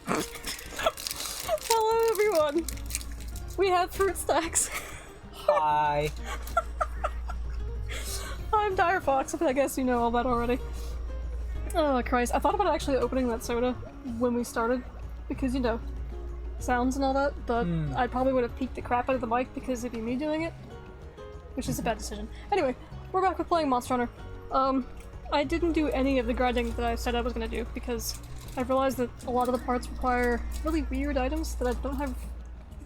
Hello everyone! We have fruit stacks. Hi. I'm Dire Fox, but I guess you know all that already. Oh Christ, I thought about actually opening that soda when we started, because, you know, sounds and all that, but I probably would have peeked the crap out of the mic because it'd be me doing it, which is a bad decision. Anyway, we're back with playing Monster Hunter. I didn't do any of the grinding that I said I was going to do, because I realized that a lot of the parts require really weird items that I don't have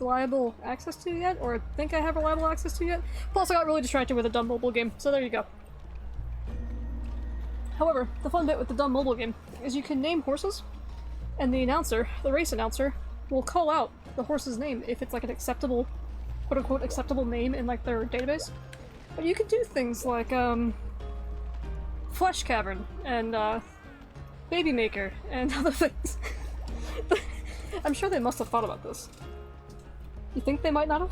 reliable access to yet, or think I have reliable access to yet. Plus I got really distracted with a dumb mobile game, so there you go. However, the fun bit with the dumb mobile game is you can name horses, and the announcer, the race announcer, will call out the horse's name if it's like an acceptable, quote-unquote acceptable name in like their database. But you can do things like, Flesh Cavern, and, Baby Maker, and other things. I'm sure they must have thought about this. You think they might not have?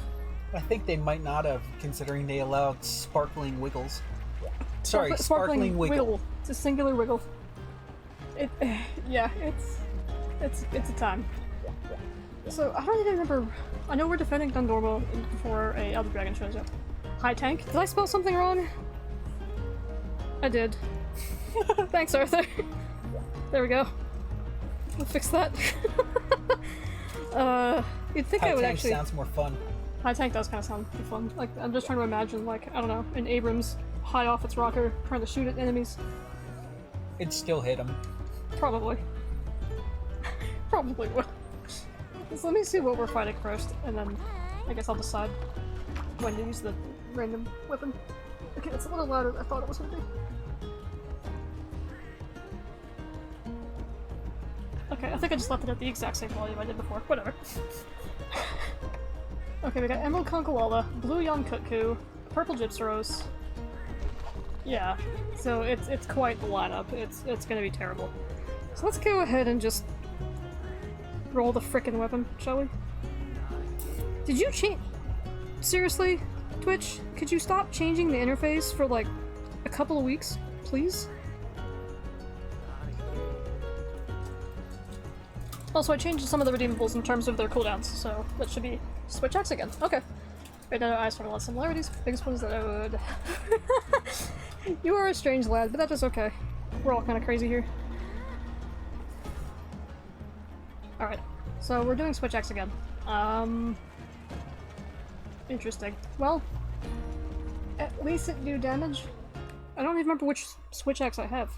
I think they might not have, considering they allowed sparkling wiggles. Sorry, sparkling wiggle. It's a singular wiggle. Yeah, it's a time. So, I don't even remember. I know we're defending Dundormo before a Elder Dragon shows up. High Tank? Did I spell something wrong? I did. Thanks, Arthur. There we go. We'll fix that. You'd think High I would tank actually. sounds more fun. High Tank does kind of sound pretty fun. Like, I'm just trying to imagine, like, I don't know, an Abrams high off its rocker trying to shoot at enemies. It'd still hit them. Probably. Probably would. So let me see what we're fighting first, and then I guess I'll decide when to use the random weapon. Okay, it's a little louder than I thought it was going to be. Okay, I think I just left it at the exact same volume I did before. Whatever. Okay, we got Emerald Conkalala, Blue Yonkutku, Purple Gypsaros. Yeah, so it's quite the lineup. It's gonna be terrible. So let's go ahead and just roll the frickin' weapon, shall we? Did you change? Seriously, Twitch? Could you stop changing the interface for like a couple of weeks, please? Also, I changed some of the redeemables in terms of their cooldowns, so that should be Switch X again. Okay. Right now, I find a lot of similarities. Biggest one is that I would. You are a strange lad, but that is okay. We're all kind of crazy here. Alright, so we're doing Switch X again. Interesting. Well, at least it do damage. I don't even remember which Switch X I have.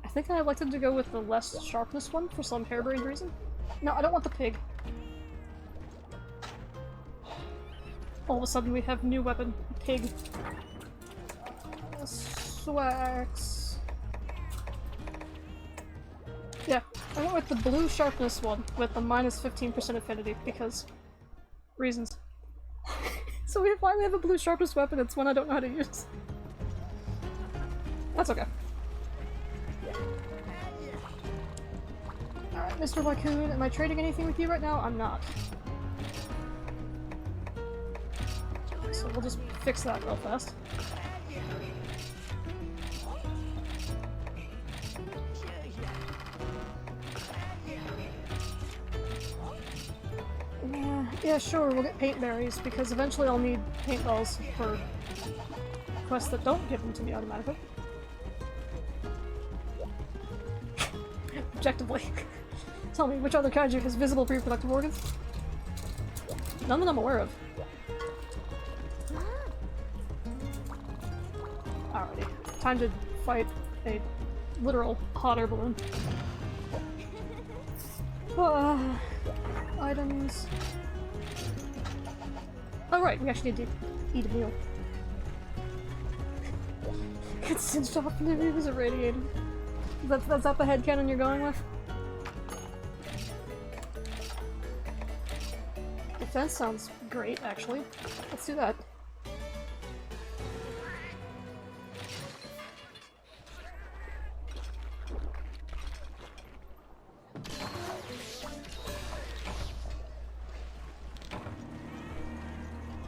I think I elected to go with the less sharpness one for some harebrained reason. No, I don't want the pig. All of a sudden we have new weapon, pig. Swax. Yeah, I went with the blue sharpness one with the minus 15% affinity because reasons. So we finally have a blue sharpness weapon. It's one I don't know how to use. That's okay. Alright, Mr. Raccoon, am I trading anything with you right now? I'm not. So we'll just fix that real fast. Yeah, sure, we'll get paint berries, because eventually I'll need paintballs for quests that don't give them to me automatically. Objectively. Tell me, which other kaiju has visible reproductive organs? None that I'm aware of. Alrighty. Time to fight a literal hot air balloon. Items. Oh right, we actually need to eat a meal. It's cinched off and it was irradiated. That's that the headcanon you're going with? Defense sounds great, actually. Let's do that.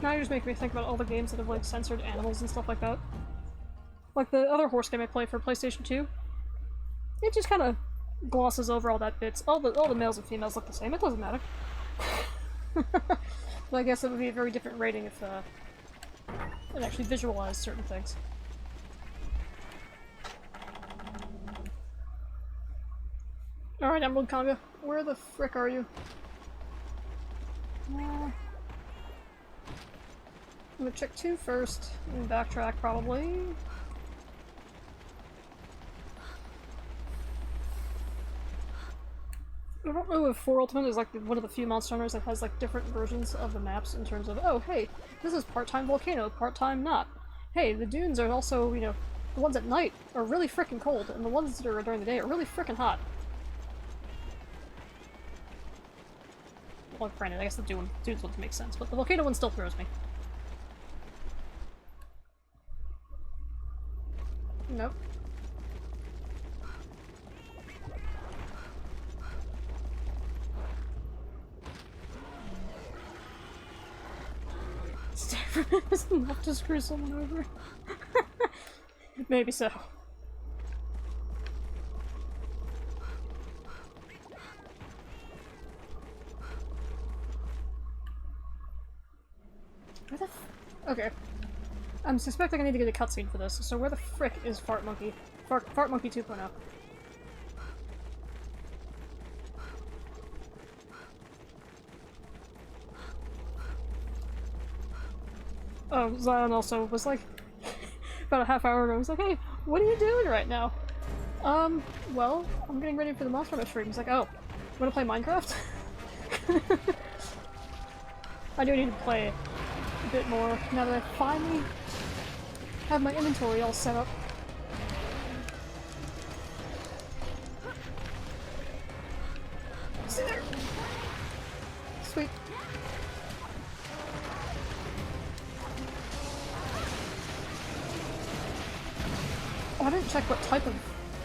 Now you're just making me think about all the games that have like censored animals and stuff like that. Like the other horse game I played for PlayStation 2. It just kind of glosses over all that bits. All the males and females look the same. It doesn't matter. But I guess it would be a very different rating if it actually visualized certain things. Alright, Emerald Conga, where the frick are you? I'm gonna check 2 first, and backtrack probably. I don't know if 4 Ultimate is like one of the few monster hunters that has like different versions of the maps in terms of, oh hey, this is part-time volcano, part-time not. Hey, the dunes are also, you know, the ones at night are really frickin' cold, and the ones that are during the day are really frickin' hot. Well, granted, I guess the dunes ones make sense, but the volcano one still throws me. Nope. Is enough to screw someone over. Maybe so. Where the okay. I'm suspecting I need to get a cutscene for this, so where the frick is Fart Monkey? Fart Monkey 2.0. Oh, Zion also was like, about a half hour ago, was like, hey, what are you doing right now? Well, I'm getting ready for the Monster Hunter stream. He's like, oh, you wanna play Minecraft? I do need to play a bit more now that I finally have my inventory all set up. See there! Sweet. Oh, I didn't check what type of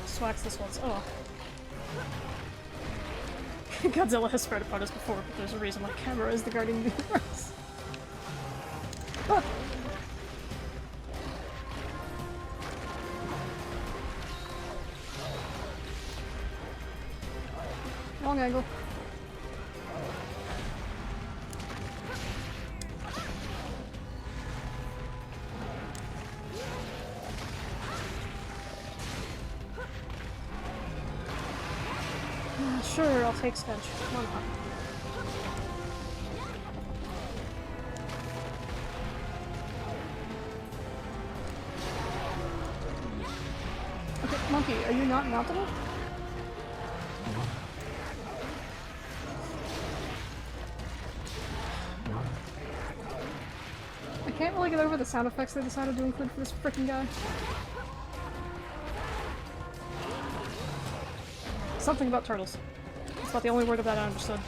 swax this was. Oh. Godzilla has spread upon us before, but there's a reason my camera is the guardian of the universe. Ah. Wrong angle. Sure, I'll take Stench. Why not? Okay, Monkey, are you not mountable? I can't really get over the sound effects they decided to include for this frickin' guy. Something about turtles. It's about the only word of that I understood.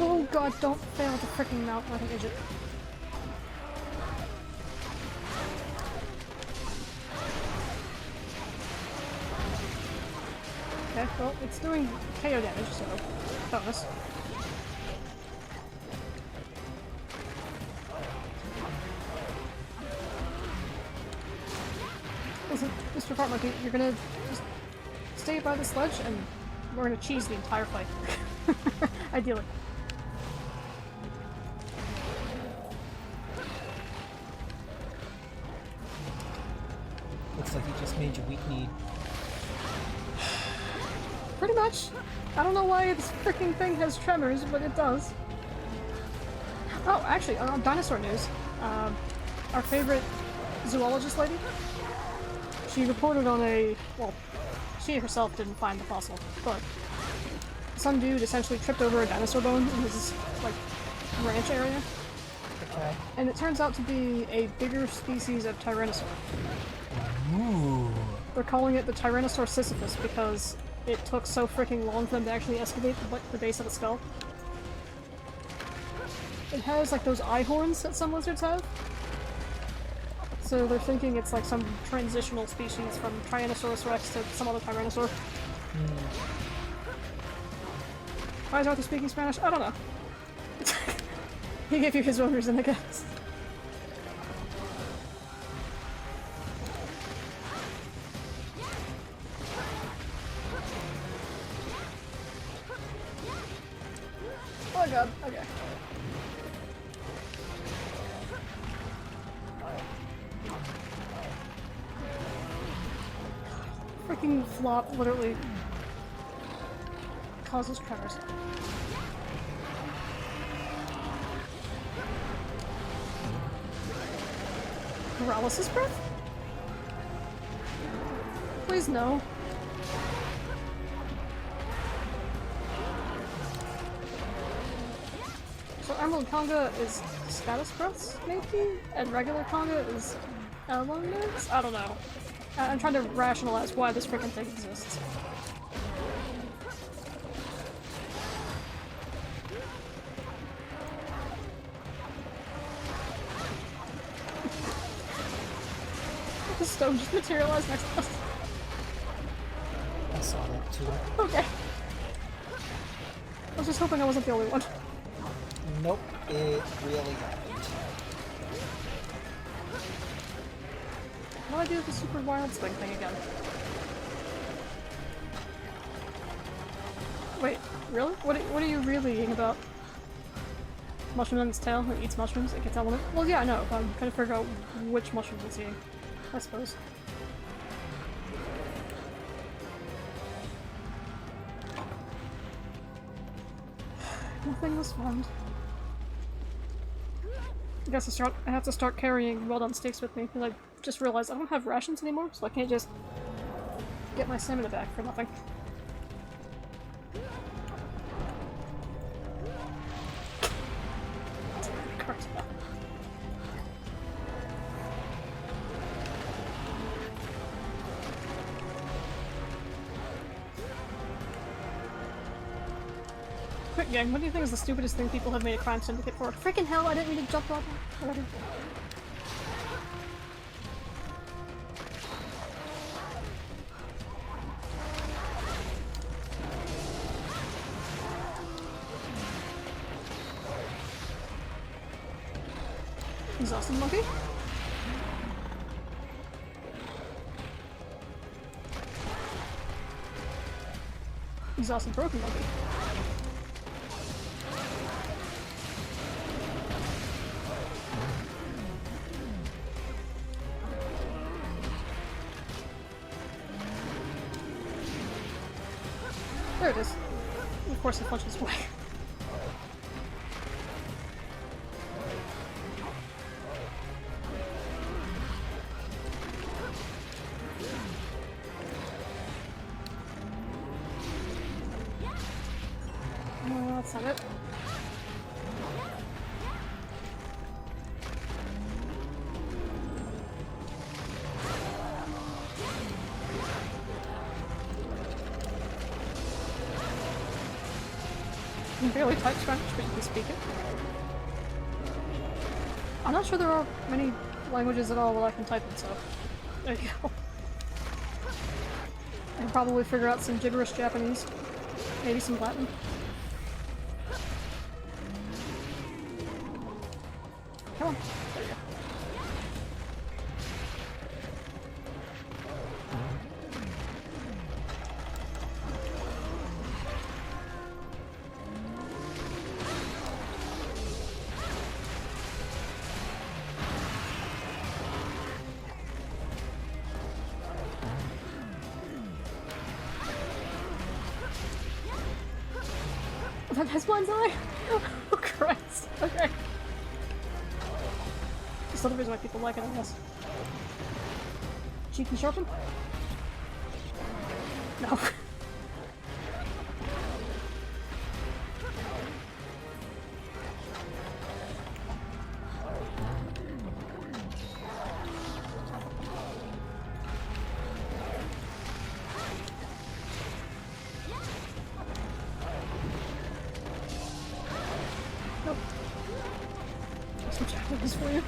Oh god, don't fail to freaking mount like an idiot. Okay, well, it's doing KO damage, so bonus. Listen, Mr. Fart Monkey, you're gonna just stay by the sledge and we're gonna cheese the entire fight. Ideally. Looks like he just made you weak-kneed. Pretty much. I don't know why this freaking thing has tremors, but it does. Oh, actually, dinosaur news. Our favorite zoologist lady, she reported on a, well, she herself didn't find the fossil, but some dude essentially tripped over a dinosaur bone in his, like, ranch area. Okay. And it turns out to be a bigger species of tyrannosaur. Ooh. They're calling it the Tyrannosaur Sisyphus because it took so freaking long for them to actually excavate the base of the skull. It has like those eye horns that some lizards have. So they're thinking it's like some transitional species from Tyrannosaurus rex to some other tyrannosaur. Why is Arthur speaking Spanish? I don't know. He gave you his own reason, I guess. Oh god, okay. Freaking flop literally causes tremors. Paralysis breath? Please no. So Emerald Conga is status breaths, maybe? And regular Conga is elements? I don't know. I'm trying to rationalize why this freaking thing exists. The stone just materialized next to us. I saw that too. Okay. I was just hoping I wasn't the only one. Nope, it really happened. How do I do the super wild swing thing again? Wait, really? What are you really eating about? Mushroom on its tail? It eats mushrooms? It gets element? Well, yeah, I know. I'm trying to figure out which mushroom it's eating. I suppose. Nothing was found. I guess I have to start carrying well-done steaks with me, because I just realized I don't have rations anymore, so I can't just get my stamina back for nothing. Quick gang, what do you think is the stupidest thing people have made a crime syndicate for? Freaking hell, I didn't mean to jump on that. Whatever. Exhausted monkey? Exhausted broken monkey. There it is. Of course it punches away. That's not it. You can barely type Spanish, but you can speak it. I'm not sure there are many languages at all that I can type in, so there you go. I can probably figure out some gibberish Japanese. Maybe some Latin. Come on. There you go. That has one's eye? Oh Christ. Okay. That's the reason why people like it, I guess. Cheeky sharpen? No. Nope. Some Japanese for you.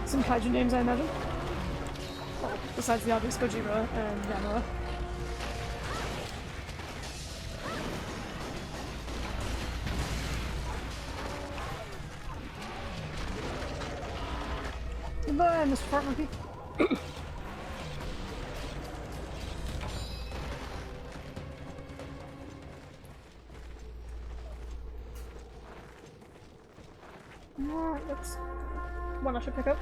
Some kaiju names, I imagine. Well, besides the obvious Gojira and Yanoa. Goodbye, Mr. Fart Monkey. Alright, that's one I should pick up.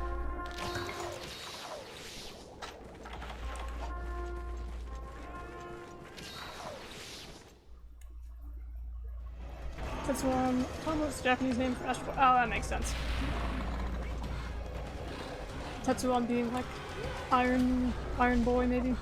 That's one. What's the Japanese name for Astro? Oh, that makes sense. Tetsuon being like Iron Boy, maybe.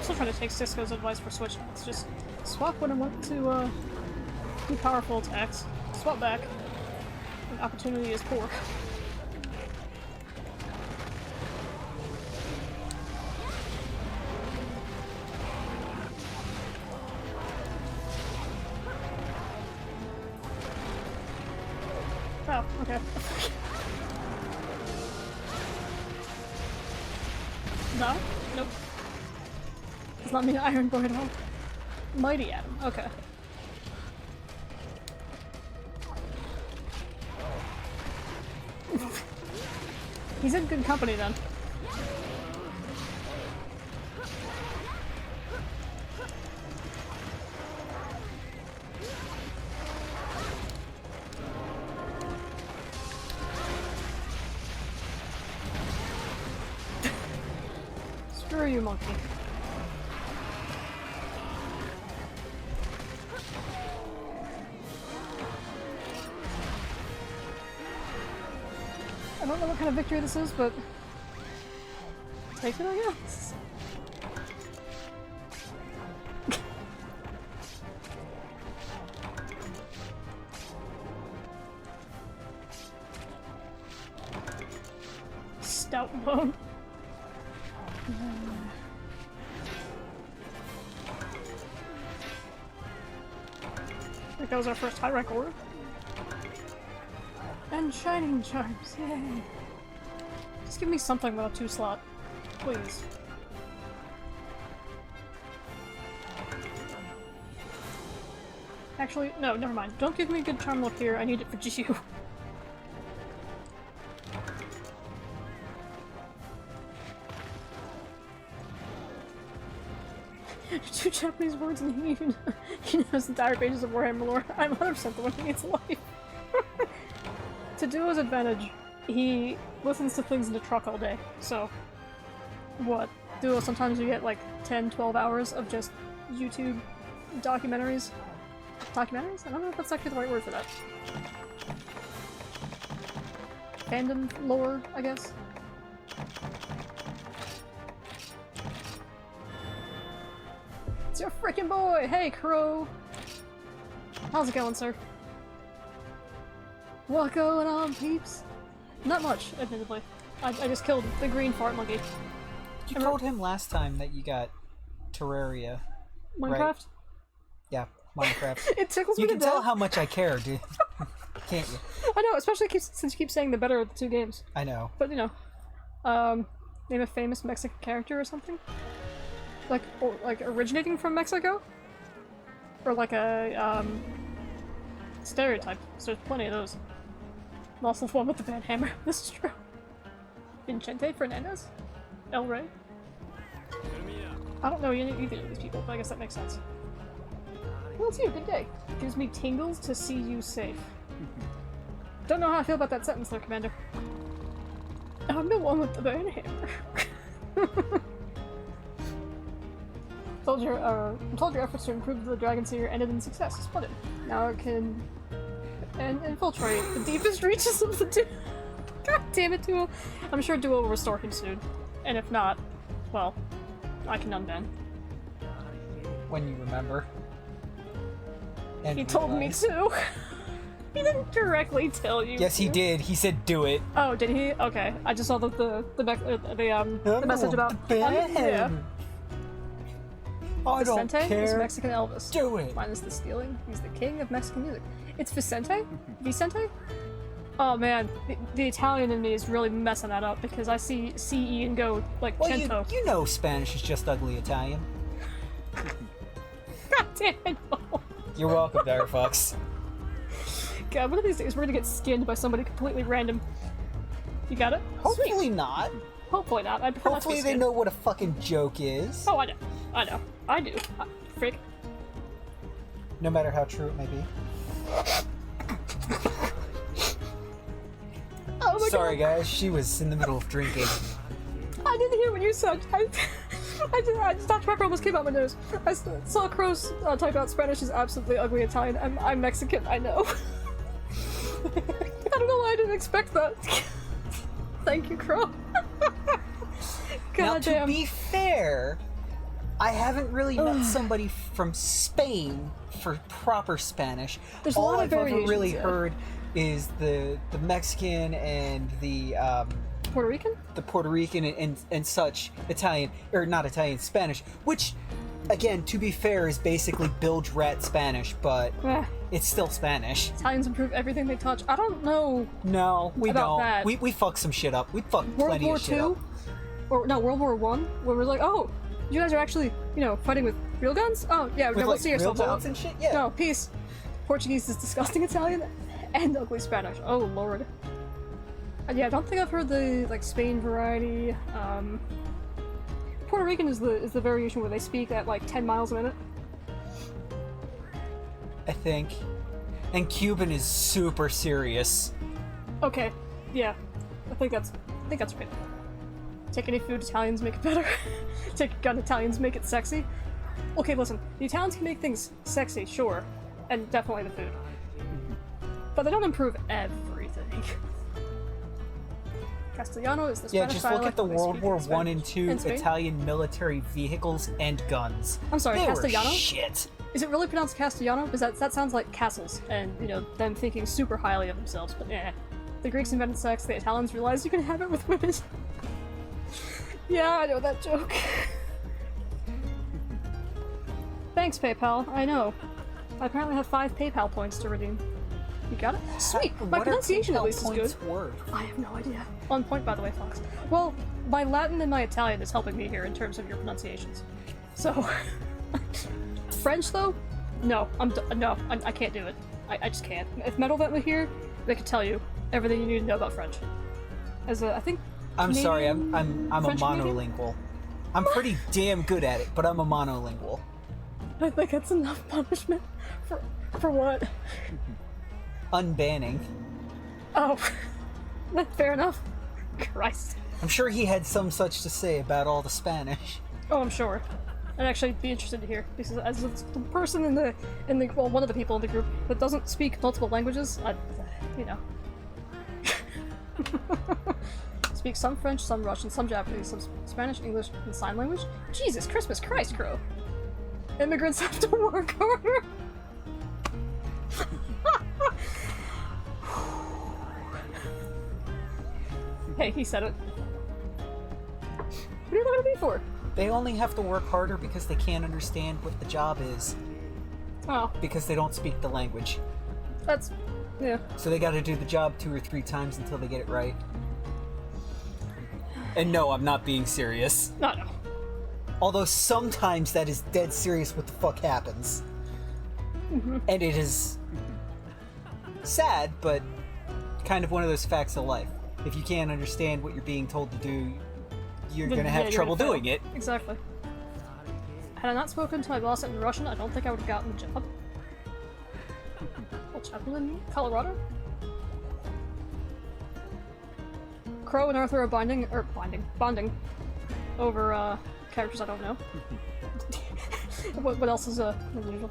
Still trying to take Cisco's advice for Switch. It's just swap when I want to do powerful attacks. Swap back. When opportunity is poor. Oh, okay. No? Nope. Does not mean Iron Boy at all. Mighty Atom, okay. He's in good company then. Screw you, monkey. I don't know what kind of victory this is, but take it, I guess. Stout bone. I think that was our first high rank order. And Shining Charms, yay! Just give me something with a 2-slot, please. Actually, no, never mind. Don't give me a good charm look here, I need it for GU. Two Japanese words and he even he knows entire pages of Warhammer lore. I'm 100% the one who needs life. To Duo's advantage, he listens to things in the truck all day, so what? Duo, sometimes you get like 10, 12 hours of just YouTube documentaries? Documentaries? I don't know if that's actually the right word for that. Fandom lore, I guess? It's your freaking boy! Hey, Crow! How's it going, sir? What going on, peeps? Not much, admittedly. I just killed the green fart monkey. You told him last time that you got Terraria. Minecraft? Right? Yeah, Minecraft. It tickles me to death. You can tell how much I care, dude. Can't you? I know, especially since you keep saying the better of the two games. I know. But, you know, name a famous Mexican character or something? Like, or, like, originating from Mexico? Or like a, stereotype. So there's plenty of those. Also the one with the bad hammer. This is true. Vincente Fernandez? El Rey? I don't know either of these people, but I guess that makes sense. Well, it's you. Good day. Gives me tingles to see you safe. Don't know how I feel about that sentence there, Commander. I'm the one with the bad hammer. Told your efforts to improve the Dragon Seer ended in success. Splendid. Now it can infiltrate the deepest reaches of the Duo. God damn it, Duo. I'm sure Duo will restore him soon. And if not, well, I can unban. When you remember. And he told me to. He didn't directly tell you. Yes, he did. He said do it. Oh, did he? Okay. I just saw the message about. Yeah. I don't Vicente care. is Mexican Elvis. Do it. Minus the stealing. He's the king of Mexican music. It's Vicente? Vicente? Oh man, the Italian in me is really messing that up because I see CE and go like Well, cento. you know Spanish is just ugly Italian. God damn it. No. You're welcome, Direfox. God, one of these days we're gonna get skinned by somebody completely random. You got it? Hopefully Sweet. not. Hopefully not. I'd prefer not to be Hopefully they skinned. know what a fucking joke is. Oh, I know. I know. I do. Freak. No matter how true it may be. Oh my Sorry, God. guys. She was in the middle of drinking. I didn't hear what you said. I just Dr. Pepper almost came out my nose. I saw Crow's type out Spanish is absolutely ugly Italian. I'm Mexican, I know. I don't know why I didn't expect that. Thank you, Crow. Now, God to damn. be fair, I haven't really met somebody from Spain for proper Spanish. There's a All lot of I've ever variations, really yeah. heard is the Mexican and the Puerto Rican? Puerto Rican and such Italian, or not Italian, Spanish, which, again, to be fair, is basically bilge rat Spanish, but Eh, it's still Spanish. Italians improve everything they touch. I don't know. No, we About don't. that. We fuck some shit up. We fuck World plenty War of shit II? up. Or no, World War One, where we're like, oh, you guys are actually, fighting with real guns? Oh, yeah, With no, like let's see real yourselves out. bullets and shit? Yeah. No, peace. Portuguese is disgusting Italian and ugly Spanish. Oh lord. Yeah, I don't think I've heard the Spain variety. Puerto Rican is the variation where they speak at like 10 miles a minute. I think. And Cuban is super serious. Okay, yeah, I think that's right. Take any food, Italians make it better. Take a gun, Italians make it sexy. Okay, listen, the Italians can make things sexy, sure, and definitely the food, but they don't improve everything. Castellano is the Yeah, Spanish just look dialect at the they World speak War in I Spain- and II in Spain. Italian military vehicles and guns. I'm sorry, They Castellano? were shit. Is it really pronounced Castellano? Because that sounds like castles, and them thinking super highly of themselves. But the Greeks invented sex. The Italians realized you can have it with women. Yeah, I know that joke. Thanks, PayPal. I know. I apparently have 5 PayPal points to redeem. You got it? Sweet. My What are pronunciation at PayPal least is good. points worth? I have no idea. On point, by the way, Fox. Well, my Latin and my Italian is helping me here in terms of your pronunciations. So, French though, no, I can't do it. I just can't. If Metal Vent were here, they could tell you everything you need to know about French. I think. I'm sorry, I'm a French Canadian? monolingual. I'm pretty damn good at it, but I'm a monolingual. I think that's enough punishment for what? Unbanning. Oh, fair enough. Christ. I'm sure he had some such to say about all the Spanish. Oh, I'm sure. I'd actually be interested to hear because as the person in the well, one of the people in the group that doesn't speak multiple languages, speak some French, some Russian, some Japanese, some Spanish, English, and sign language. Jesus Christmas Christ, Crow! Immigrants have to work harder. Hey, he said it. What are you looking at me for? They only have to work harder because they can't understand what the job is. Oh, Because they don't speak the language. that's yeah. So they gotta do the job 2 or 3 times until they get it right. And no, I'm not being serious. No. Although sometimes that is dead serious what the fuck happens. And it is sad, but kind of one of those facts of life. If you can't understand what you're being told to do, you're Then, gonna have you're trouble gonna fail. doing it. Exactly. Had I not spoken to my boss in Russian, I don't think I would have gotten the job. Well, Chaplin, Colorado? Crow and Arthur are bonding over characters I don't know. What else is unusual?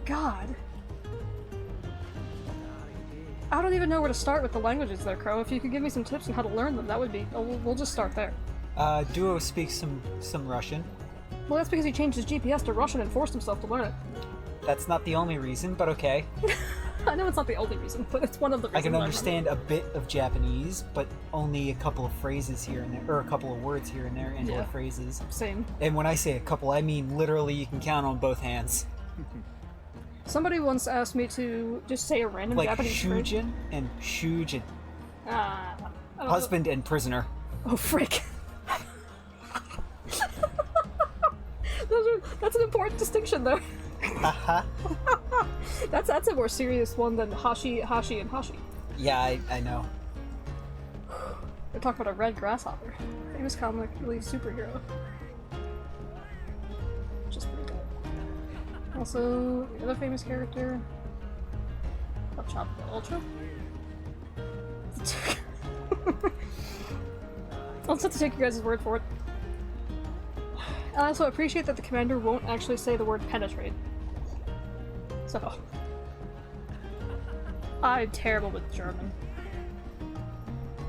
God. I don't even know where to start with the languages there, Crow. If you could give me some tips on how to learn them, that would be. We'll just start there. Duo speaks some Russian. Well, that's because he changed his GPS to Russian and forced himself to learn it. That's not the only reason, but okay. I know it's not the only reason, but it's one of the reasons. I can understand a bit of Japanese, but only a couple of phrases here and there, or a couple of words here and there, and or phrases. Same. And when I say a couple, I mean literally you can count on both hands. Somebody once asked me to just say a random like Japanese phrase. Shujin and Shujin. I don't Husband and prisoner. know. Oh, frick. That's an important distinction, though. Haha. That's a more serious one than Hashi, and Hashi. Yeah, I know. They're talking about a red grasshopper. Famous comic relief superhero. Just pretty good. Also, the other famous character. Chop the Ultra. I'll just have to take you guys' word for it. I also appreciate that the commander won't actually say the word penetrate. So, I'm terrible with German.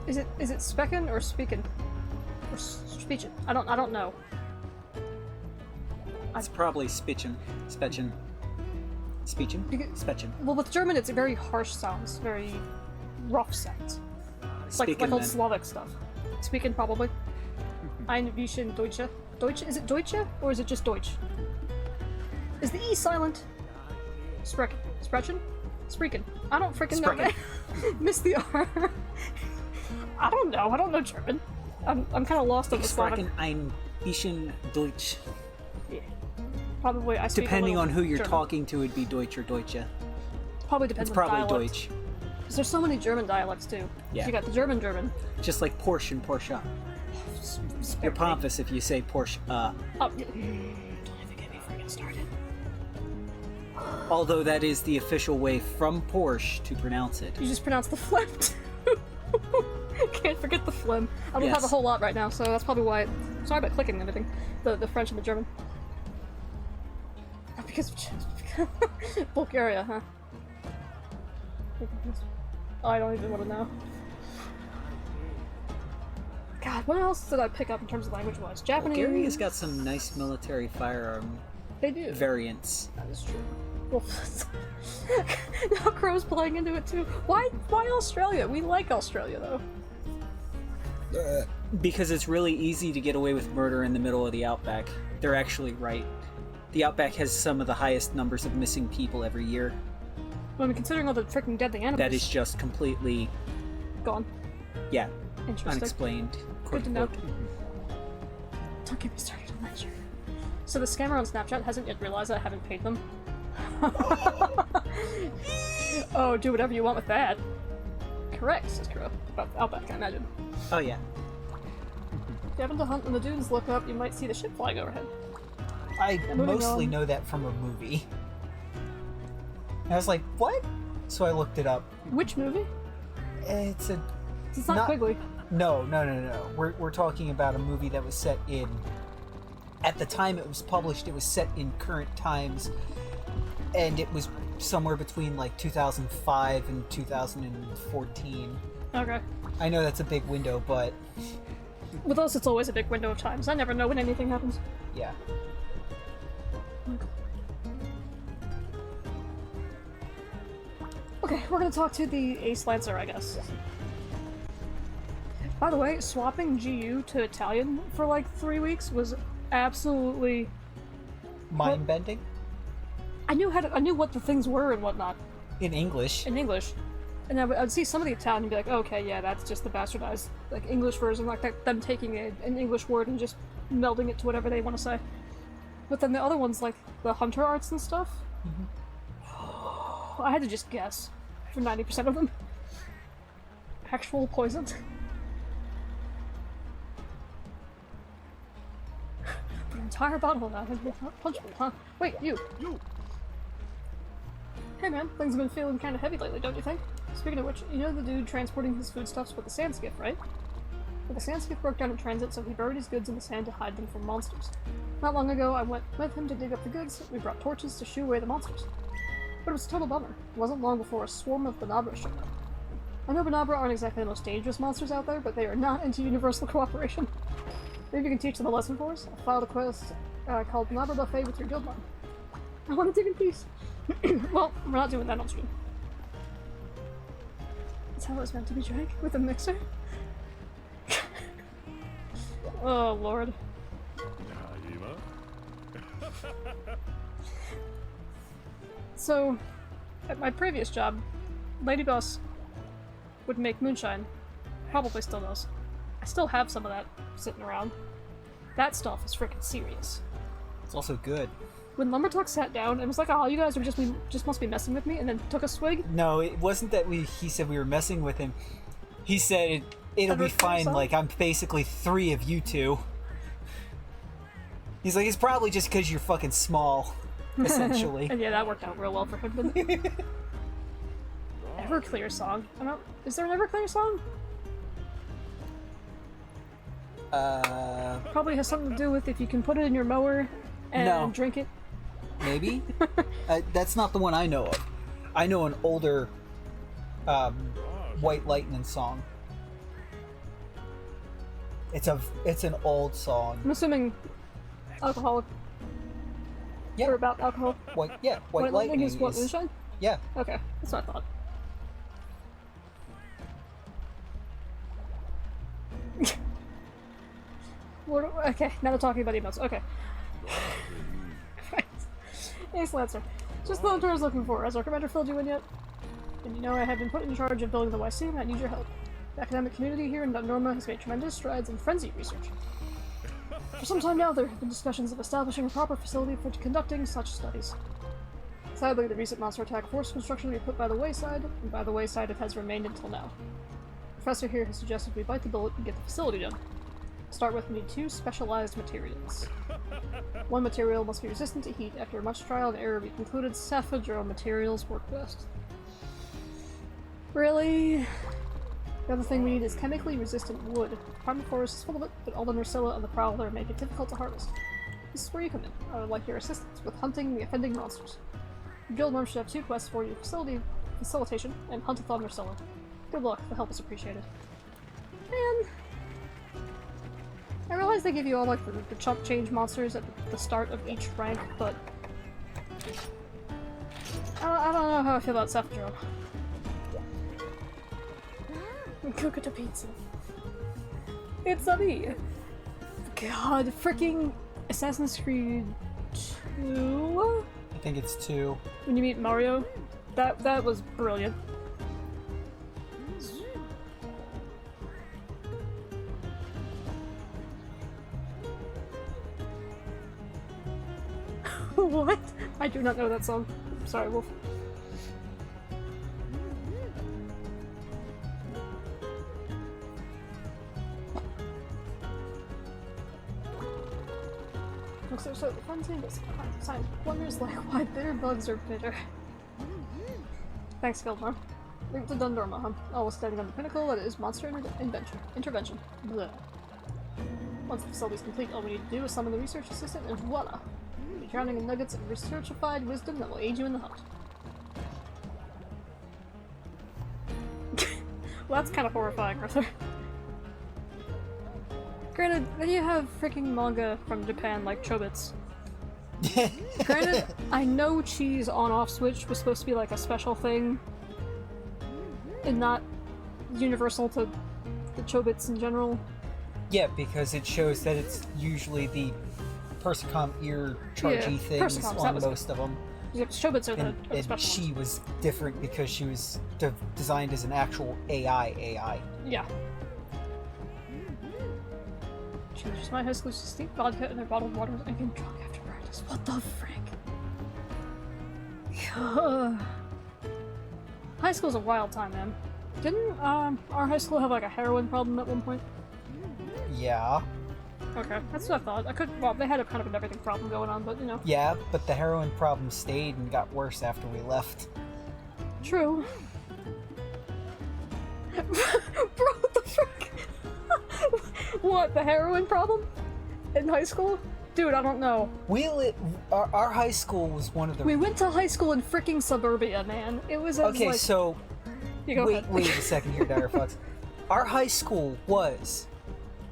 Is it specken or speakin? Or speechin? I don't know. It's probably Spitchen. Spechen. Well, with German, it's very harsh sounds, very rough sounds. Like old Slavic stuff. Speaking, probably. Ein bisschen Deutsche. Deutsche? Is it Deutsche? Or is it just Deutsch? Is the E silent? Sprechen. Sprechen? Sprechen. I don't freaking know. Miss the R. I don't know. I don't know German. I'm kind of lost on the Slavic. Sprechen ein bisschen Deutsch. Yeah. Probably I speak Depending on who you're German. talking to, it'd be Deutsch or Deutsche. Probably depends It's on probably dialect. Deutsch. Because there's so many German dialects too. Yeah. You got the German. Just like Porsche and Porsche. You're pompous if you say Porsche. Oh, don't even get me freaking started. Although that is the official way from Porsche to pronounce it. You just pronounce the phlegm too. Can't forget the phlegm. I don't Yes. have a whole lot right now, so that's probably why. Sorry about clicking and everything. The French and the German. Not because of Bulgaria, huh? Oh, I don't even want to know. God, what else did I pick up in terms of language-wise? Japanese. Bulgaria's got some nice military firearm They do. variants. That is true. Well, now Crow's playing into it too. Why Australia? We like Australia though. Because it's really easy to get away with murder in the middle of the outback. They're actually right. The outback has some of the highest numbers of missing people every year. I mean, considering all the freaking deadly animals. That is just completely, gone. yeah, Interesting. unexplained. Good to know. Don't get me started on that shit. So the scammer on Snapchat hasn't yet realized that I haven't paid them. Oh, do whatever you want with that. Correct, says Crow. About the outback, I imagine. Oh yeah. If you happen to hunt when the dunes look up, you might see the ship flying overhead. I moving mostly on. know that from a movie. And I was like, what? So I looked it up. Which movie? It's a... It's not Quigley. No. We're talking about a movie that was set in... At the time it was published, it was set in current times. And it was somewhere between like 2005 and 2014. Okay. I know that's a big window, but... With us, it's always a big window of times. I never know when anything happens. Yeah. Okay, we're gonna talk to the Ace Lancer, I guess. By the way, swapping GU to Italian for like 3 weeks was absolutely... Mind-bending? I knew what the things were and whatnot In English. in English, and I'd see some of the Italian and be like, oh, okay, yeah, that's just the bastardized like English version, like that, them taking an English word and just melding it to whatever they want to say. But then the other ones, like the hunter arts and stuff, I had to just guess for 90% of them. Actual poison. An entire bottle of that is not punchable, huh? Wait, you! Hey man, things have been feeling kind of heavy lately, don't you think? Speaking of which, you know the dude transporting his foodstuffs with the sand skiff, right? Well, the sand skiff broke down in transit, so he buried his goods in the sand to hide them from monsters. Not long ago, I went with him to dig up the goods. We brought torches to shoo away the monsters. But it was a total bummer. It wasn't long before a swarm of Bonabra showed up. I know Bonabra aren't exactly the most dangerous monsters out there, but they are not into universal cooperation. Maybe you can teach them a lesson for us? I filed a quest called Bonabra Buffet with your guild line. I want to dig in peace. Well, we're not doing that on stream. That's how it was meant to be drank? With a mixer? Oh, Lord. So, at my previous job, Lady Boss would make moonshine. Probably still does. I still have some of that sitting around. That stuff is freaking serious. It's also good. When Lumber Talk sat down and was like, "Oh, you guys are just must be messing with me," and then took a swig. No, it wasn't that he said we were messing with him. He said it'll be fine. Like, I'm basically 3 of you two. He's like, it's probably just because you're fucking small, essentially. And yeah, that worked out real well for him, didn't it? Everclear song. Is there an Everclear song? Probably has something to do with if you can put it in your mower and drink it. Maybe? That's not the one I know of. I know an older White Lightning song. It's an old song. I'm assuming alcoholic. Yeah. Or about alcohol. White Lightning is what, moonshine? Yeah. Okay, that's what I thought. Okay, now they're talking about emails. Okay. Right. Ace Lancer. Just the hunter I was looking for. Has our commander filled you in yet? And you know I have been put in charge of building the YC and I need your help. The academic community here in Norma has made tremendous strides in frenzy research. For some time now, there have been discussions of establishing a proper facility for conducting such studies. Sadly, the recent monster attack forced construction to be put by the wayside, and by the wayside it has remained until now. The professor here has suggested we bite the bullet and get the facility done. To start with, we need 2 specialized materials. One material must be resistant to heat. After much trial and error, we concluded Saphadrone materials work best. Really? The other thing we need is chemically resistant wood. The Department Forest is full of it, but Alden Ursula and the Prowler make it difficult to harvest. This is where you come in. I would like your assistance with hunting the offending monsters. The Guild Member should have 2 quests for you: facilitation and Hunt-a-thon Ursula. Good luck, the help is appreciated. Man, I realize they give you all like the chump change monsters at the start of each rank, but I don't know how I feel about Saphadrone. Cook it a pizza. It's a me. God, freaking Assassin's Creed 2? I think it's 2. When you meet Mario, that was brilliant. What? I do not know that song. Sorry, Wolf. So the fun thing is science wonders like why bitter bugs are bitter. Thanks, Gilmore. Link to Dundorma, huh? Always standing on the pinnacle that is monster intervention. Blah. Once the facility is complete, all we need to do is summon the research assistant and voila! You'll be drowning in nuggets of researchified wisdom that will aid you in the hunt. Well, that's kind of horrifying, Arthur. Granted, then you have freaking manga from Japan like Chobits. Granted, I know cheese on-off switch was supposed to be like a special thing and not universal to the Chobits in general. Yeah, because it shows that it's usually the Persicom ear chargy things on most of them. Yeah, Chobits are the and special she ones. was different because she was designed as an actual AI. Yeah. She was just my high school to steep vodka in their bottled water and get drunk after practice. What the frick? High school's a wild time, man. Didn't our high school have like a heroin problem at one point? Yeah. Okay, that's what I thought. Well, they had a kind of an everything problem going on, but you know. Yeah, but the heroin problem stayed and got worse after we left. True. Bro, what the frick? What, the heroin problem? In high school? Dude, I don't know. Our high school was one of the... We went to high school in freaking suburbia, man. It was Okay, like... so... You go ahead. Wait a second here, Dire Fox. Our high school was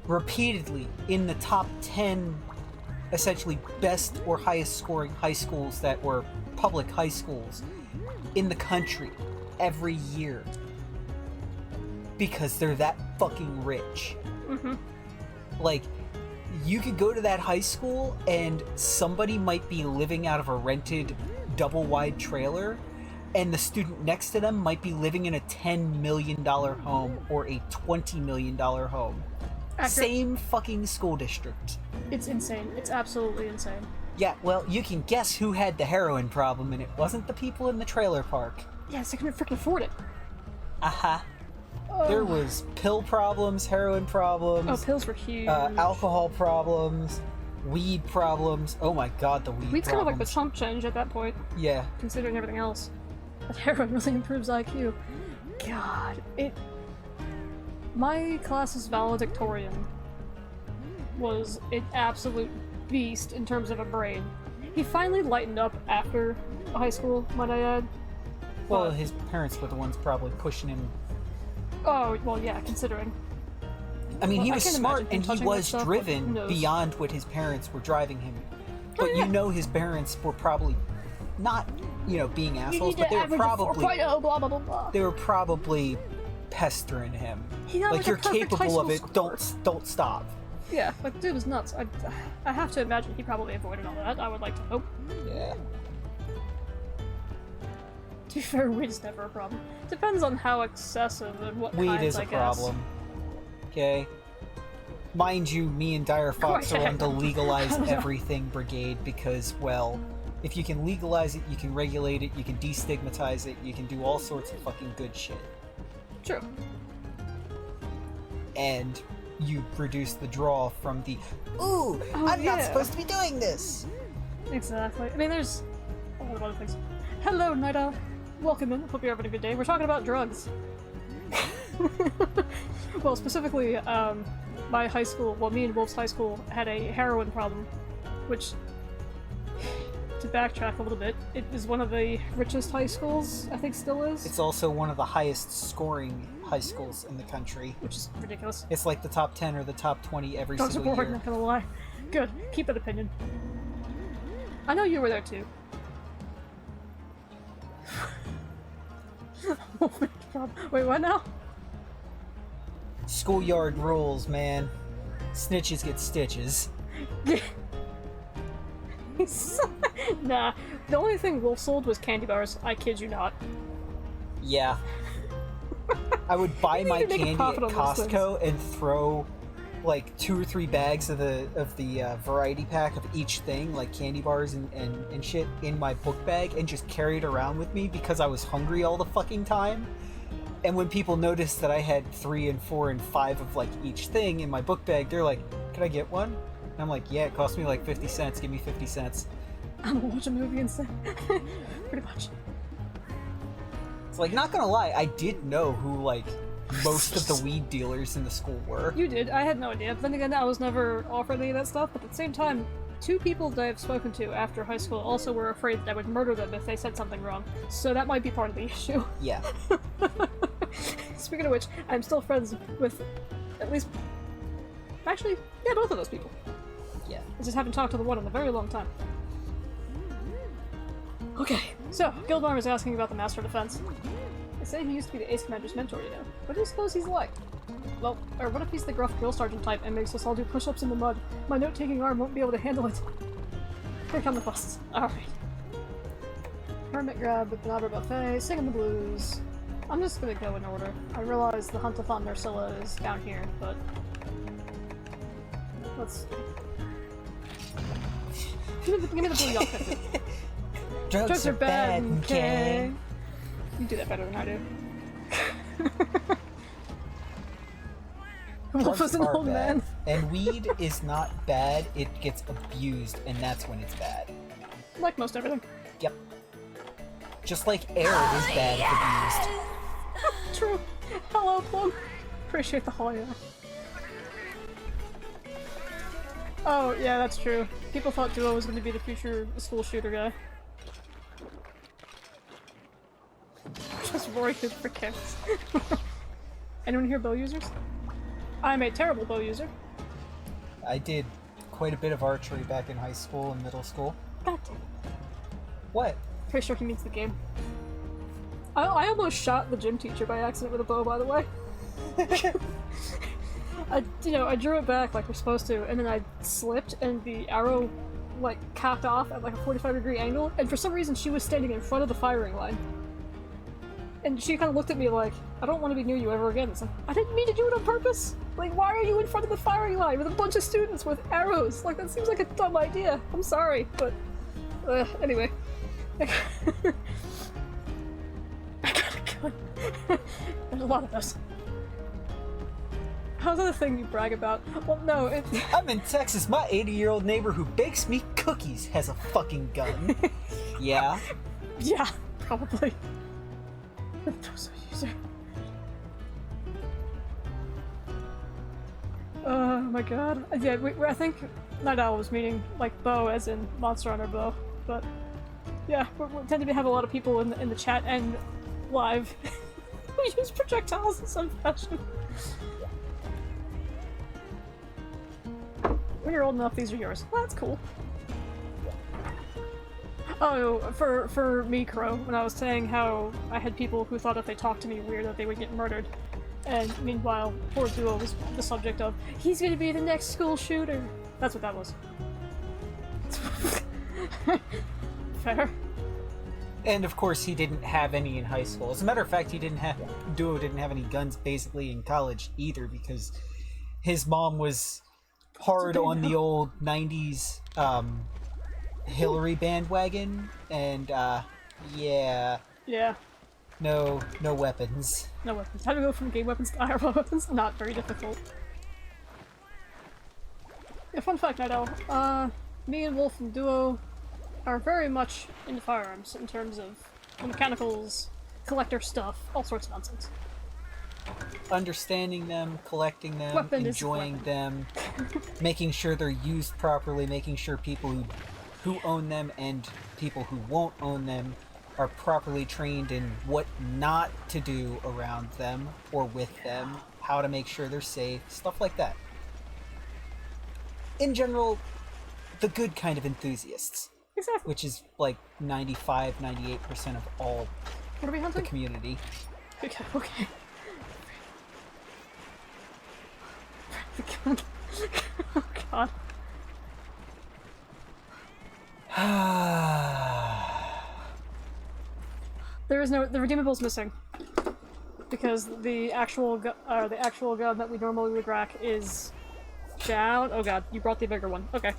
repeatedly in the top 10 essentially best or highest scoring high schools that were public high schools in the country every year. because they're that fucking rich. Mm-hmm. Like, you could go to that high school and somebody might be living out of a rented double-wide trailer, and the student next to them might be living in a $10 million home or a $20 million home. Accurate. Same fucking school district. It's insane. It's absolutely insane. Yeah, well, you can guess who had the heroin problem, and it wasn't the people in the trailer park. Yes, they couldn't freaking afford it. Uh-huh. There was pill problems, heroin problems. Oh, pills were huge. Alcohol problems, weed problems. Oh my god, the weed Weed's problems. kind of like the chump change at that point, Yeah. considering everything else. But heroin really improves IQ. God, my class's valedictorian was an absolute beast in terms of a brain. He finally lightened up after high school, might I add. Well, his parents were the ones probably pushing him. Oh, well, yeah, considering. I mean, Well, he I was can't smart imagine him and he touching was that stuff, but who driven knows? beyond what his parents were driving him. But yeah. you know his parents were probably not, being assholes, but they were probably blah, blah, blah, blah. they were probably pestering him. He got, Like, a you're perfect high capable of school it. score. Don't stop. Yeah, like, dude was nuts. I have to imagine he probably avoided all that. I would like to hope. Yeah. To be fair, weed is never a problem. Depends on how excessive and what Weed kinds, is I a guess. problem. Okay? Mind you, me and Dire Fox are on the legalize everything brigade because, well, if you can legalize it, you can regulate it, you can destigmatize it, you can do all sorts of fucking good shit. True. And you reduce the draw from the, ooh, I'm not yeah. supposed to be doing this! Exactly. I mean, there's a lot of other things. Hello, Night Owl. Welcome in. Hope you're having a good day. We're talking about drugs. Well, specifically, my high school, well, me and Wolf's high school had a heroin problem, which, to backtrack a little bit, it is one of the richest high schools, I think still is. It's also one of the highest scoring high schools in the country. Which is ridiculous. It's like the top 10 or the top 20 every Dogs are single bored, year. not gonna lie. Good. Keep that opinion. I know you were there too. Wait, what now? Schoolyard rules, man. Snitches get stitches. Nah. The only thing Wolf sold was candy bars. I kid you not. Yeah. I would buy You need my to make a candy at profit on those Costco and throw like 2 or 3 bags of the variety pack of each thing, like candy bars and shit, in my book bag and just carry it around with me because I was hungry all the fucking time. And when people noticed that I had 3 and 4 and 5 of like each thing in my book bag, they're like, "Can I get one?" And I'm like, "Yeah, it cost me like 50 cents. Give me 50 cents." I'm gonna watch a movie instead. Pretty much. It's like, not gonna lie, I did know who like most of the weed dealers in the school were. You did. I had no idea. But then again, I was never offered any of that stuff. But at the same time, 2 people that I've spoken to after high school also were afraid that I would murder them if they said something wrong. So that might be part of the issue. Yeah. Speaking of which, I'm still friends with at least... Actually, yeah, both of those people. Yeah. I just haven't talked to the one in a very long time. Okay, so, Gildarm is asking about the Master of Defense. They say he used to be the Ace Commander's mentor, What do you suppose he's like? Well, or what if he's the gruff drill sergeant type and makes us all do push-ups in the mud? My note-taking arm won't be able to handle it. Here come the busts. Alright. Hermit grab, the Banabra buffet, singing the blues. I'm just gonna go in order. I realize the Hunt-a-thon Nursilla is down here, but... Let's... give me the blue yacht picture. Drugs are bad, okay? You do that better than I do. Wolf is an old man. And weed is not bad, it gets abused, and that's when it's bad. Like most everything. Yep. Just like air is bad if abused. True. Hello, Plum. Appreciate the holly eye. Oh, yeah, that's true. People thought Duo was going to be the future school shooter guy. Just roaring his briquettes. Anyone here bow users? I'm a terrible bow user. I did quite a bit of archery back in high school and middle school. God damn it. What? Pretty sure he means the game. I almost shot the gym teacher by accident with a bow, by the way. I drew it back like we're supposed to, and then I slipped, and the arrow, like, cocked off at like a 45-degree angle, and for some reason she was standing in front of the firing line. And she kind of looked at me like, I don't want to be near you ever again. It's like, I didn't mean to do it on purpose! Like, why are you in front of the firing line with a bunch of students with arrows? Like, that seems like a dumb idea. I'm sorry, but... anyway. I got a gun. There's a lot of those. How's the other thing you brag about? Well, no, it... I'm in Texas. My 80-year-old neighbor who bakes me cookies has a fucking gun. Yeah? Yeah, probably. User. Oh my god. Yeah, I think Night Owl was meaning, like, Bo as in Monster Hunter Bo, but yeah, we tend to have a lot of people in the chat and live who use projectiles in some fashion. When you're old enough, these are yours. Well, that's cool. Oh, for me, Crow, when I was saying how I had people who thought if they talked to me weird that they would get murdered, and meanwhile, poor Duo was the subject of, he's gonna be the next school shooter. That's what that was. Fair. And of course, he didn't have any in high school. As a matter of fact, Duo didn't have any guns basically in college either, because his mom was hard on the old 90s Hillary bandwagon, and yeah. Yeah. No weapons. No weapons. How to go from game weapons to IRL weapons? Not very difficult. Yeah, fun fact, Night Owl. Me and Wolf and Duo are very much into firearms in terms of mechanicals, collector stuff, all sorts of nonsense. Understanding them, collecting them, Weapon enjoying them, making sure they're used properly, making sure people who own them and people who won't own them are properly trained in what not to do around them or with them, how to make sure they're safe, stuff like that. In general, the good kind of enthusiasts. Exactly. Which is like 95-98% of all What are we hunting? the community. Okay, okay. Oh god. The redeemable's missing. Because the actual gun that we normally would rack is down. Oh god, you brought the bigger one. Okay.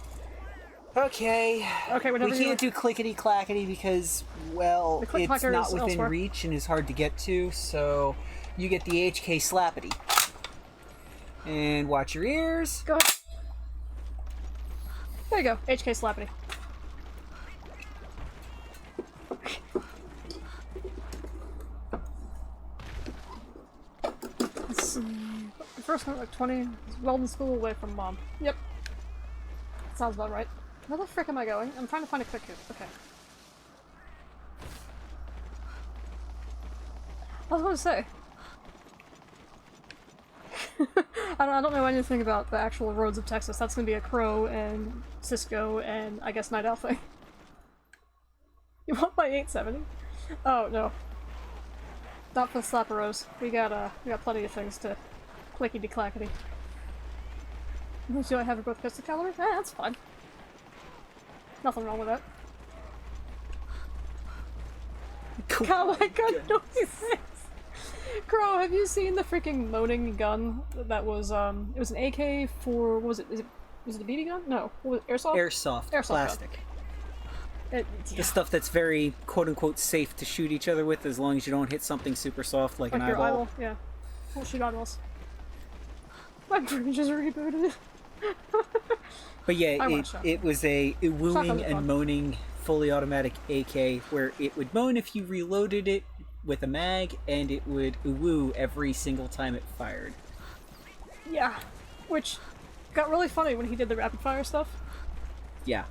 Okay, whenever we can't do clickety-clackety because, well, it's not within elsewhere. reach and is hard to get to, so you get the HK slappity. And watch your ears. Go ahead. There you go, HK slappity. Let's see. The first one, like 20, Weldon School away from mom. Yep. Sounds about right. Where the frick am I going? I'm trying to find a quick hit. Okay. I was going to say. I don't know anything about the actual roads of Texas. That's going to be a Crow and Cisco and I guess Night Owl thing. You want my 870? Oh no. Not for the slapperos. We got plenty of things to clickety-clackety. Do I have a both pistol caliber? That's fine. Nothing wrong with that. Oh my god, noises! Crow, have you seen the freaking moaning gun that was, it was an AK for, what was it? Was it a BB gun? No. What was it? Airsoft? Airsoft plastic. Yeah. The stuff that's very, quote-unquote, safe to shoot each other with as long as you don't hit something super soft like an your eyeball. Yeah. We'll shoot eyeballs. My brain just rebooted. But yeah, it was a wooing and moaning fully automatic AK where it would moan if you reloaded it with a mag, and it would woo every single time it fired. Yeah, which got really funny when he did the rapid fire stuff. Yeah.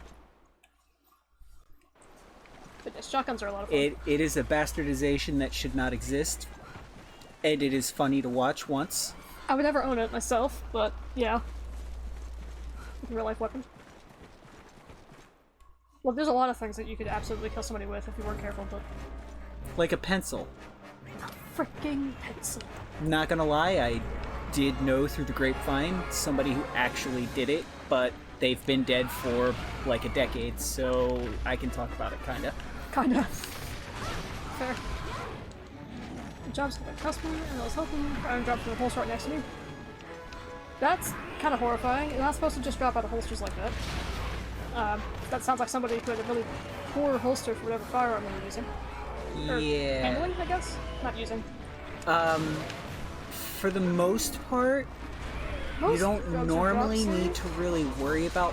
But shotguns are a lot of fun. It is a bastardization that should not exist, and it is funny to watch once. I would never own it myself, but yeah. Real life weapon. Well, there's a lot of things that you could absolutely kill somebody with if you weren't careful, but... Like a pencil. freaking pencil. Not gonna lie, I did know through the grapevine somebody who actually did it, but they've been dead for like a decade, so I can talk about it, kinda. Kinda. Fair. The job's like a customer, and I was hoping Iron dropped from the holster right next to me. That's kind of horrifying. You're not supposed to just drop out of holsters like that. That sounds like somebody who had a really poor holster for whatever firearm they were using. Or Yeah. handling, I guess? Not using. For the most part, you Most don't drugs are normally drop need safe. to really worry about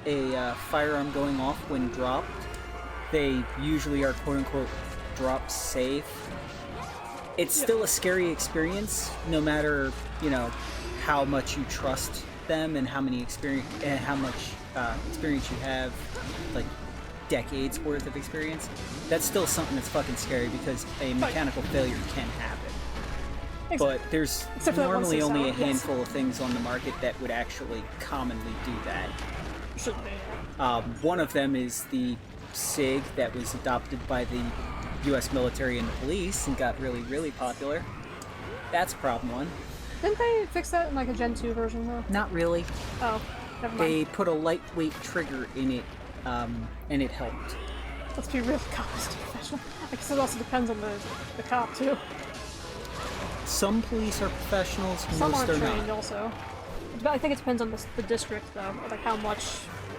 a firearm going off when dropped. They usually are quote-unquote drop safe. It's still a scary experience, no matter, you know, how much you trust them and how much experience you have, like decades worth of experience. That's still something that's fucking scary because a mechanical failure can happen. But there's Except for that one normally only a 6 hour, yes. handful of things on the market that would actually commonly do that. Shouldn't be. One of them is the SIG that was adopted by the U.S. military and the police and got really, really popular. That's problem one. Didn't they fix that in like a Gen 2 version though? Not really. Oh, never mind. They put a lightweight trigger in it, and it helped. Let's be real cops professional. I guess it also depends on the cop too. Some police are professionals, Some most aren't are trained not. also. But I think it depends on the district though, like how much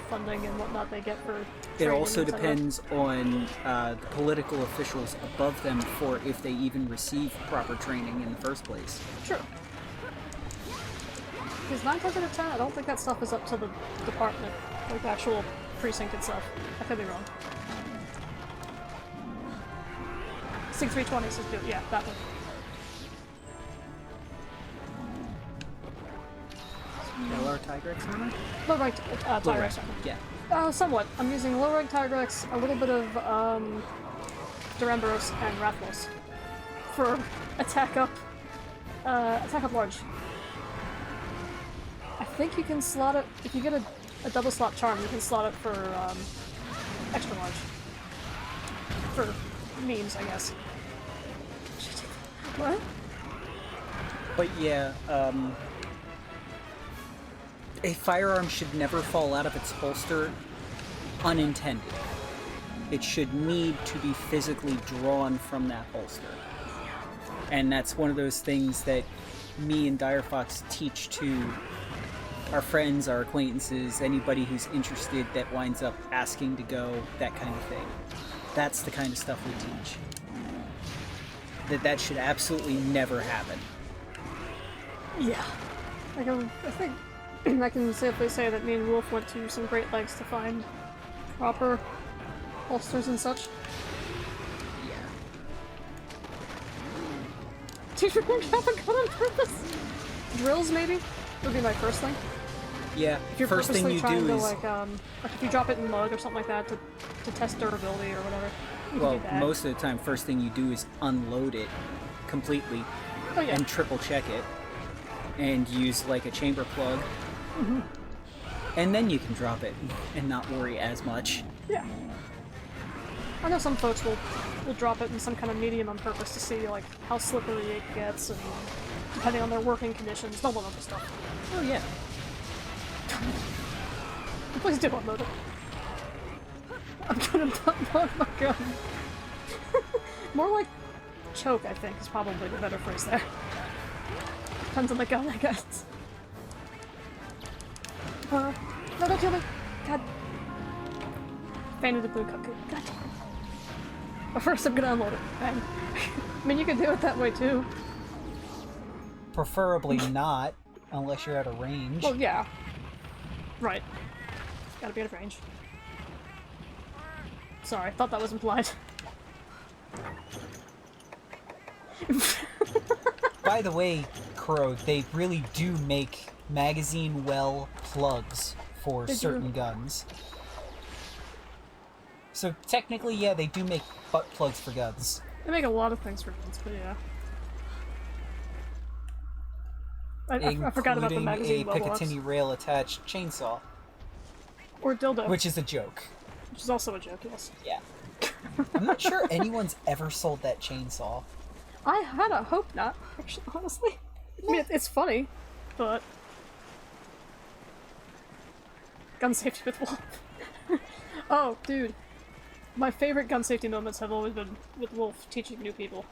funding and whatnot they get for It training, also et cetera. depends on the political officials above them for if they even receive proper training in the first place. True. Because 9 times out of 10, I don't think that stuff is up to the department, like the actual precinct itself. I could be wrong. SIG 320 says do, yeah, that one. LR Tigrex armor? Low rank Tigrex armor. Yeah. Somewhat. I'm using low rank Tigrex, a little bit of Duramboros and Rathlos for attack up large. I think you can slot it if you get a double slot charm. You can slot it for extra large. For memes, I guess. What? But yeah, a firearm should never fall out of its holster unintended. It should need to be physically drawn from that holster. And that's one of those things that me and Direfox teach to our friends, our acquaintances, anybody who's interested that winds up asking to go, that kind of thing. That's the kind of stuff we teach. That should absolutely never happen. Yeah. I think I can safely say that me and Wolf went to some great lengths to find proper holsters and such. Yeah. Teach me to have a gun on purpose. Drills, maybe, would be my first thing. Yeah, If you're first thing purposely you trying do to is... like if you drop it in mud or something like that to test durability or whatever. You Well, can do that. most of the time, first thing you do is unload it completely Oh yeah. and triple check it and use like a chamber plug. Mm-hmm. And then you can drop it and not worry as much. Yeah. I know some folks will drop it in some kind of medium on purpose to see like how slippery it gets and depending on their working conditions, they'll load up the stuff. Oh yeah. Please do unload it. I'm gonna unload my gun. More like choke, I think, is probably the better phrase there. Depends on the gun, I guess. No, don't kill me! God. Painted the blue cupcake. God damn it. But first I'm gonna unload it. Bang. I mean, you can do it that way too. Preferably not, unless you're at a range. Well, yeah. Right. Gotta be out of range. Sorry, thought that was implied. By the way, Crow, they really do make magazine-well plugs for They do. certain guns. So technically, yeah, they do make butt plugs for guns. They make a lot of things for guns, but yeah. I forgot about the Including magazine a level ups. Picatinny rail-attached chainsaw, Or dildo, which is a joke. which is also a joke, yes. Yeah. I'm not sure anyone's ever sold that chainsaw. I had a hope not, actually, honestly. I mean, it's funny, but... Gun safety with Wolf. Oh, dude. My favorite gun safety moments have always been with Wolf teaching new people.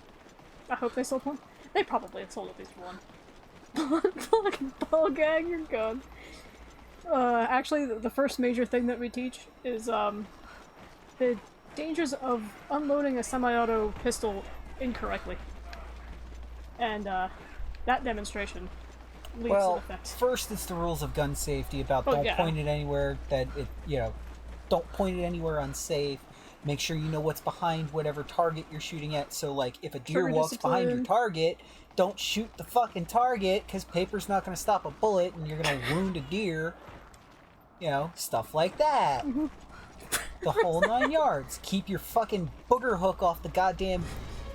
I hope they sold one. They probably have sold at least one. Fucking ball gag your gun. Actually, the first major thing that we teach is, the dangers of unloading a semi-auto pistol incorrectly. And, that demonstration leads to the effect. First it's the rules of gun safety about don't point it anywhere that it, don't point it anywhere unsafe. Make sure you know what's behind whatever target you're shooting at. So, like, if a deer walks behind your target, don't shoot the fucking target, because paper's not going to stop a bullet, and you're going to wound a deer. Stuff like that. Mm-hmm. The whole 9 yards. Keep your fucking booger hook off the goddamn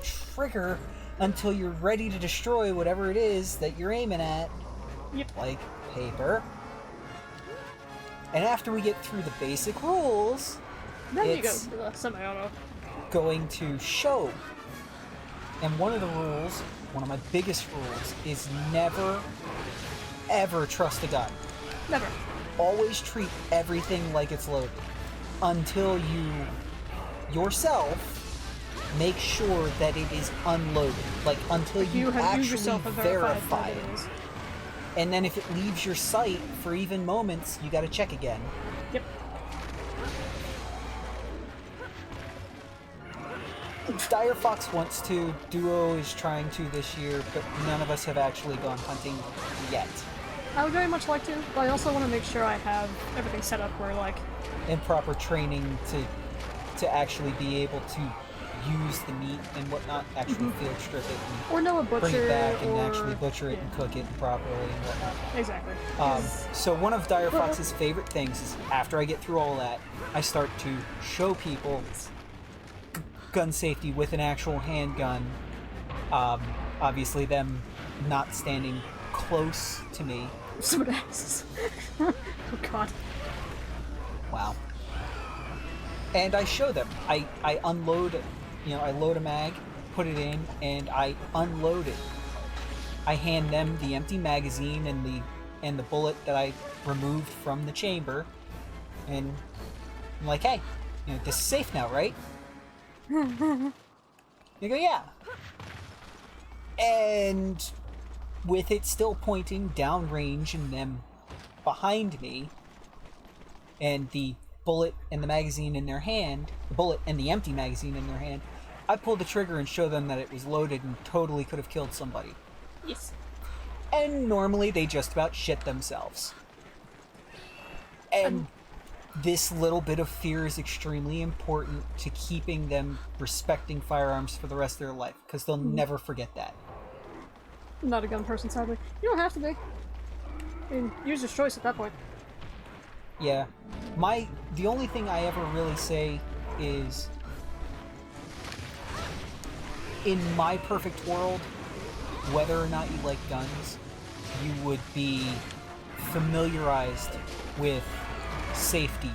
trigger until you're ready to destroy whatever it is that you're aiming at. Yep. Like paper. And after we get through the basic rules, then you go to the semi-auto. Going to show. And one of the rules, one of my biggest rules, is never, ever trust a gun. Never. Always treat everything like it's loaded. Until you, yourself, make sure that it is unloaded. Like, until you actually verify it. And then if it leaves your sight for even moments, you gotta check again. Yep. Dire Fox wants to, Duo is trying to this year, but none of us have actually gone hunting yet. I would very much like to, but I also want to make sure I have everything set up where, like... And proper training to actually be able to use the meat and whatnot, actually field strip it and or know a butcher, bring it back and actually butcher it and cook it properly and whatnot. Exactly. So one of Dire Fox's favorite things is after I get through all that, I start to show people gun safety with an actual handgun. Obviously them not standing close to me. Oh god. Wow. And I show them. I unload, I load a mag, put it in, and I unload it. I hand them the empty magazine and the bullet that I removed from the chamber, and I'm like, hey, this is safe now, right? They go, yeah. And with it still pointing downrange and them behind me, and the bullet and the magazine in their hand, the bullet and the empty magazine in their hand, I pull the trigger and show them that it was loaded and totally could have killed somebody. Yes. And normally they just about shit themselves. And this little bit of fear is extremely important to keeping them respecting firearms for the rest of their life, because they'll never forget that. I'm not a gun person, sadly. You don't have to be. I mean, user's choice at that point. Yeah. The only thing I ever really say is, in my perfect world, whether or not you like guns, you would be familiarized with safety,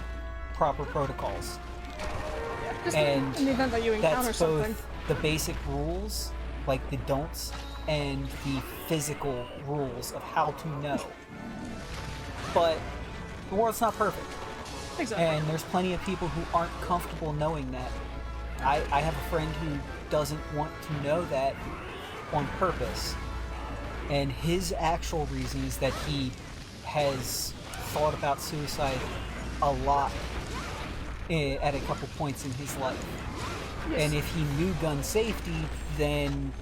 proper protocols. Yeah, just and in the event that you encounter that's something. both the basic rules, like the don'ts, and the physical rules of how to know. But the world's not perfect. Exactly. And there's plenty of people who aren't comfortable knowing that. I have a friend who doesn't want to know that on purpose. And his actual reason is that he has thought about suicide a lot at a couple points in his life. Yes. And if he knew gun safety, then...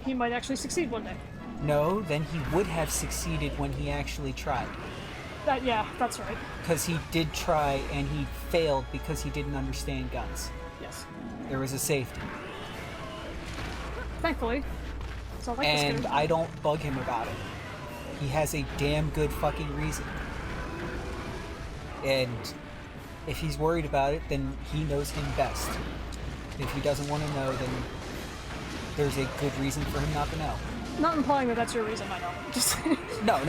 he might actually succeed one day. No, then he would have succeeded when he actually tried. Yeah, that's right. Because he did try, and he failed because he didn't understand guns. Yes. There was a safety. Thankfully. So like and I don't bug him about it. He has a damn good fucking reason. And if he's worried about it, then he knows him best. If he doesn't want to know, then there's a good reason for him not to know. Not implying that that's your reason, I know. Just No,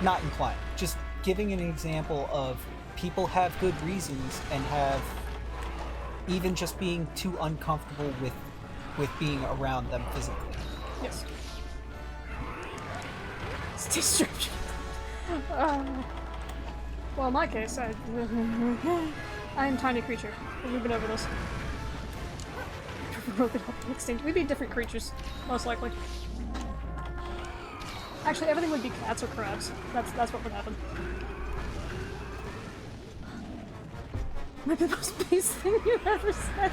not implying. Just giving an example of people have good reasons and have even just being too uncomfortable with being around them physically. Yes. Stay stripped. Well, in my case, I am tiny creature. We've been over this. Broken up and extinct. We'd be different creatures, most likely. Actually, everything would be cats or crabs. That's what would happen. Might be the most base thing you've ever said.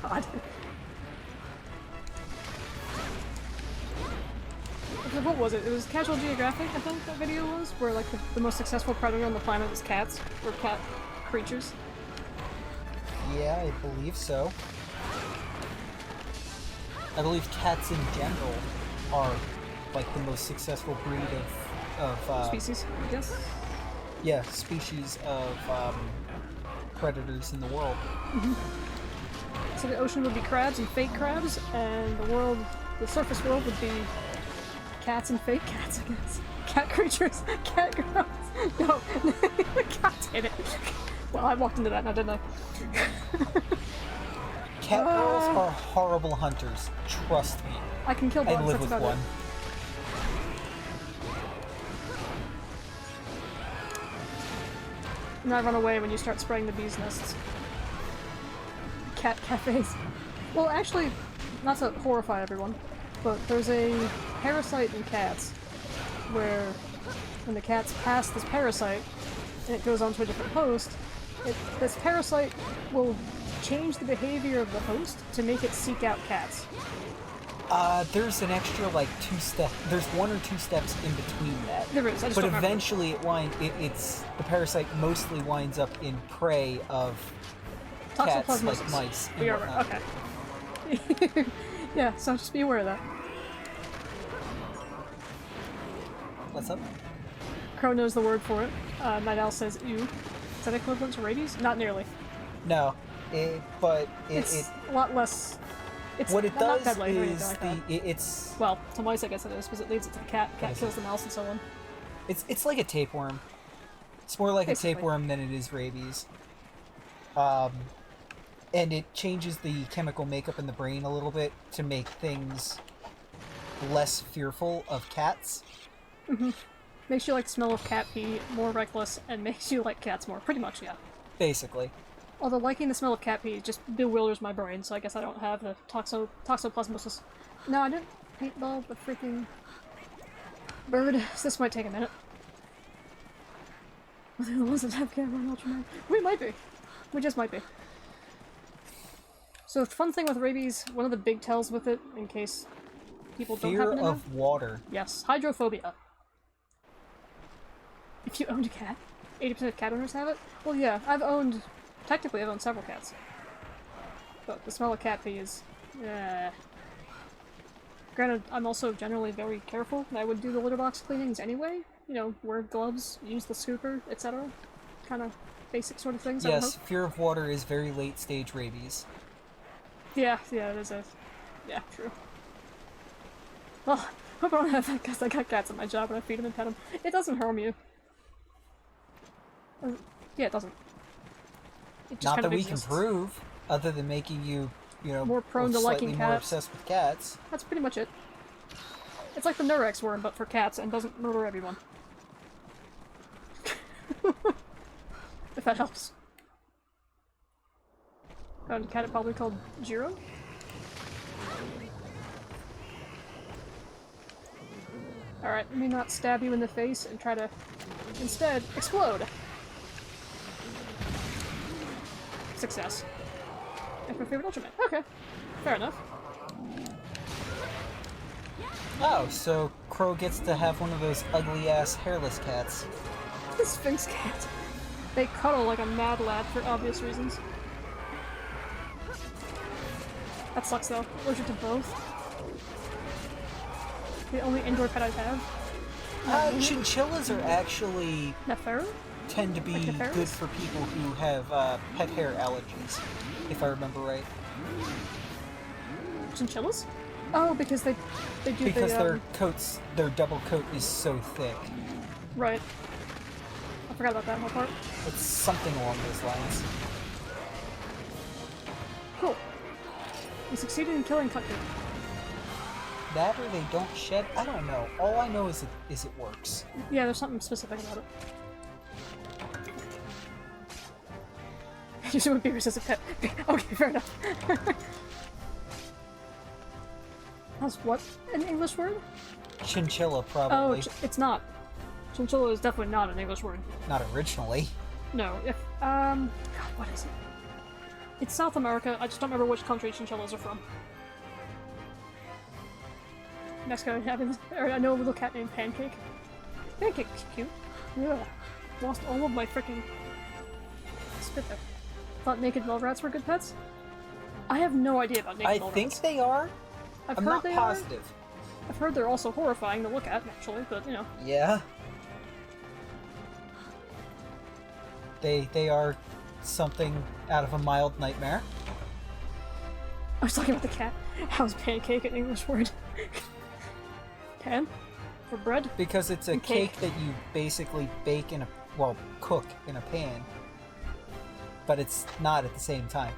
God. What was it? It was Casual Geographic, I think that video was, where like the most successful predator on the planet is cats, or cat creatures. Yeah, I believe so. I believe cats in general are like the most successful breed of Species, I guess. Yeah, species of predators in the world. So the ocean would be crabs and fake crabs, and the surface world would be cats and fake cats, I guess. Cat creatures, cat girls. No, God damn it. Well, I walked into that now, didn't I? Cat girls are horrible hunters. Trust me. I can kill bugs, I live that's with about one. it. And I run away when you start spraying the bees' nests. Cat cafes. Well, actually, not to horrify everyone, but there's a parasite in cats where when the cats pass this parasite and it goes on to a different host, this parasite will change the behavior of the host to make it seek out cats. There's an extra like there's 1 or 2 steps in between that. There is, I just but don't remember. eventually it's the parasite mostly winds up in prey of cats like Toxoplasmosis. mice and We are whatnot. okay. Yeah, so just be aware of that. What's up? Crow knows the word for it. Night Owl says ew. Is that equivalent to rabies? Not nearly. No, but It's a lot less. It's what it not does deadly or anything is like that. it's Well, to mice I guess it is, because it leads it to the cat. Cat kills the mouse and so on. it's like a tapeworm. It's more like Basically. a tapeworm than it is rabies. And it changes the chemical makeup in the brain a little bit to make things less fearful of cats. Makes you like the smell of cat pee more reckless, and makes you like cats more. Pretty much, yeah. Basically. Although liking the smell of cat pee just bewilders my brain, so I guess I don't have the toxoplasmosis. No, I didn't paintball the freaking bird. So this might take a minute. Are they the ones that have camera and ultraman? We might be. We just might be. So the fun thing with rabies, one of the big tells with it, in case people don't Fear happen to know. of water. Yes, hydrophobia. If you owned a cat, 80% of cat owners have it. Well, yeah, technically I've owned several cats. But the smell of cat pee is, Granted, I'm also generally very careful. I would do the litter box cleanings anyway. You know, wear gloves, use the scooper, etc. Kind of basic sort of things. I would Yes, hope. fear of water is very late stage rabies. Yeah, it is a... Yeah, true. Well, hope I don't have that because I got cats at my job and I feed them and pet them. It doesn't harm you. Yeah, it doesn't. It just Not kind that of we exists. can prove, other than making you, More prone to slightly liking more cats. obsessed with cats. That's pretty much it. It's like the Nurex worm, but for cats and doesn't murder everyone. If that helps. Found a cat probably called Jiro. Alright, let me not stab you in the face and try to instead explode. Success. That's my favorite Ultraman. Okay, fair enough. Oh, so Crow gets to have one of those ugly-ass hairless cats. The Sphinx cat. They cuddle like a mad lad for obvious reasons. That sucks though. Allergic to both. The only indoor pet I have. Chinchillas are actually Neferu? tend to be Like Neferus? good for people who have pet hair allergies, if I remember right. Chinchillas? Oh, because they do Because the, their double coat is so thick. Right. I forgot about that whole part. It's something along those lines. Cool. We succeeded in killing Cutku. That or they don't shed. I don't know. All I know is it works. Yeah, there's something specific about it. Usually would be resistant pet. Okay, fair enough. That's what? An English word? Chinchilla, probably. Oh, it's not. Chinchilla is definitely not an English word. Not originally. No, if, God, what is it? It's South America, I just don't remember which country chinchillas are from. Mexico happens, or I know a little cat named Pancake. Pancake's cute. Yeah. Lost all of my freaking spit there. Thought naked mole rats were good pets? I have no idea about naked mole rats. I think they are. I'm not positive. I've heard they're also horrifying to look at, actually, but, you know. Yeah. They are something out of a mild nightmare. I was talking about the cat. How's pancake an English word? Pan? For bread? Because it's a cake that you basically bake in a... well, cook in a pan. But it's not at the same time.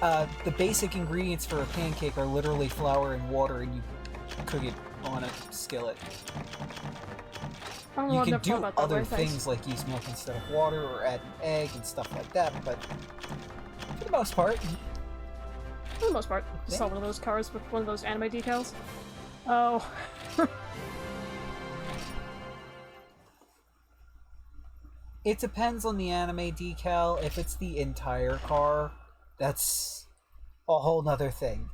The basic ingredients for a pancake are literally flour and water, and you cook it on a skillet. You can do other things like use milk instead of water, or add an egg and stuff like that, but for the most part... For the most part. Just saw one of those cars with one of those anime decals. Oh. It depends on the anime decal. If it's the entire car, that's a whole nother thing.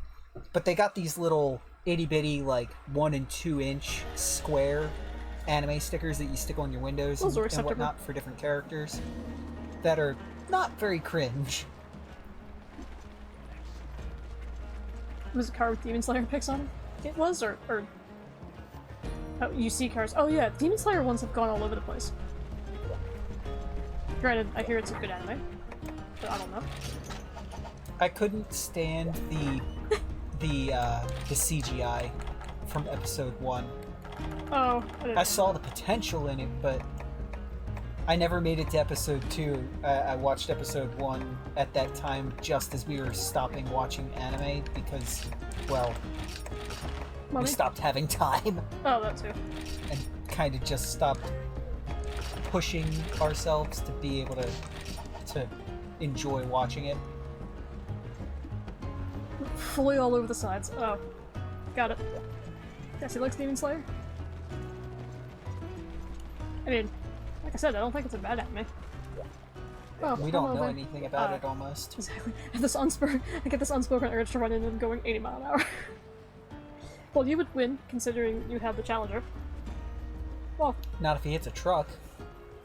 But they got these little itty-bitty, like, 1 and 2 inch square anime stickers that you stick on your windows and whatnot for different characters that are not very cringe. Was it a car with Demon Slayer pics on it? It was, or... Oh, you see cars. Oh yeah, Demon Slayer ones have gone all over the place. Granted, I hear it's a good anime, but I don't know. I couldn't stand the CGI from episode 1. Oh, I saw the potential in it, but I never made it to episode 2. I watched episode 1 at that time just as we were stopping watching anime because, well, we stopped having time. Oh, that too. And kind of just stopped pushing ourselves to be able to enjoy watching it. Fully all over the sides. Oh, got it. Yes, he likes Demon Slayer. I mean, like I said, I don't think it's a bad anime. Oh, we don't know anything about it, almost. Exactly. I get this unspoken urge to run in and going 80 miles an hour. Well, you would win, considering you have the Challenger. Well... Not if he hits a truck.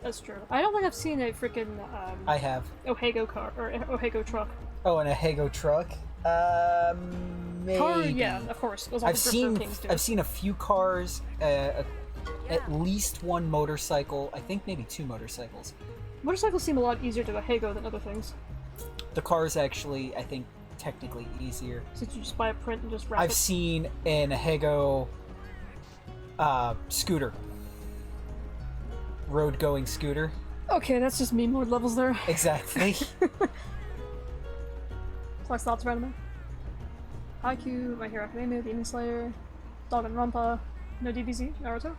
That's true. I don't think I've seen a freaking, I have. Ohego car, or Ohego truck. Oh, an Ohego truck? Maybe. Car, yeah, of course. I've seen a few cars, at least one motorcycle, I think maybe 2 motorcycles. Motorcycles seem a lot easier to Ohego than other things. The car's actually, I think, technically easier. So you just buy a print and just wrap it? I've seen an Ohego scooter. Road-going scooter. Okay, that's just meme lord levels there. Exactly. Flex thoughts around me. Haikyuu, My Hero Academia, Demon Slayer, Danganronpa, no DBZ, Naruto.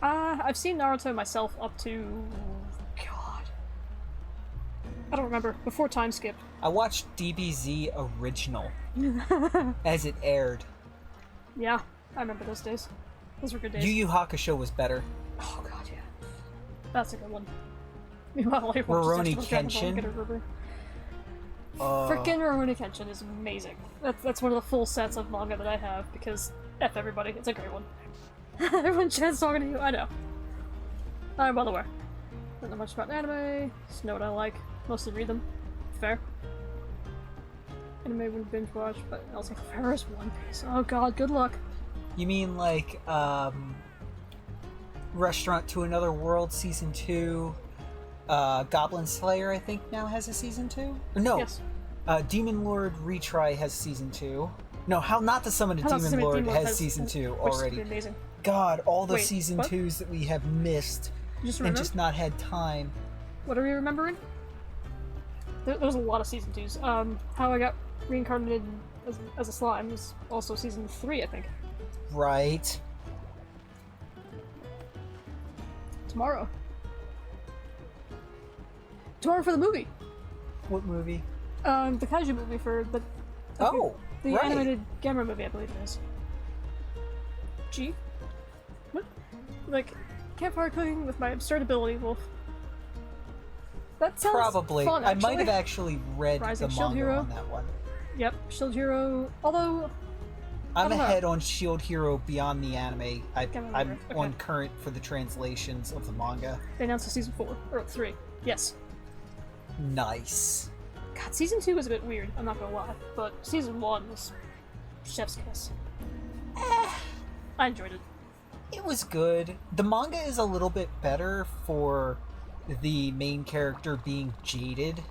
I've seen Naruto myself up to... God. I don't remember. Before time skip. I watched DBZ original as it aired. Yeah, I remember those days. Those were good days. Yu Yu Hakusho was better. Oh god, yeah. That's a good one. Meanwhile, Rurouni Kenshin. Frickin' Rurouni Kenshin is amazing. That's one of the full sets of manga that I have, because F everybody, it's a great one. Everyone chat's talking to you, I know. I'm well aware. Don't know much about anime, just know what I like. Mostly read them. Fair. Anime wouldn't binge watch, but also fair is One Piece. Oh god, good luck. You mean like, Restaurant to Another World Season 2, Goblin Slayer I think now has a Season 2? No, yes. Demon Lord Retry has Season 2. No, How Not to Summon a Demon Lord has Season 2 already. Amazing. God, all the Season 2s that we have missed and just not had time. What are we remembering? There's a lot of Season 2s. How I Got Reincarnated as a Slime is also Season 3, I think. Right. Tomorrow. Tomorrow for the movie. What movie? The kaiju movie for the Oh, the right. animated Gamera movie, I believe it is. G? What? Like, campfire cooking with my absurd ability, Wolf. That sounds Probably. fun, I might actually. have actually read Rising the Shield manga Hero. on that one. Yep, Shield Hero. Although, I'm don't know. ahead on Shield Hero beyond the anime. Gamera I'm Hero, okay. on current for the translations of the manga. they announced a season 4, or 3. Yes. Nice. God, season 2 was a bit weird, I'm not gonna lie, but season 1 was chef's kiss. I enjoyed it. It was good. The manga is a little bit better for the main character being jaded.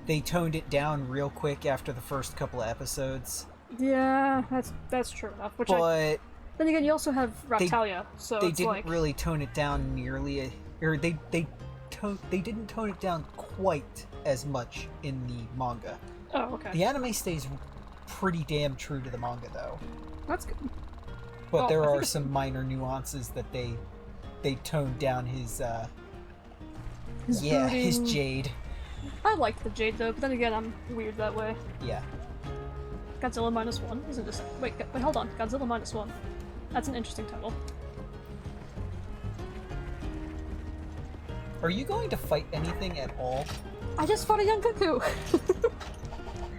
They toned it down real quick after the first couple of episodes. Yeah, that's true enough. Which But then again, you also have Raptalia, so they it's didn't like really tone it down nearly, or they didn't tone it down quite as much in the manga. oh, okay, The anime stays pretty damn true to the manga though. that's good. But Well, there I think are it's- some minor nuances that they toned down his His his brooding- jade. I liked the Jade though, but then again, I'm weird that way. Yeah. Godzilla -1 isn't this? Wait, hold on. Godzilla -1. That's an interesting title. Are you going to fight anything at all? I just fought a young cuckoo.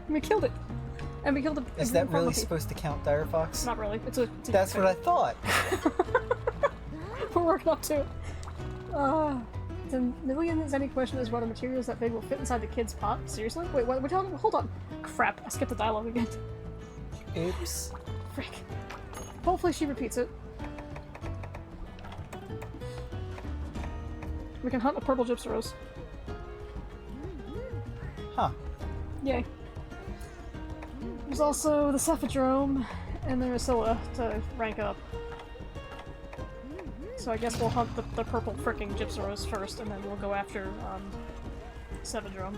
And we killed it. And we killed a. Is that really supposed to count, Dire Fox? Not really. It's a That's what I thought. We're working up to it. The million is any question is whether materials that big will fit inside the kid's pot. Seriously? Wait, what? Hold on. Crap! I skipped the dialogue again. Oops. Frick. Hopefully she repeats it. We can hunt a purple gypsy rose. Huh. Yay. There's also the Cephadrome and the Rusilla to rank up. So I guess we'll hunt the purple fricking gypsy rose first, and then we'll go after, Cephadrome.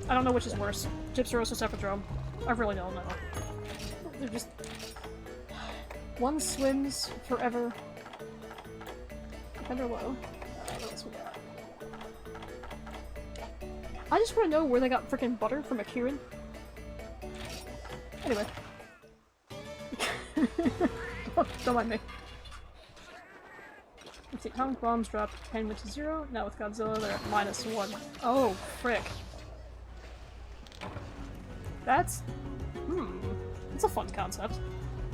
I don't know which is worse, gypsy rose or Cephadrome. I really don't know. They're just... One swims forever. Defender low. Let's move that. I just want to know where they got frickin' butter from Akirin. Anyway. Don't mind me. Let's see, atomic bombs dropped 10 went to 0. Now with Godzilla, they're at -1. Oh, frick. That's... It's a fun concept.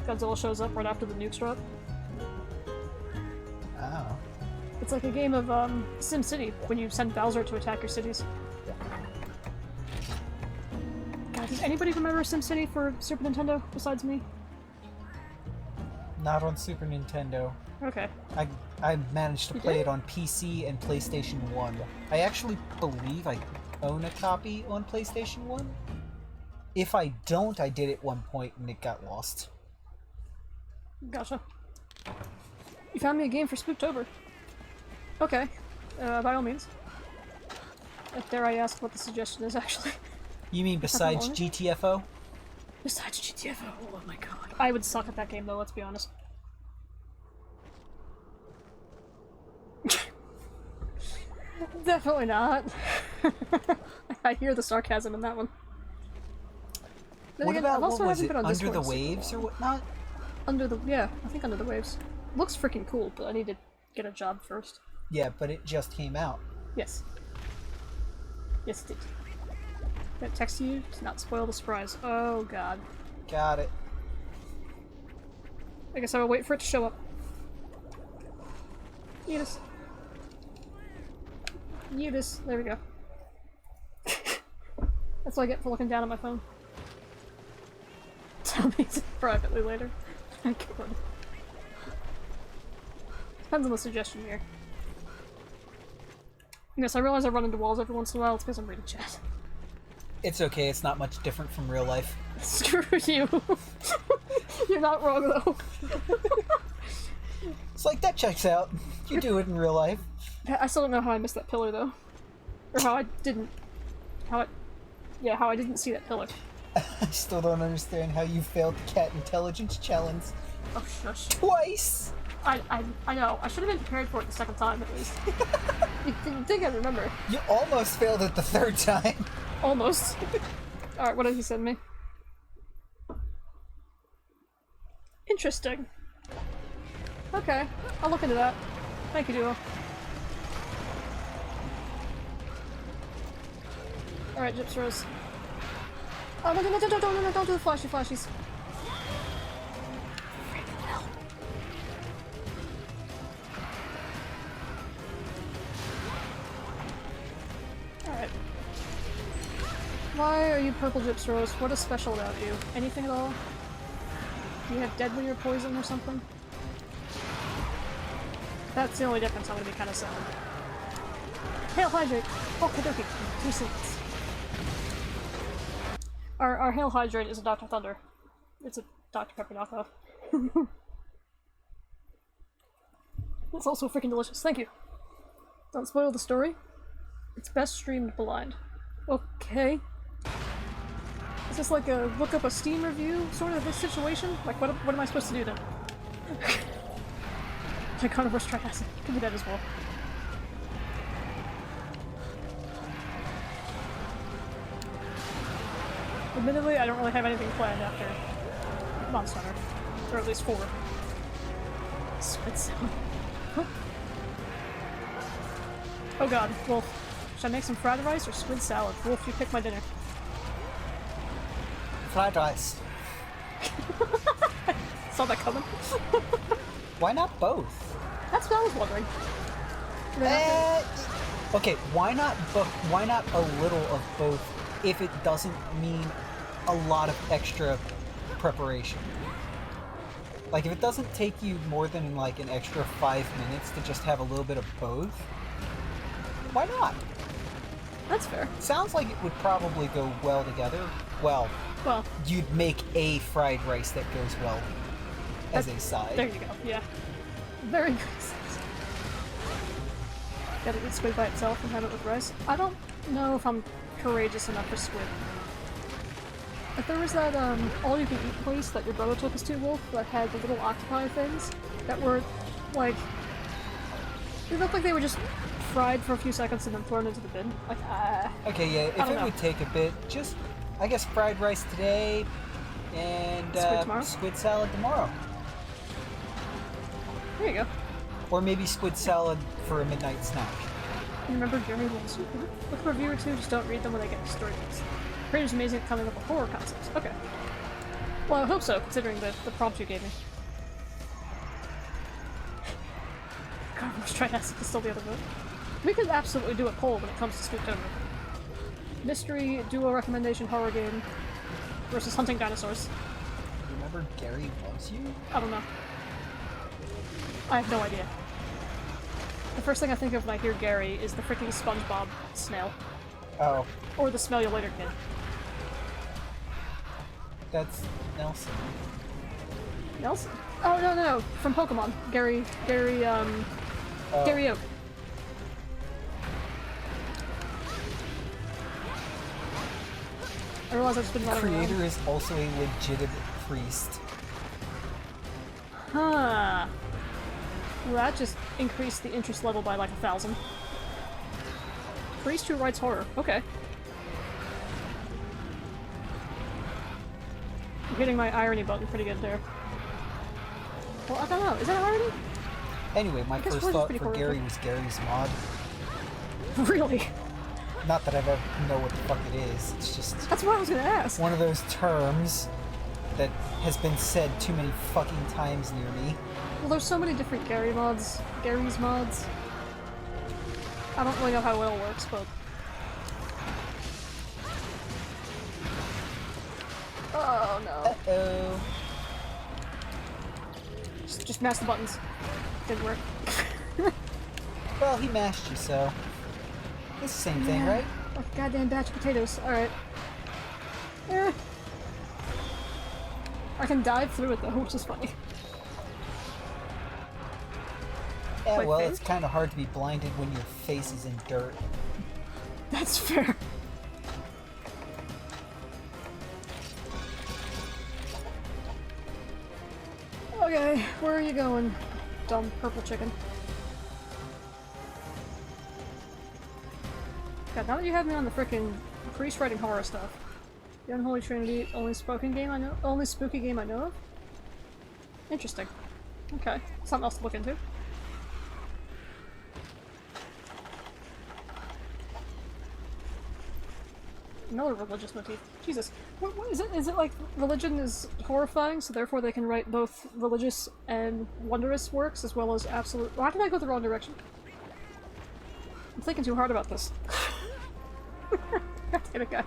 Godzilla shows up right after the nukes drop. Oh. It's like a game of, SimCity, when you send Bowser to attack your cities. God, does anybody remember SimCity for Super Nintendo besides me? Not on Super Nintendo. Okay. I managed to You play did? it on PC and PlayStation 1. I actually believe I own a copy on PlayStation 1. If I don't, I did at one point and it got lost. Gotcha. You found me a game for Spooktober. Okay. By all means. Dare I ask what the suggestion is, actually? You mean besides long? GTFO? Besides GTFO, oh my god. I would suck at that game, though, let's be honest. Definitely not. I hear the sarcasm in that one. Then What again, about, I've also what was haven't it, been on Under Discord the in super Waves or long. whatnot? Under the... yeah, I think Under the Waves. Looks freaking cool, but I need to get a job first. Yeah, but it just came out. Yes. Yes, it did. That text you to not spoil the surprise. Oh god. Got it. I guess I will wait for it to show up. Eunice. Eunice. There we go. That's what I get for looking down at my phone. Tell me privately later. I could. Depends on the suggestion here. Yes, I realize I run into walls every once in a while. It's because I'm reading chat. It's okay, it's not much different from real life. Screw you. You're not wrong though. It's like, that checks out. You do it in real life. I still don't know how I missed that pillar though. Or how I didn't. How I didn't see that pillar. I still don't understand how you failed the cat intelligence challenge. Oh, shush. Twice! I know. I should have been prepared for it the second time, at least. You didn't think I'd remember. You almost failed it the third time. Almost. Alright, what did he send me? Interesting. Okay, I'll look into that. Thank you, Duo. Alright, Gyps Rose. Oh, no, don't do the flashies. Alright. Why are you purple, Gyps Rose? What is special about you? Anything at all? Do you have deadly or poison or something? That's the only difference. I'm gonna be kind of sad. Hail Hydrate! Okie dokie. 2 seconds. Our Hail Hydrate is a Dr. Thunder. It's a Dr. Pepper knockoff. It's also freaking delicious. Thank you. Don't spoil the story. It's best streamed blind. Okay. Is this like a look up a Steam review sort of this situation? Like, what am I supposed to do then? My carnivore's triacid. Could be that as well. Admittedly, I don't really have anything planned after Monster Hunter. Or at least 4. Squid salad. Oh god, Wolf. Should I make some fried rice or squid salad? Wolf, you pick my dinner. Fried rice. Saw that coming. Why not both? That's what I was wondering. Okay, why not a little of both if it doesn't mean a lot of extra preparation? Like, if it doesn't take you more than like an extra 5 minutes to just have a little bit of both, why not? That's fair. Sounds like it would probably go well together. Well, you'd make a fried rice that goes well as a side. There you go, yeah. Very good. Gotta eat squid by itself and have it with rice. I don't know if I'm courageous enough for squid. If there was that all-you-can-eat place that your brother took us to, Wolf, that had the little octopi things that were, like... They looked like they were just fried for a few seconds and then thrown into the bin. Like, okay, yeah, if it would take a bit, just, I guess, fried rice today, and squid salad tomorrow. There you go. Or maybe squid salad for a midnight snack. You remember Jeremy Wilson? Look for a review or two, just don't read them when they get to story books. Creator's amazing at coming up with horror concepts. Okay. Well, I hope so, considering the prompt you gave me. God, let's try to still the other vote. We could absolutely do a poll when it comes to Spooktober. Mystery, duo recommendation, horror game versus hunting dinosaurs. Remember Gary Loves You? I don't know. I have no idea. The first thing I think of when I hear Gary is the freaking SpongeBob snail. Oh. Or the Smell You Later kid. That's Nelson. Nelson? Oh, no. From Pokemon. Gary Oak. I realize I've just been running around. Creator is also a legitimate priest. Huh. Well, that just increased the interest level by like 1,000. Priest who writes horror. Okay. I'm hitting my irony button pretty good there. Well, I don't know. Is that irony? Anyway, my first thought for Gary was Gary's mod. Really? Not that I've ever know what the fuck it is. It's just... That's what I was gonna ask. One of those terms that has been said too many fucking times near me. Well, there's so many different Gary's mods. I don't really know how well it works, but... Oh, no. Uh-oh. Just mash the buttons. Didn't work. Well, he mashed you, so... It's the same thing, right? Like a goddamn batch of potatoes. Alright. Eh. I can dive through it, though, which is funny. Yeah, well, it's kind of hard to be blinded when your face is in dirt. That's fair. Okay, where are you going, dumb purple chicken? God, now that you have me on the frickin' priest writing horror stuff. The Unholy Trinity, only spooky game I know of? Interesting. Okay, something else to look into. Another religious motif. Jesus. What is it? Is it like religion is horrifying, so therefore they can write both religious and wondrous works as well as absolute. Why did I go the wrong direction? I'm thinking too hard about this. God damn it, guys.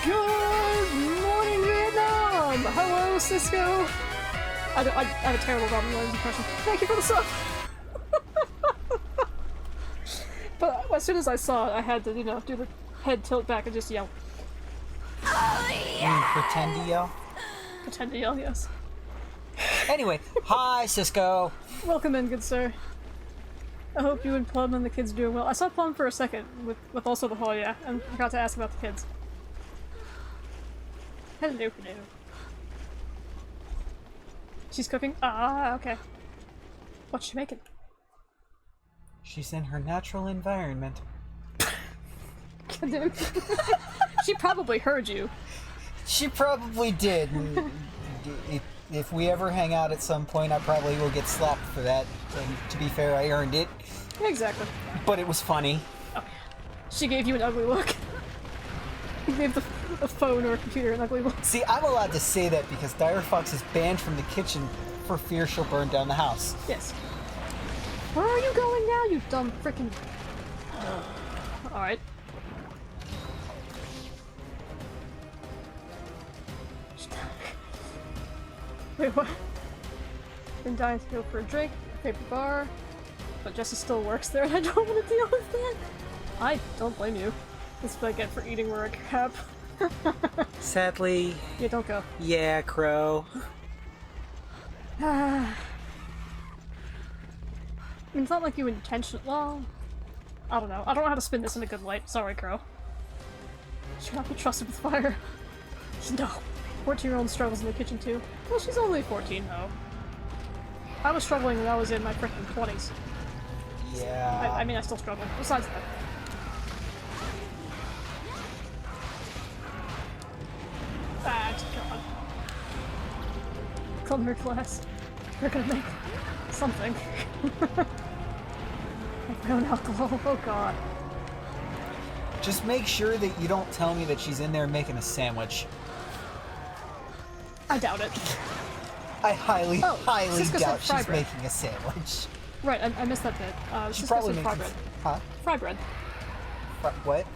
Good morning, Vietnam! Hello, Cisco! I have a terrible Robin Williams impression. Thank you for the sub! But as soon as I saw it, I had to, you know, do the head tilt back and just yell. Pretend to yell? Pretend to yell, yes. Anyway, hi, Cisco! Welcome in, good sir. I hope you and Plum and the kids are doing well. I saw Plum for a second, with also the hall, yeah, and I forgot to ask about the kids. Hello, hello. She's cooking? Ah, okay. What's she making? She's in her natural environment. She probably heard you. She probably did. If we ever hang out at some point, I probably will get slapped for that. And to be fair, I earned it. Exactly. But it was funny. Oh. She gave you an ugly look. You gave a phone or a computer an ugly look. See, I'm allowed to say that because Dire Fox is banned from the kitchen for fear she'll burn down the house. Yes. Where are you going now, you dumb frickin'... Alright. Wait, what? Been dying to go for a drink, paper bar, but Jesse still works there and I don't want to deal with that. I don't blame you. That's what I get for eating where I crap. Sadly... Yeah, don't go. Yeah, Crow. I mean, it's not like you intentionally. Well, I don't know. I don't know how to spin this in a good light. Sorry, Crow. Should not be trusted with fire. No. 14-year-old struggles in the kitchen too. Well, she's only 14 though. I was struggling when I was in my frickin' 20s. Yeah. I mean, I still struggle. Besides that. Ah, God. Come here, class. We're gonna make something. My own alcohol. Oh God. Just make sure that you don't tell me that she's in there making a sandwich. I doubt it. I highly Cisco doubt said fry she's bread. making a sandwich. Right, I missed that bit. She Cisco probably said makes fry bread. Huh? Fry bread. What?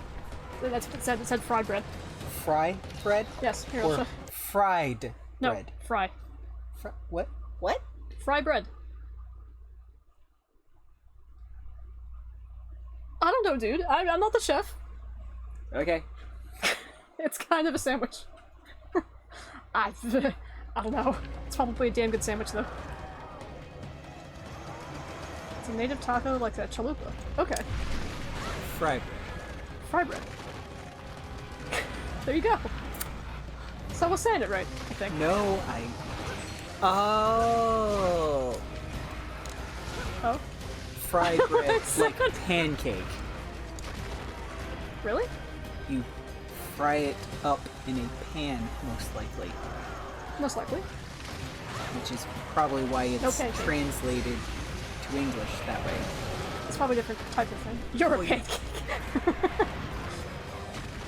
That's what it said. It said fry bread. Fry bread? Yes, here, Or I'll show. fried No, bread? fry. What? What? Fry bread. I don't know, dude. I'm not the chef. Okay. It's kind of a sandwich. I don't know. It's probably a damn good sandwich, though. It's a native taco like that chalupa. Okay. Fried bread. Fry bread. There you go. So I was saying it right, I think. No, Oh. Oh? Fried bread It's like like- pancake. Really? You fry it up in a pan, most likely. Most likely. Which is probably why it's No pancake. translated to English that way. It's probably a different type of thing. You're a Oh, yeah. pancake.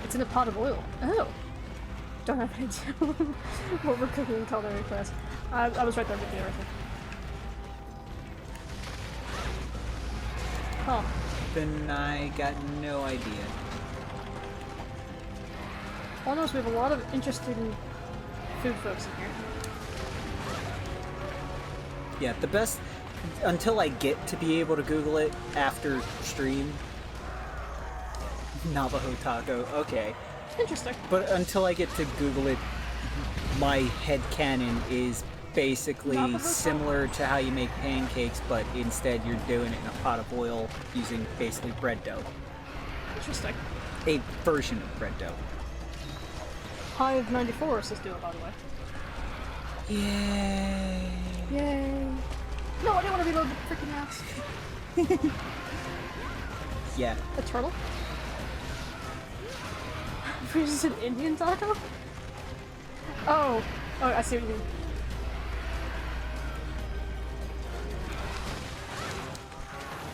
It's in a pot of oil. Oh. Don't have any idea what we're cooking in culinary class. I was right there with you, right there. Huh. Then I got no idea. All I know is we have a lot of interesting food folks in here. Yeah, the best until I get to be able to Google it after stream. Navajo taco, okay. Interesting. But until I get to Google it, my headcanon is basically Navajo taco? similar to how you make pancakes, but instead you're doing it in a pot of oil using basically bread dough. Interesting. A version of bread dough. Hive 94 says do it, by the way. Yay! Yay! No, I didn't want to reload the freaking ass. Yeah. A turtle? Is this an Indian taco? Oh, I see what you mean.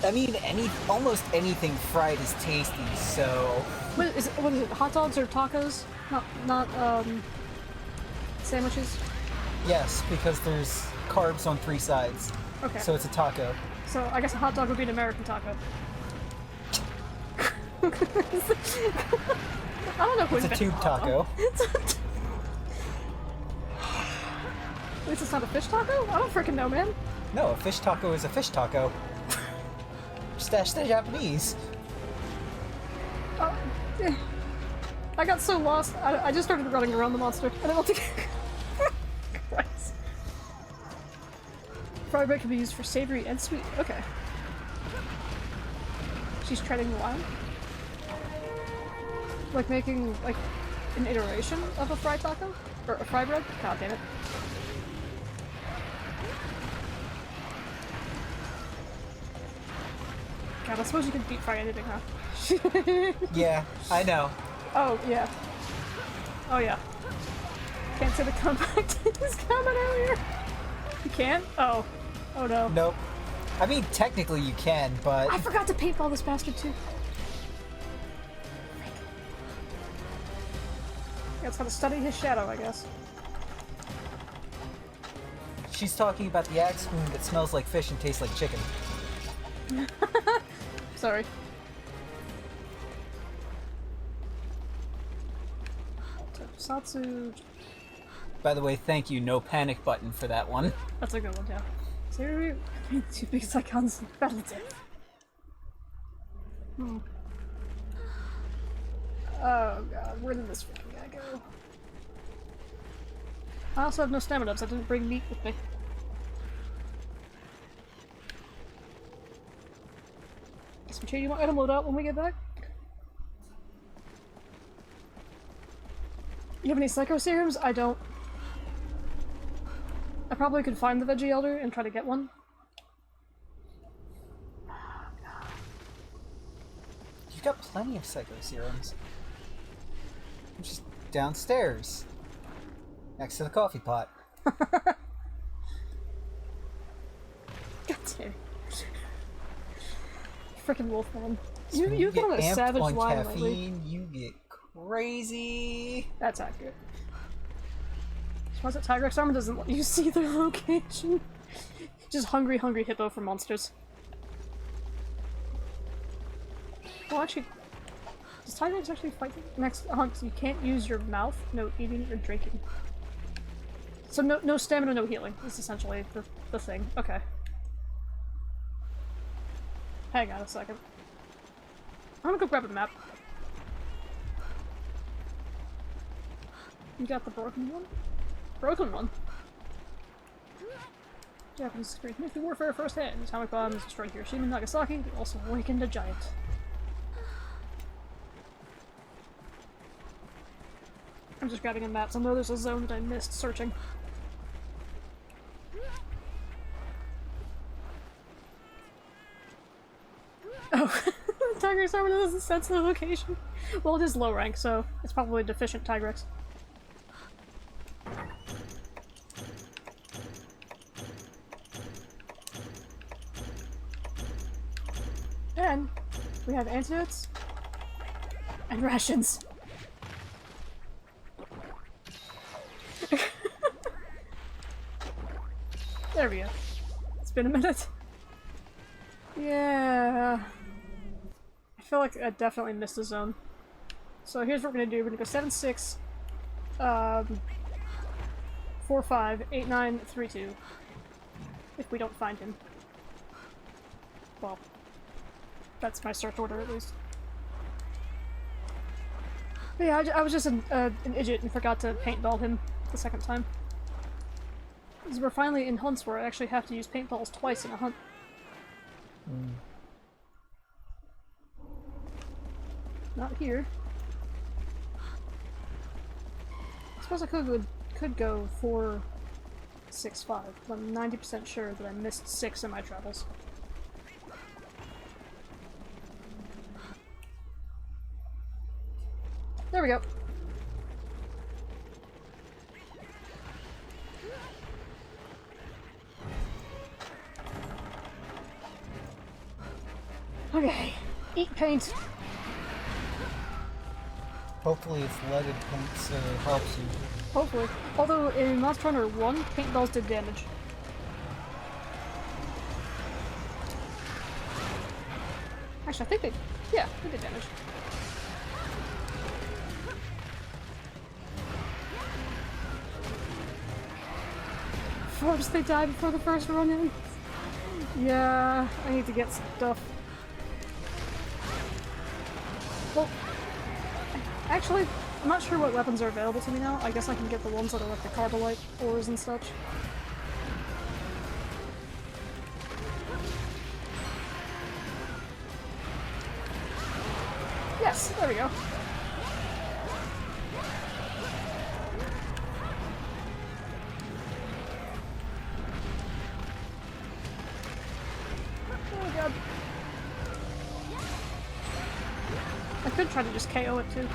I mean, almost anything fried is tasty, so... What is it, hot dogs or tacos? Not sandwiches? Yes, because there's carbs on 3 sides. Okay. So it's a taco. So I guess a hot dog would be an American taco. I don't know who It's a invented tube hot taco. dog. At least it's not a fish taco? I don't freaking know, man. No, a fish taco is a fish taco. Just ask the Japanese. I got so lost. I just started running around the monster. I don't think. Christ. Fried bread can be used for savory and sweet. Okay. She's treading the line. Like making like an iteration of a fried taco or a fried bread. God damn it. God, I suppose you could deep fry anything, huh? Yeah, I know. Oh, yeah. Oh, yeah. Can't say the compact is coming earlier. You can't? Oh. Oh, no. Nope. I mean, technically you can, but... I forgot to paintball this bastard, too. Yeah, it's gotta study his shadow, I guess. She's talking about the axe wound that smells like fish and tastes like chicken. Sorry. Satsu. By the way, thank you, no panic button for that one. That's a good one, yeah. Seriously? Two big icons in battle depth. Oh god, where did this freaking guy go? I also have no stamina ups, I didn't bring meat with me. Guess you want item load out when we get back? You have any psycho serums? I don't. I probably could find the Veggie Elder and try to get one. You've got plenty of psycho serums. Just downstairs. Next to the coffee pot. God damn. Frickin' Wolfman. You get on a amped savage on line caffeine, lately. you get crazy. That's accurate. Why's it Tigrex armor doesn't let you see their location? Just hungry hippo for monsters. Well, actually, does Tigrex actually fight next hunt? You can't use your mouth, no eating or drinking. So no stamina, no healing is essentially the thing. Okay. Hang on a second. I'm gonna go grab a map. You got the broken one? Broken one? Japanese screen. Nuclear warfare firsthand. Atomic bombs destroyed Hiroshima and Nagasaki, but also awakened a giant. I'm just grabbing a map, so I know there's a zone that I missed searching. Oh, Tigrex armor doesn't sense the location. Well, it is low rank, so it's probably deficient Tigrex. And we have antidotes and rations. There we go. It's been a minute. Yeah. I feel like I definitely missed a zone. So here's what we're gonna do. We're gonna go 7, 6, 4, 5, 8, 9, 3, 2. If we don't find him. Well, that's my search order at least. But yeah, I was just an idiot and forgot to paintball him the second time. Because we're finally in hunts where I actually have to use paintballs twice in a hunt. Not here. I suppose I could go for 6-5. I'm 90% sure that I missed 6 in my travels. There we go. Okay, eat paint. Hopefully if leaded paint helps you. Hopefully. Although in Monster Hunter 1, paintballs did damage. Actually, I think they... yeah, they did damage. Of course they died before the first run in. Yeah, I need to get stuff. Well, actually, I'm not sure what weapons are available to me now. I guess I can get the ones that are like the Carbolite ores and such. Yes, there we go. Oh god. I could try to just KO it too.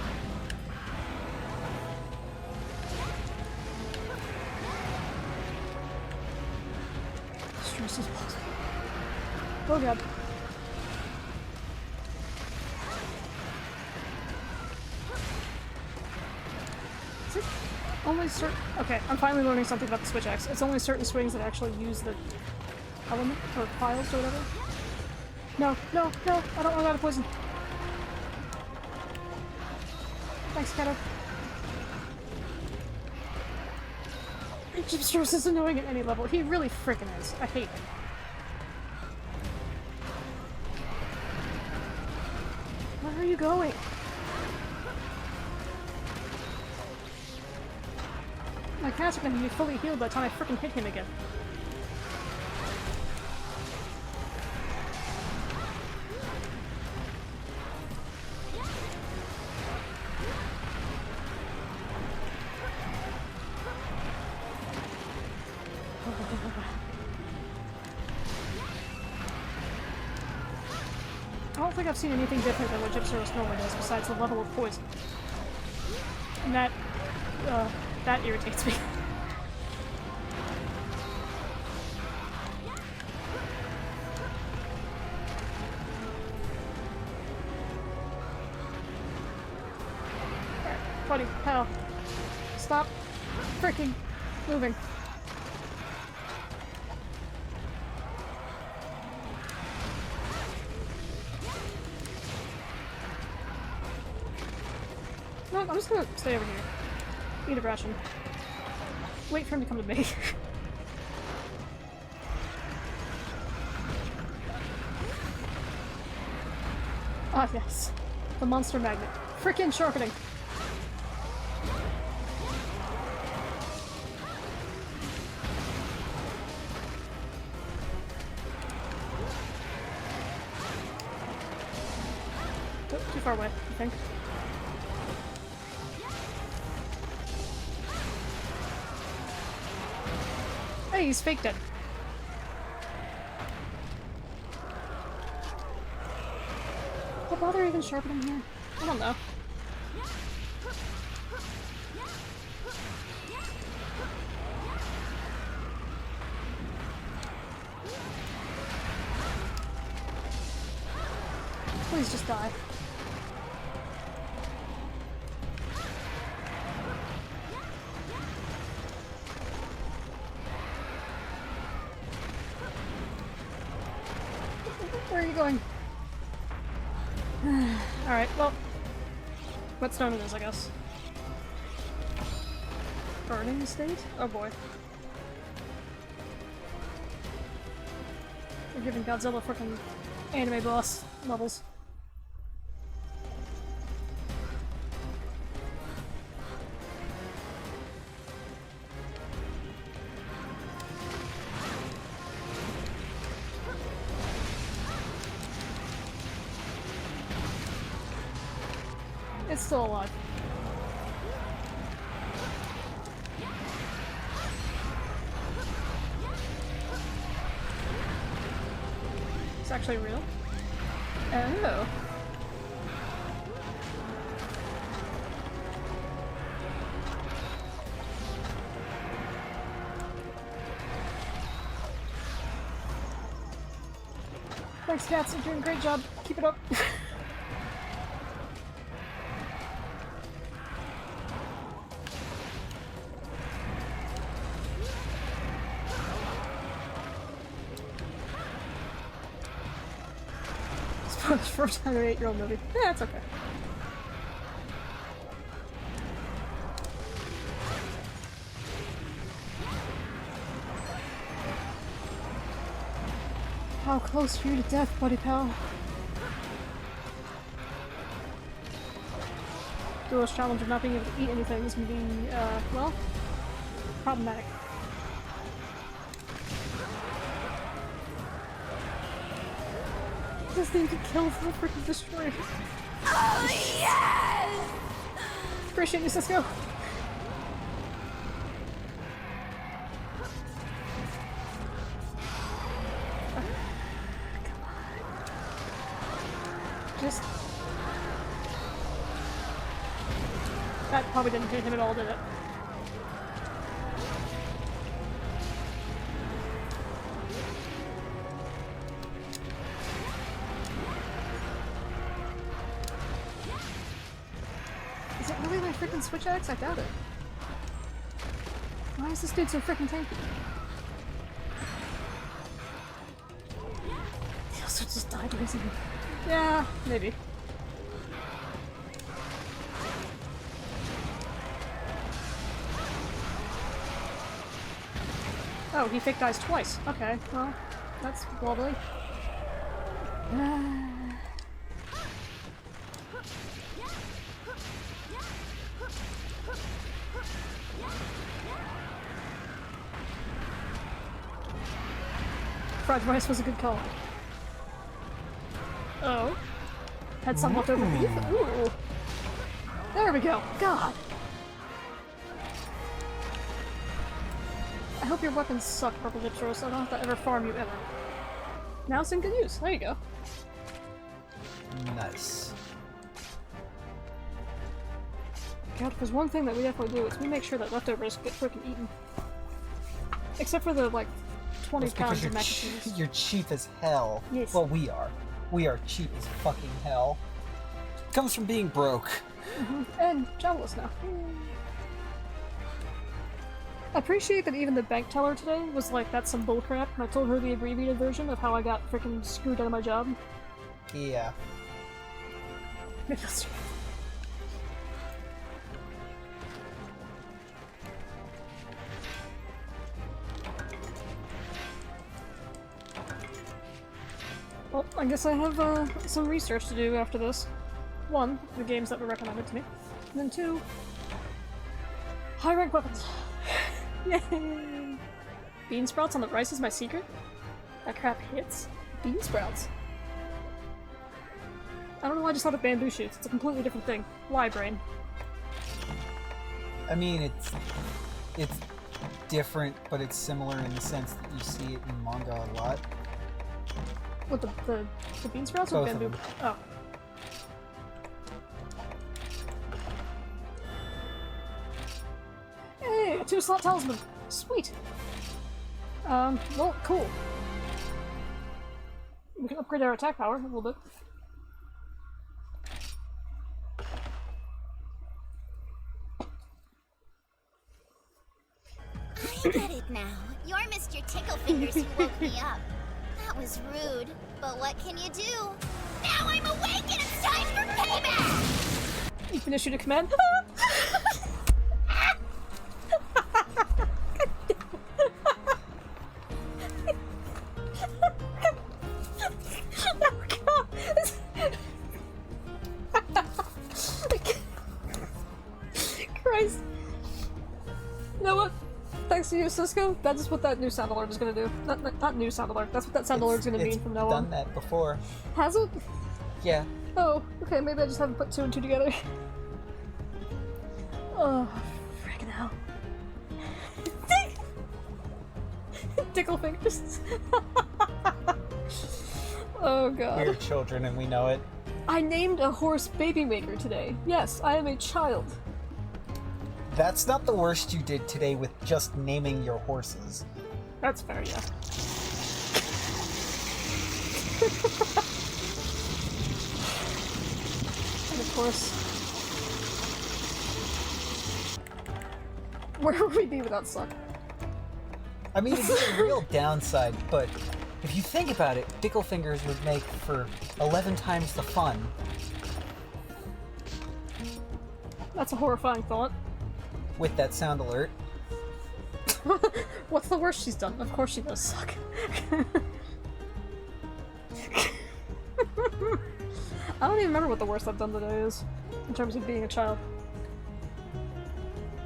Stress is possible. Oh god. Is it only certain... okay, I'm finally learning something about the switch axe. It's only certain swings that actually use the element or piles or whatever. No, no, no, I don't want to poison. Thanks, Kato. Gypstrose is annoying at any level. He really frickin' is. I hate him. Where are you going? My cat's gonna be fully healed by the time I frickin' hit him again. I don't think I've seen anything different than what Gypstrose normally does besides the level of poison. And that irritates me. Alright, buddy, hell. Stop freaking moving. No, I'm just gonna stay over here. Eat a ration. Wait for him to come to me. Ah, yes. The monster magnet. Frickin' sharpening! Oh, too far away, I think. Hey, he's fake dead. What bother even sharpening here? I don't know. Please just die. Where are you going? Alright, well. Whetstone it is, I guess. Burning state? Oh boy. We're giving Godzilla frickin' anime boss levels. It's still alive. actually real. Oh. Thanks, cats. You're doing a great job. Keep it up. It's probably the first time an 8-year-old movie. Yeah, it's okay. How close are you to death, buddy pal? Duel's challenge of not being able to eat anything is gonna be, well, problematic. This thing could kill the freaking destroyer. Oh, yes! Appreciate you, Cisco. Just... That probably didn't hit him at all, did it? Is it really my freaking switch axe? I doubt it. Why is this dude so freaking tanky? He also just died losing him. Yeah, maybe. Oh, he fake dies twice. Okay, well, that's wobbly. Fried rice was a good call. Oh. Had some leftover beef? Ooh. There we go. God. I hope your weapons suck, Purple Lips Rose, so I don't have to ever farm you ever. Now it's in good use. There you go. Nice. God, because one thing that we definitely do is we make sure that leftovers get freaking eaten. Except for the, like, 20 pounds of mac and cheese. You're cheap as hell. Yes. Well, we are. We are cheap as fucking hell. Comes from being broke. And jobless now. I appreciate that even the bank teller today was like, that's some bullcrap, and I told her the abbreviated version of how I got freaking screwed out of my job. Yeah. Maybe that's true. Well, I guess I have some research to do after this. One, the games that were recommended to me. And then two, high rank weapons. Yay! Bean sprouts on the rice is my secret? That crap hits. Bean sprouts. I don't know why I just thought of bamboo shoots. It's a completely different thing. Why, brain? I mean, it's different, but it's similar in the sense that you see it in manga a lot. What, the bean sprouts or Both of bamboo? them. Oh. Hey, a 2-slot talisman! Sweet! Well, cool. We can upgrade our attack power a little bit. I get it now. You're Mr. Tickle Fingers who woke me up. That was rude, but what can you do? Now I'm awake and it's time for payback! You can issue a command. Christ. You know what? Thanks to you, Cisco. That's what that new sound alert is gonna do. Not new sound alert. That's what that sound alert is gonna mean from now on. Done that before. Has it? Yeah. Oh, okay. Maybe I just haven't put 2 and 2 together. Oh, freaking hell. Tickle fingers. Oh god. We are children and we know it. I named a horse Baby Maker today. Yes, I am a child. That's not the worst you did today with just naming your horses. That's fair, yeah. And of course... Where would we be without Suck? I mean, it's a real downside, but if you think about it, Dickle Fingers would make for 11 times the fun. That's a horrifying thought. With that sound alert. What's the worst she's done? Of course she does suck. I don't even remember what the worst I've done today is, in terms of being a child.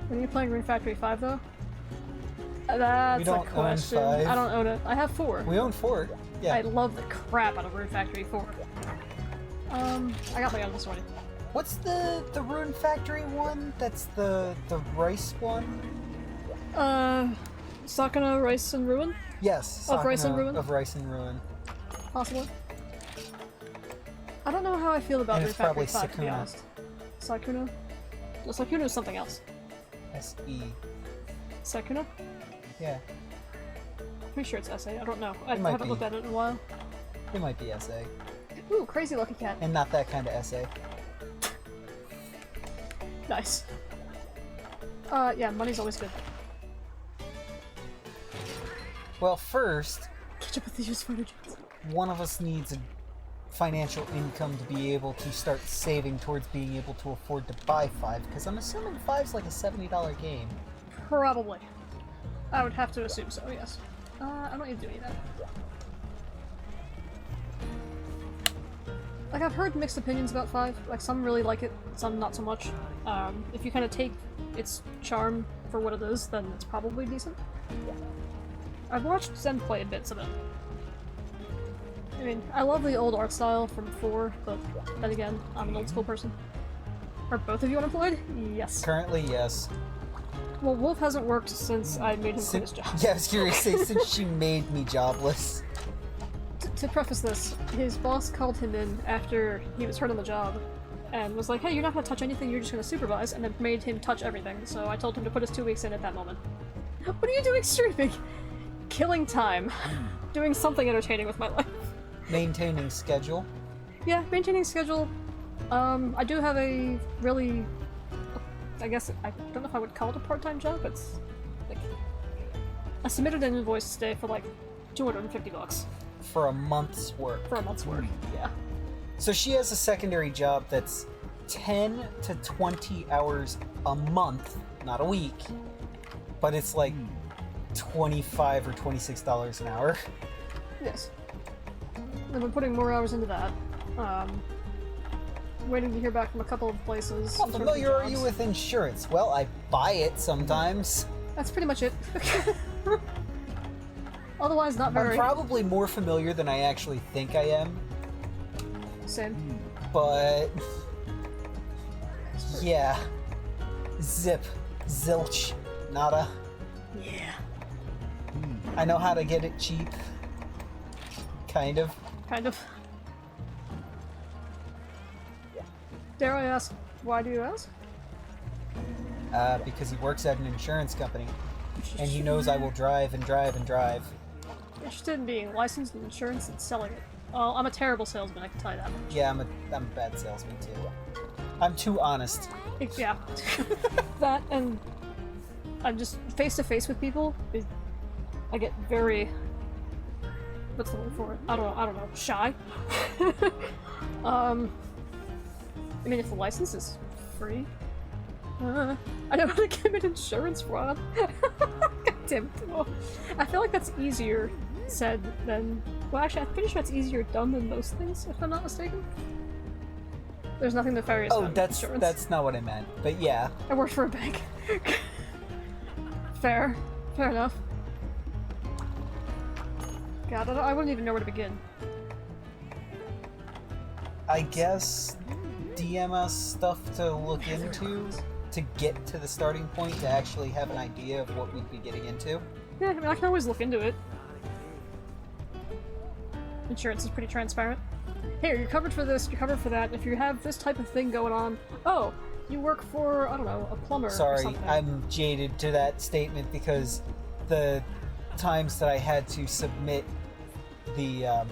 When are you playing Rune Factory 5 though? That's a question. Own 5. I don't own it. I have 4. We own 4. Yeah. I love the crap out of Rune Factory 4. I got my youngest already. What's the Rune Factory one? That's the rice one? Sakuna Rice and Ruin? Yes. Of Rice and Sakuna Ruin? Of Rice and Ruin. Possibly. I don't know how I feel about And Rune it's Factory probably 5, to be Sakuna. honest. Sakuna? No, Sakuna is something else. S-E. Sakuna? Yeah. Pretty sure it's SA. I don't know. I It might haven't be. looked at it in a while. It might be S-A. Ooh, Crazy Lucky Cat. And not that kind of S-A. Nice. Yeah, money's always good. Well, first, Catch up with the used photo jets. one of us needs a financial income to be able to start saving towards being able to afford to buy 5, because I'm assuming 5's like a $70 game. Probably. I would have to assume so, yes. I don't need to do any of that. Like, I've heard mixed opinions about 5. Like, some really like it, some not so much. If you kind of take its charm for what it is, then it's probably decent. I've watched Zen play bits of it. I mean, I love the old art style from 4, but then again, I'm an old school person. Are both of you unemployed? Yes. Currently, yes. Well, Wolf hasn't worked since I made him quit his job. Yeah, I was curious to say, since she made me jobless. To preface this, his boss called him in after he was hurt on the job and was like, hey, you're not gonna touch anything, you're just gonna supervise, and then made him touch everything, so I told him to put his 2 weeks in at that moment. What are you doing streaming? Killing time. Doing something entertaining with my life. Maintaining schedule. Yeah, maintaining schedule. I do have a really... I guess, I don't know if I would call it a part-time job, but it's like... I submitted an invoice today for like $250. For a month's work. For a month's work, yeah. So she has a secondary job that's 10 to 20 hours a month, not a week, but it's like $25 or $26 an hour. Yes. I've been putting more hours into that. Waiting to hear back from a couple of places. How in terms of familiar are you jobs. with insurance? Well, I buy it sometimes. That's pretty much it. Otherwise, not I'm very. probably more familiar than I actually think I am, Same. but yeah. Zip. Zilch. Nada. Yeah. I know how to get it cheap. Kind of. Kind of. Dare I ask, why do you ask? Because he works at an insurance company. And he knows I will drive and drive and drive. Interested in being licensed in insurance and selling it. Oh, I'm a terrible salesman, I can tell you that much. Yeah, I'm a bad salesman too. I'm too honest. Yeah. That, and I'm just face to face with people. I get very... What's the word for it? I don't know. Shy? I mean, if the license is free... I don't want to commit insurance fraud. God damn it. Oh. I feel like that's easier said than... Well, actually, I'm pretty sure it's easier done than most things, if I'm not mistaken. There's nothing nefarious Oh, about that's insurance. that's not what I meant. But yeah. I worked for a bank. Fair. Fair enough. God, I wouldn't even know where to begin. I guess DM us stuff to look into to get to the starting point to actually have an idea of what we'd be getting into. Yeah, I mean, I can always look into it. insurance is pretty transparent. Here, you're covered for this, you're covered for that. If you have this type of thing going on, oh, you work for, I don't know, a plumber or Sorry, something. I'm jaded to that statement because the times that I had to submit the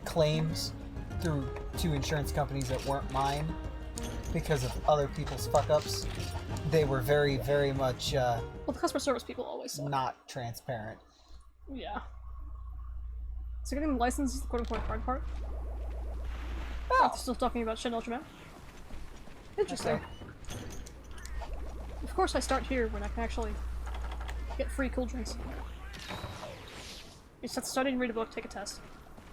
claims through two insurance companies that weren't mine because of other people's fuck-ups, they were very, very much Well, the customer service people always suck. not transparent. Yeah. So getting the license is the quote-unquote hard part? Oh, still talking about shit Ultraman. Interesting. Okay. Of course I start here when I can actually get free cool drinks. You just have to study and read a book, take a test.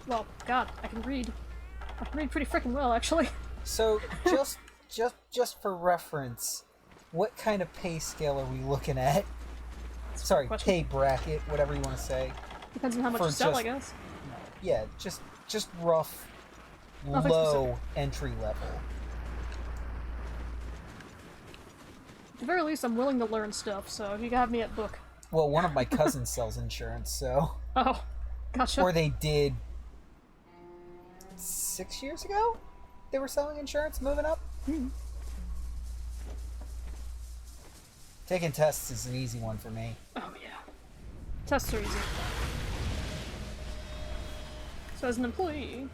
Well, God, I can read. I can read pretty freaking well, actually. So, just for reference, what kind of pay scale are we looking at? Sorry, question. pay bracket, whatever you want to say. Depends on how much For you sell, just- I guess. Yeah, just rough, Nothing low entry level. At the very least, I'm willing to learn stuff, so you can have me at book. Well, one of my cousins sells insurance, so... Oh, gotcha. Or they did 6 years ago? They were selling insurance, moving up? Taking tests is an easy one for me. Oh, yeah. Tests are easy. So as an employee,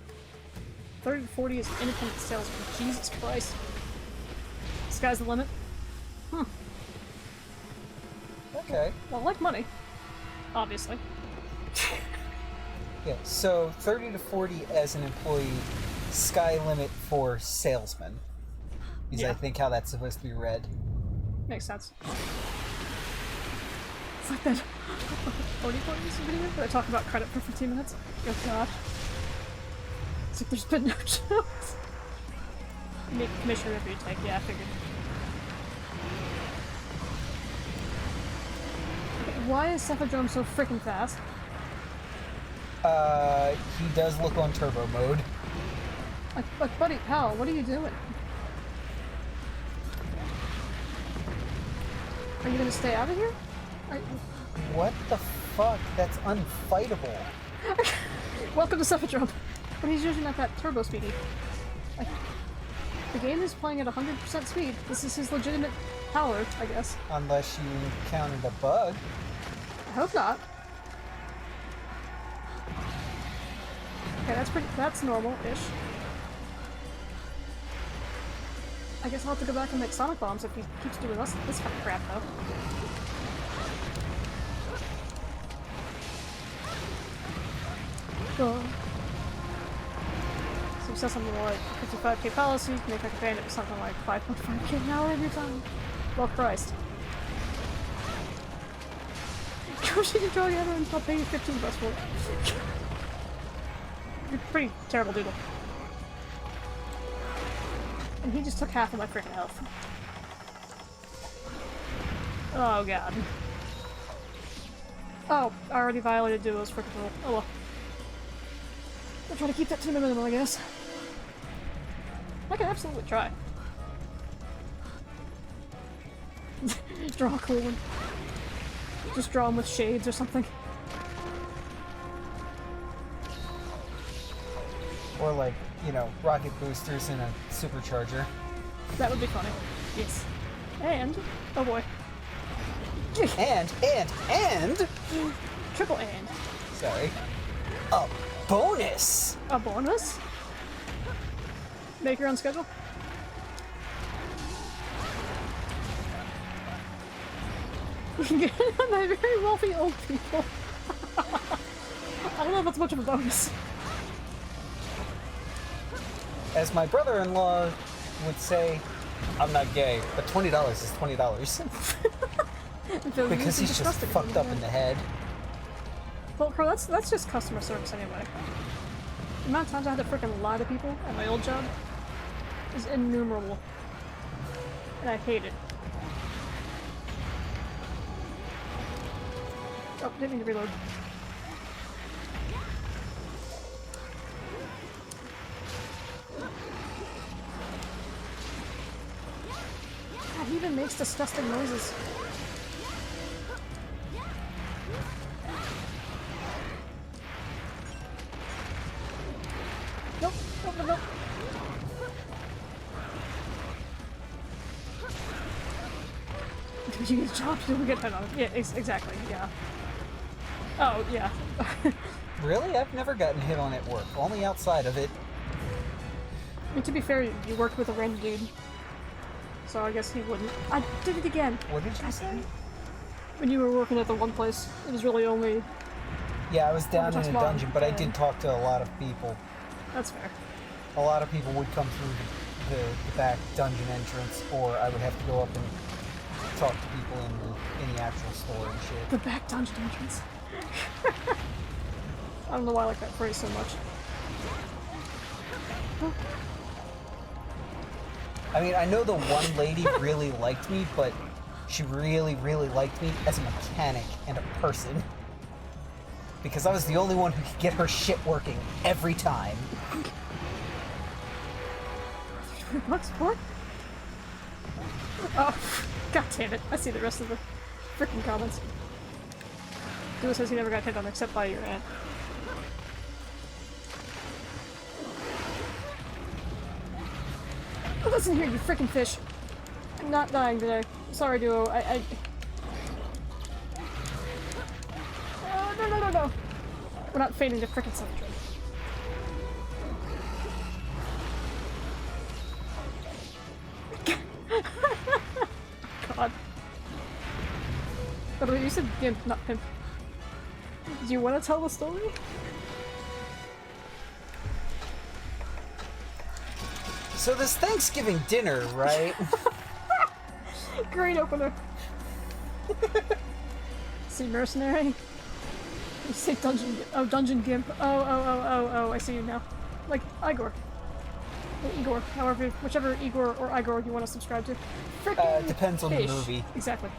30 to 40 is independent salesman. Jesus Christ. Sky's the limit. Okay. Well, I like money. Obviously. Yeah, so 30 to 40 as an employee, sky limit for salesman. Is I Yeah. think how that's supposed to be read. Makes sense. It's like that 40 points video where I talk about credit for 15 minutes. Oh god. It's like there's been no jokes. Make commission review take, yeah, I figured. Okay, why is Cephadrome so freaking fast? He does look on turbo mode. Like, buddy, pal, what are you doing? Are you gonna stay out of here? What the fuck? That's unfightable. Welcome to Cephadrome. But he's usually not that turbo speedy. Like, the game is playing at 100% speed. This is his legitimate power, I guess. Unless you encountered a bug. I hope not. Okay, that's normal-ish. I guess I'll have to go back and make sonic bombs if he keeps doing this kind of crap, though. So he says something like 55k policy, you can make like a bandit with something like 5.5k an hour every time. Well, Christ. Go shoot your drawing ever and I'll pay you 15 bucks for it. You're a pretty terrible doodle. And he just took half of my freaking health. Oh god. Oh, I already violated Duo's freaking rule. Oh well. I'll try to keep that to the minimum, I guess. I can absolutely try. Draw a cool one. Just draw him with shades or something. Or like, you know, rocket boosters in a supercharger. That would be funny. Yes. And, oh boy. And! Triple and. Sorry. A bonus! A bonus? Make your own schedule? You can get it on my very wealthy old people. I don't know if that's much of a bonus. As my brother-in-law would say, I'm not gay, but $20 is $20. Because he's just fucked up in the head. Well, bro, that's just customer service anyway. The amount of times I had to freaking lie to people at my old job is innumerable. And I hate it. Oh, didn't mean to reload. God, he even makes disgusting noises. You get a job, you don't get hit on. Yeah, exactly, yeah. Oh, yeah. Really? I've never gotten hit on at work. Only outside of it. I mean, to be fair, you worked with a random dude. So I guess he wouldn't. I did it again! What did you say? When you were working at the one place, it was really only... Yeah, I was down in a small. dungeon, but I did talk to a lot of people. That's fair. A lot of people would come through the back dungeon entrance, or I would have to go up and talk to people in the actual store and shit. The back dungeon entrance. I don't know why I like that phrase so much. I mean, I know the one lady really liked me, but she really, really liked me as a mechanic and a person. Because I was the only one who could get her shit working every time. $3 for? Oh, god damn it. I see the rest of the freaking comments. Duo says he never got hit on except by your aunt. Oh, listen here, you freaking fish. I'm not dying today. Sorry, Duo. No. We're not fading to frickin' cemetery. God. By the way, you said gimp, not pimp. Do you want to tell the story? So this Thanksgiving dinner, right? Great opener. See, mercenary? You say dungeon gimp. Oh, dungeon gimp. Oh, I see you now. Like, Igor. Or Igor. However, whichever Igor or Igor you want to subscribe to. Frickin' Depends on fish. the movie. Exactly.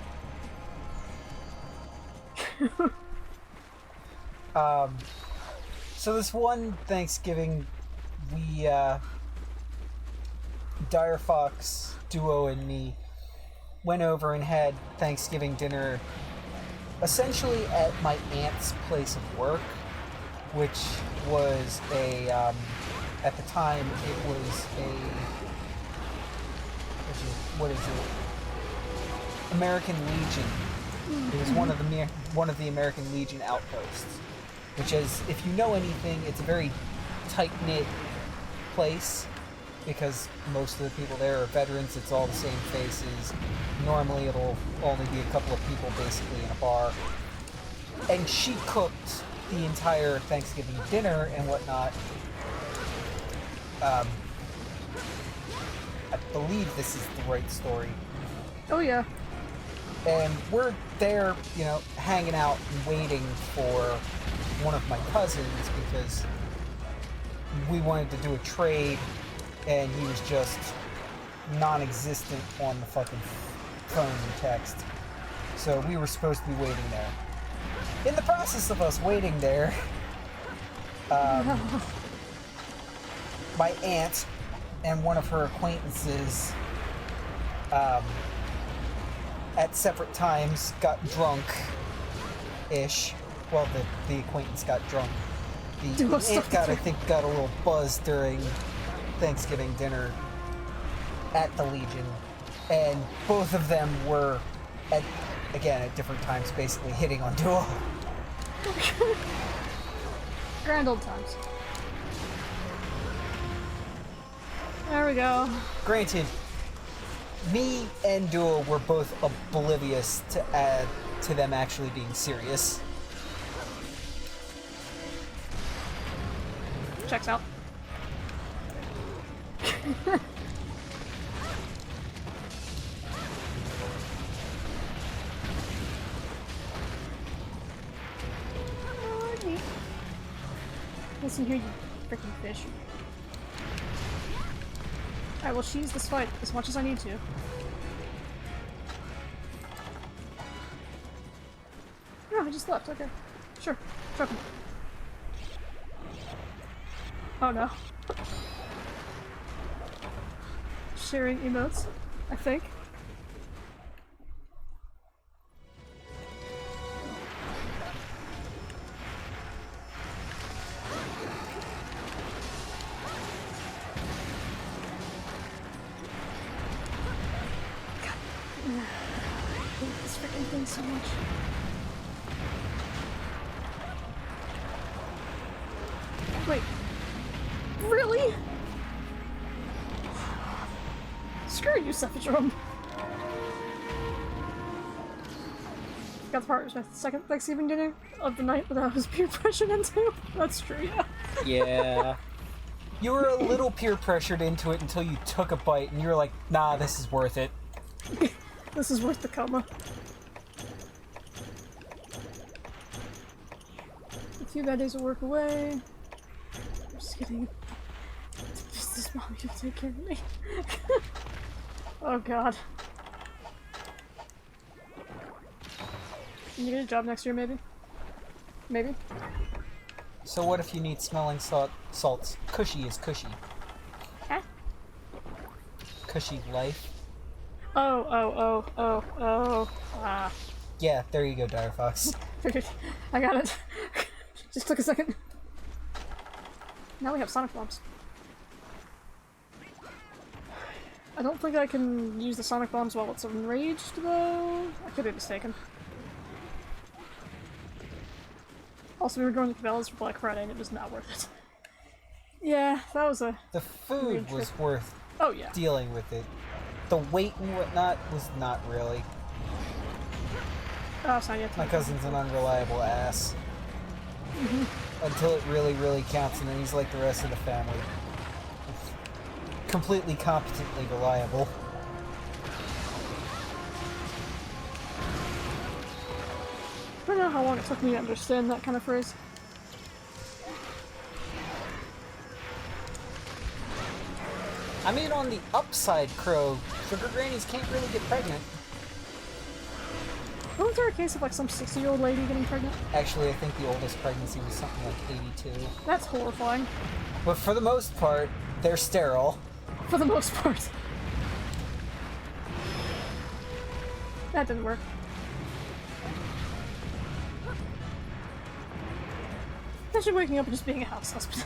So this one Thanksgiving, we, Dire Fox, Duo, and me went over and had Thanksgiving dinner essentially at my aunt's place of work, which was a, at the time, it was a, what is it? American Legion. It was one of the American Legion outposts, which is, if you know anything, it's a very tight-knit place, because most of the people there are veterans. It's all the same faces. Normally it'll only be a couple of people basically in a bar. And she cooked the entire Thanksgiving dinner and whatnot. I believe this is the right story. Oh yeah. And we're there, you know, hanging out and waiting for one of my cousins because we wanted to do a trade and he was just non-existent on the fucking phone and text. So we were supposed to be waiting there. In the process of us waiting there, my aunt and one of her acquaintances at separate times got drunk-ish. Well, the acquaintance got drunk. The aunt got, I think, got a little buzzed during Thanksgiving dinner at the Legion, and both of them were, at different times, basically hitting on Duo. Grand old times. There we go. Granted, me and Duo were both oblivious to them actually being serious. Checks out. Listen here, you freaking fish. I will cheese this fight as much as I need to. No, I just left. Okay. Sure. Choke him. Oh no. Sharing emotes, I think. Thanks so much. Wait. Really? Screw you, Savage Room. Got the part was my second Thanksgiving dinner of the night that I was peer pressured into. That's true, yeah. Yeah. You were a little peer pressured into it until you took a bite and you were like, nah, this is worth it. This is worth the coma. A few bad days of work away. I'm just kidding. This mommy will take care of me. Oh god. Can you get a job next year, maybe? Maybe? So what if you need smelling salts? Cushy is cushy. Huh? Cushy life. Oh. Ah. Yeah, there you go, Dire Fox. I got it. Just took a second. Now we have sonic bombs. I don't think I can use the sonic bombs while it's enraged, though. I could be mistaken. Also, we were going to Cabela's for Black Friday, and it was not worth it. Yeah, that was a... The food was worth dealing with it. The weight and whatnot was not really. Oh, it's not yet. My cousin's an unreliable ass. Until it really, really counts, and then he's like the rest of the family. Completely competently reliable. I don't know how long it took me to understand that kind of phrase. I mean, on the upside, Crow, sugar grannies can't really get pregnant. Wasn't there a case of like some 60-year-old lady getting pregnant? Actually, I think the oldest pregnancy was something like 82. That's horrifying. But for the most part, they're sterile. For the most part. That didn't work. Imagine waking up and just being a house husband.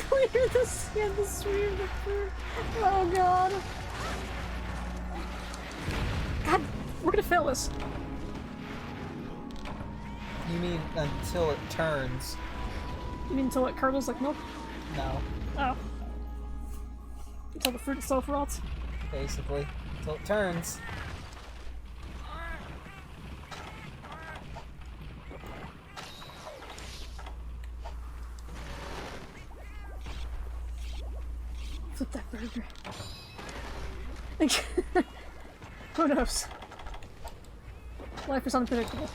Clear the skin, the sweep, the fur. Oh god. God, we're gonna fail this. You mean until it turns? You mean until it curdles like milk? No, Oh. Until the fruit itself rots? basically. Until it turns. Flip that burger. Who knows? Life is unpredictable.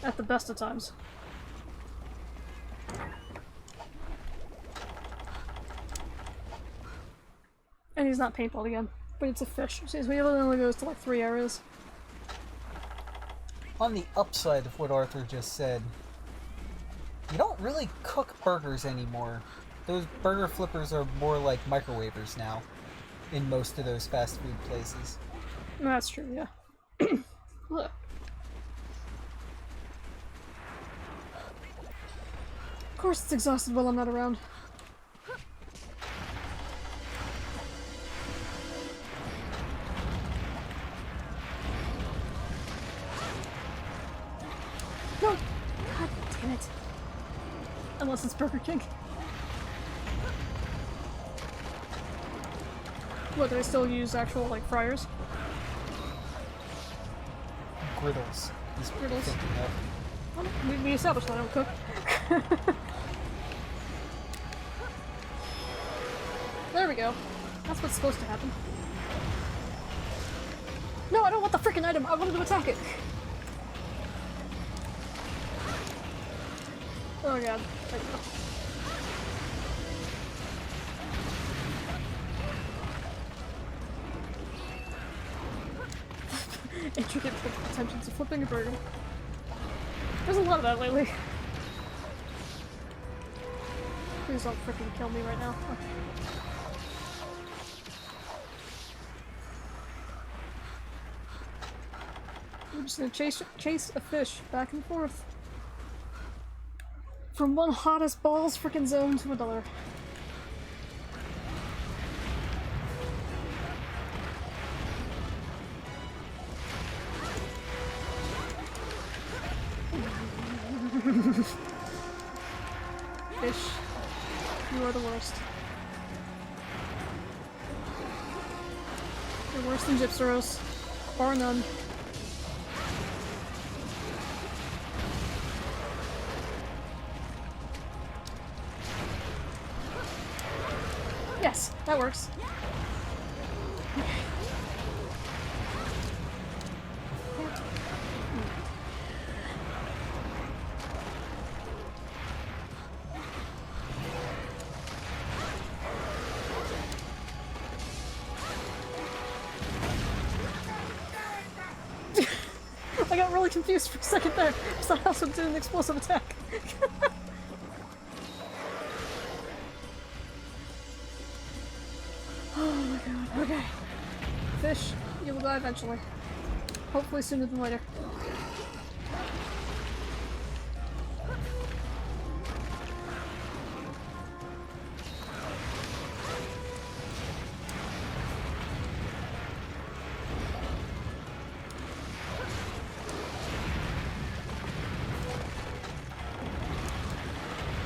At the best of times. And he's not paintball again, but it's a fish. So his wheel only goes to like 3 areas. On the upside of what Arthur just said, you don't really cook burgers anymore. Those burger flippers are more like microwavers now, in most of those fast food places. That's true, yeah. Look. Of course it's exhausted while I'm not around. No! God damn it. Unless it's Burger King. What, do they still use actual, like, fryers? Griddles is what you're Griddles. thinking of. Oh, we established that I don't cook. There we go. That's what's supposed to happen. No, I don't want the freaking item! I wanted to attack it! Oh god. There we go. Intricate attention to flipping a burger. There's a lot of that lately. Please don't freaking kill me right now. Okay. I'm just gonna chase a fish back and forth. From one hottest balls freaking zone to another. Fish, you are the worst. You're worse than Gypseros. Bar none. Yes, that works. I got really confused for a second there, because I also did an explosive attack. Oh my god, okay. Fish, you will die eventually. Hopefully sooner than later.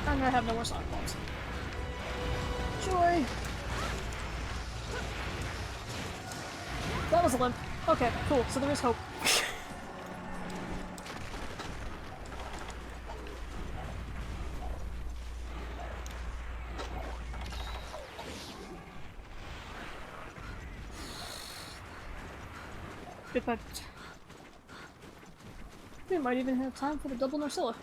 And I have no more sonic bombs. Joy! That was a limp. Okay, cool. So there is hope. Bit by bit. We might even have time for the double Narcilla.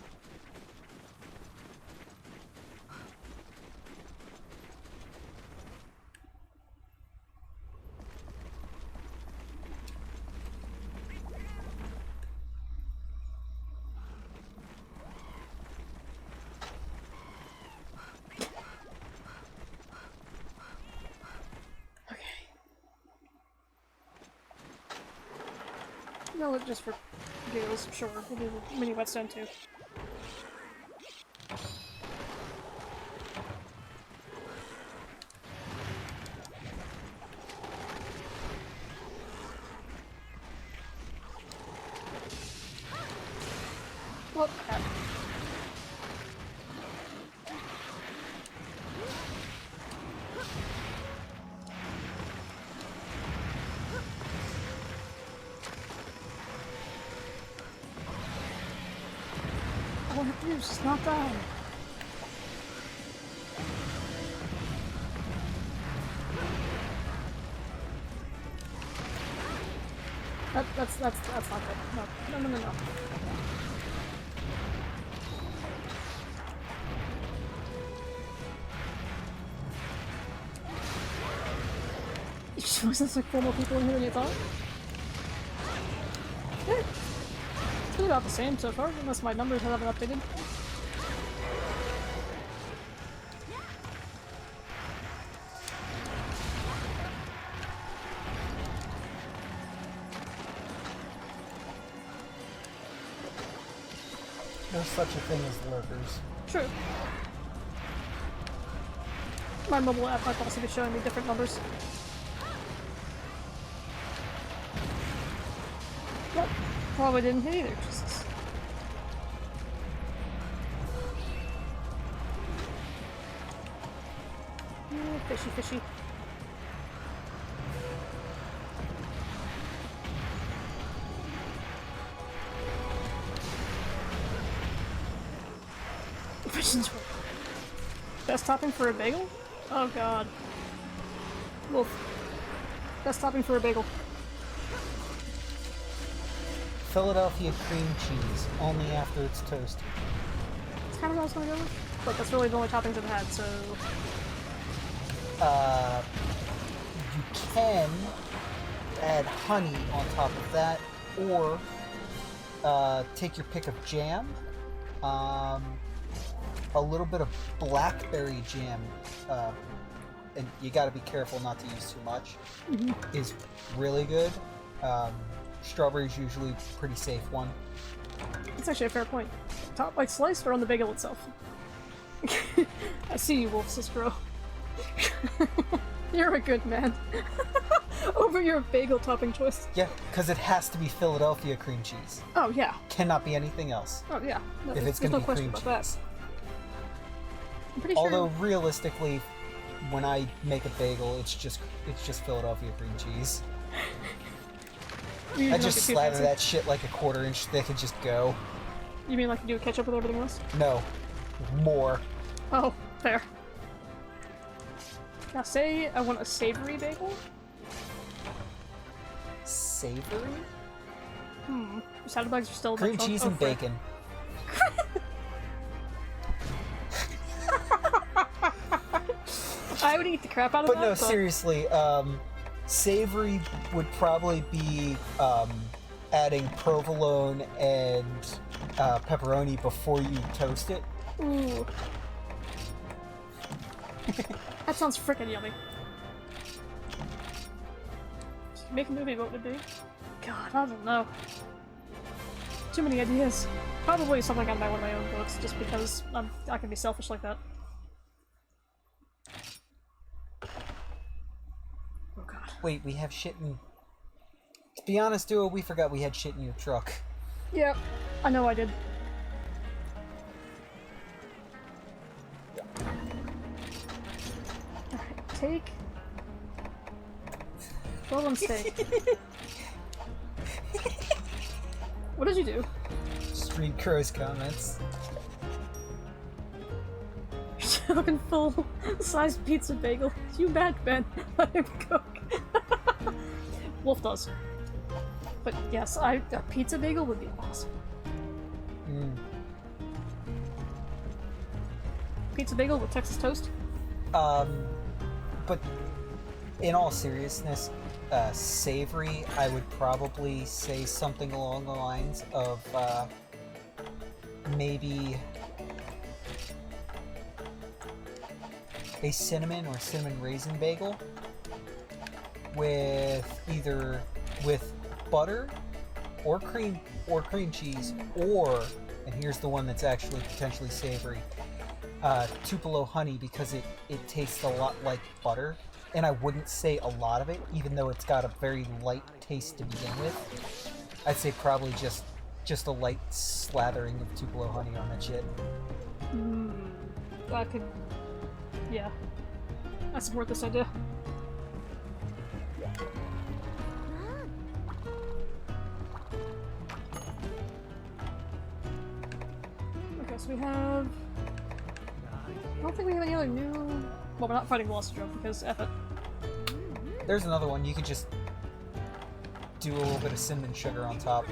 No, just for giggles, sure. We'll do the mini whetstone too. Well, crap. All I have to do is just not die. That's not good. No. You just there's like 4 more people in here than you thought? Yeah. It's been about the same so far, unless my numbers haven't updated. There's such a thing as lurkers. True. My mobile app might also be showing me different numbers. Yep. Probably didn't hit either. Jesus. Fishy. Visions work. Best topping for a bagel? Oh god. Wolf. Best topping for a bagel. Philadelphia cream cheese, only after it's toasted. That's kind of what I was gonna go with. But that's really the only toppings I've had, so... You can add honey on top of that, or take your pick of jam. A little bit of blackberry jam, and you got to be careful not to use too much, is really good. Strawberry's usually a pretty safe one. That's actually a fair point. Top like sliced or on the bagel itself? I see you, Wolf Cicero. You're a good man. Over your bagel topping choice. Yeah, because it has to be Philadelphia cream cheese. Oh, yeah. Cannot be anything else. Oh, yeah. No, If it's there's going to no be question cream about cheese. that. I'm pretty sure... Although realistically, when I make a bagel, it's just Philadelphia cream cheese. I just slather that shit like a 1/4 inch thick and just go. You mean like you do ketchup with everything else? No, more. Oh, fair. Now say I want a savory bagel. Savory? Saddlebags are still Cream much cheese on- and oh, frick. bacon. I would eat the crap out of But that. no, seriously, savory would probably be adding provolone and pepperoni before you toast it. Ooh. That sounds frickin' yummy. Make a movie, what would it be? God, I don't know. Too many ideas. Probably something on one of my own books, just because I can be selfish like that. Oh god. Wait, we have shit in... To be honest, Duo, we forgot we had shit in your truck. Yep, I know I did. Alright, take... Well, and steak. What did you do? Just read Crow's comments. Fucking full size pizza bagel. You bad man. Let him cook. Wolf does. But yes, a pizza bagel would be awesome. Pizza bagel with Texas toast? But in all seriousness, savory, I would probably say something along the lines of maybe a cinnamon or cinnamon raisin bagel with either with butter or cream cheese, or, and here's the one that's actually potentially savory, Tupelo honey, because it tastes a lot like butter, and I wouldn't say a lot of it, even though it's got a very light taste to begin with. I'd say probably just a light slathering of Tupelo honey on that shit. I could... Yeah. I support this idea. Okay, so we have... I don't think we have any other new... Well, we're not fighting Velocidrome because F it. There's another one. You could just do a little bit of cinnamon sugar on top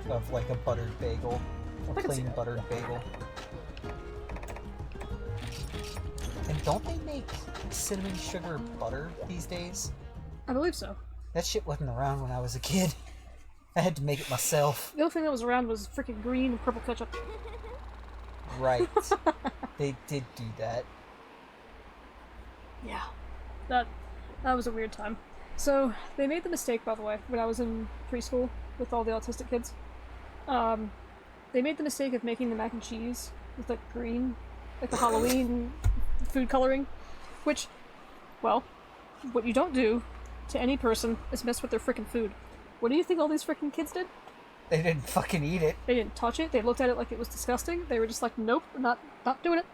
of like a buttered bagel, a I can see plain that. buttered bagel. And don't they make cinnamon sugar butter these days? I believe so. That shit wasn't around when I was a kid. I had to make it myself. The only thing that was around was freaking green and purple ketchup. Right. They did do that. Yeah. That was a weird time. So, they made the mistake, by the way, when I was in preschool with all the autistic kids. They made the mistake of making the mac and cheese with, like, green, like the Halloween food coloring, which, well, what you don't do to any person is mess with their frickin' food. What do you think all these frickin' kids did? They didn't fucking eat it. They didn't touch it. They looked at it like it was disgusting. They were just like, nope, not doing it.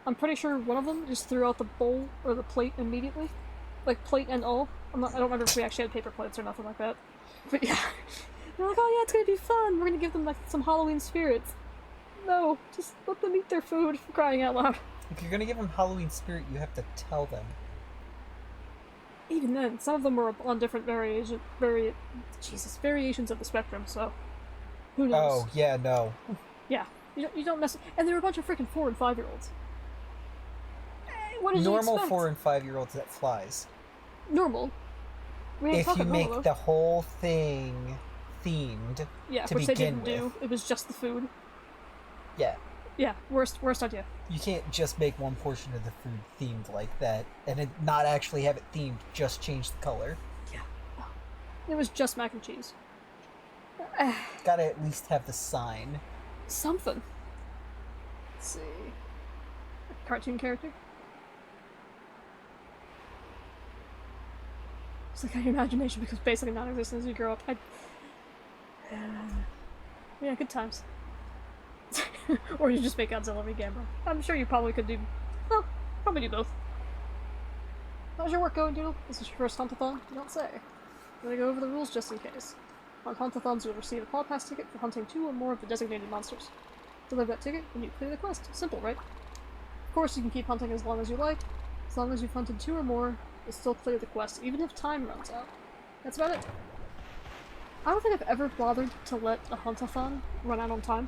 I'm pretty sure one of them just threw out the bowl or the plate immediately. Like, plate and all. I don't remember if we actually had paper plates or nothing like that. But yeah. They're like, oh yeah, it's gonna be fun. We're gonna give them, like, some Halloween spirits. No, just let them eat their food, for crying out loud. If you're gonna give them Halloween spirit, you have to tell them. Even then, some of them were on different variations of the spectrum, so who knows? Oh, yeah, no. Yeah, you don't mess. And there were a bunch of freaking 4 and 5-year-olds. What did you Normal expect? 4 and 5-year-olds that flies. Normal. We ain't If you talking make normal, the whole thing themed yeah, to which they begin didn't with. do. It was just the food. Yeah. Yeah, worst idea. You can't just make one portion of the food themed like that and it not actually have it themed, just change the color. Yeah. It was just mac and cheese. Gotta at least have the sign. Something. Let's see. A cartoon character? It's like your imagination becomes basically non-existent as you grow up. Yeah, good times. Or you just make Godzilla re-gamble. I'm sure you probably could do... Well, probably do both. How's your work going, Doodle? This is your first Huntathon? You don't say. I'm gonna go over the rules just in case. On Huntathons, you'll receive a Hall Pass ticket for hunting 2 or more of the designated monsters. Deliver that ticket, and you clear the quest. Simple, right? Of course, you can keep hunting as long as you like. As long as you've hunted 2 or more, you'll still clear the quest, even if time runs out. That's about it. I don't think I've ever bothered to let a Huntathon run out on time.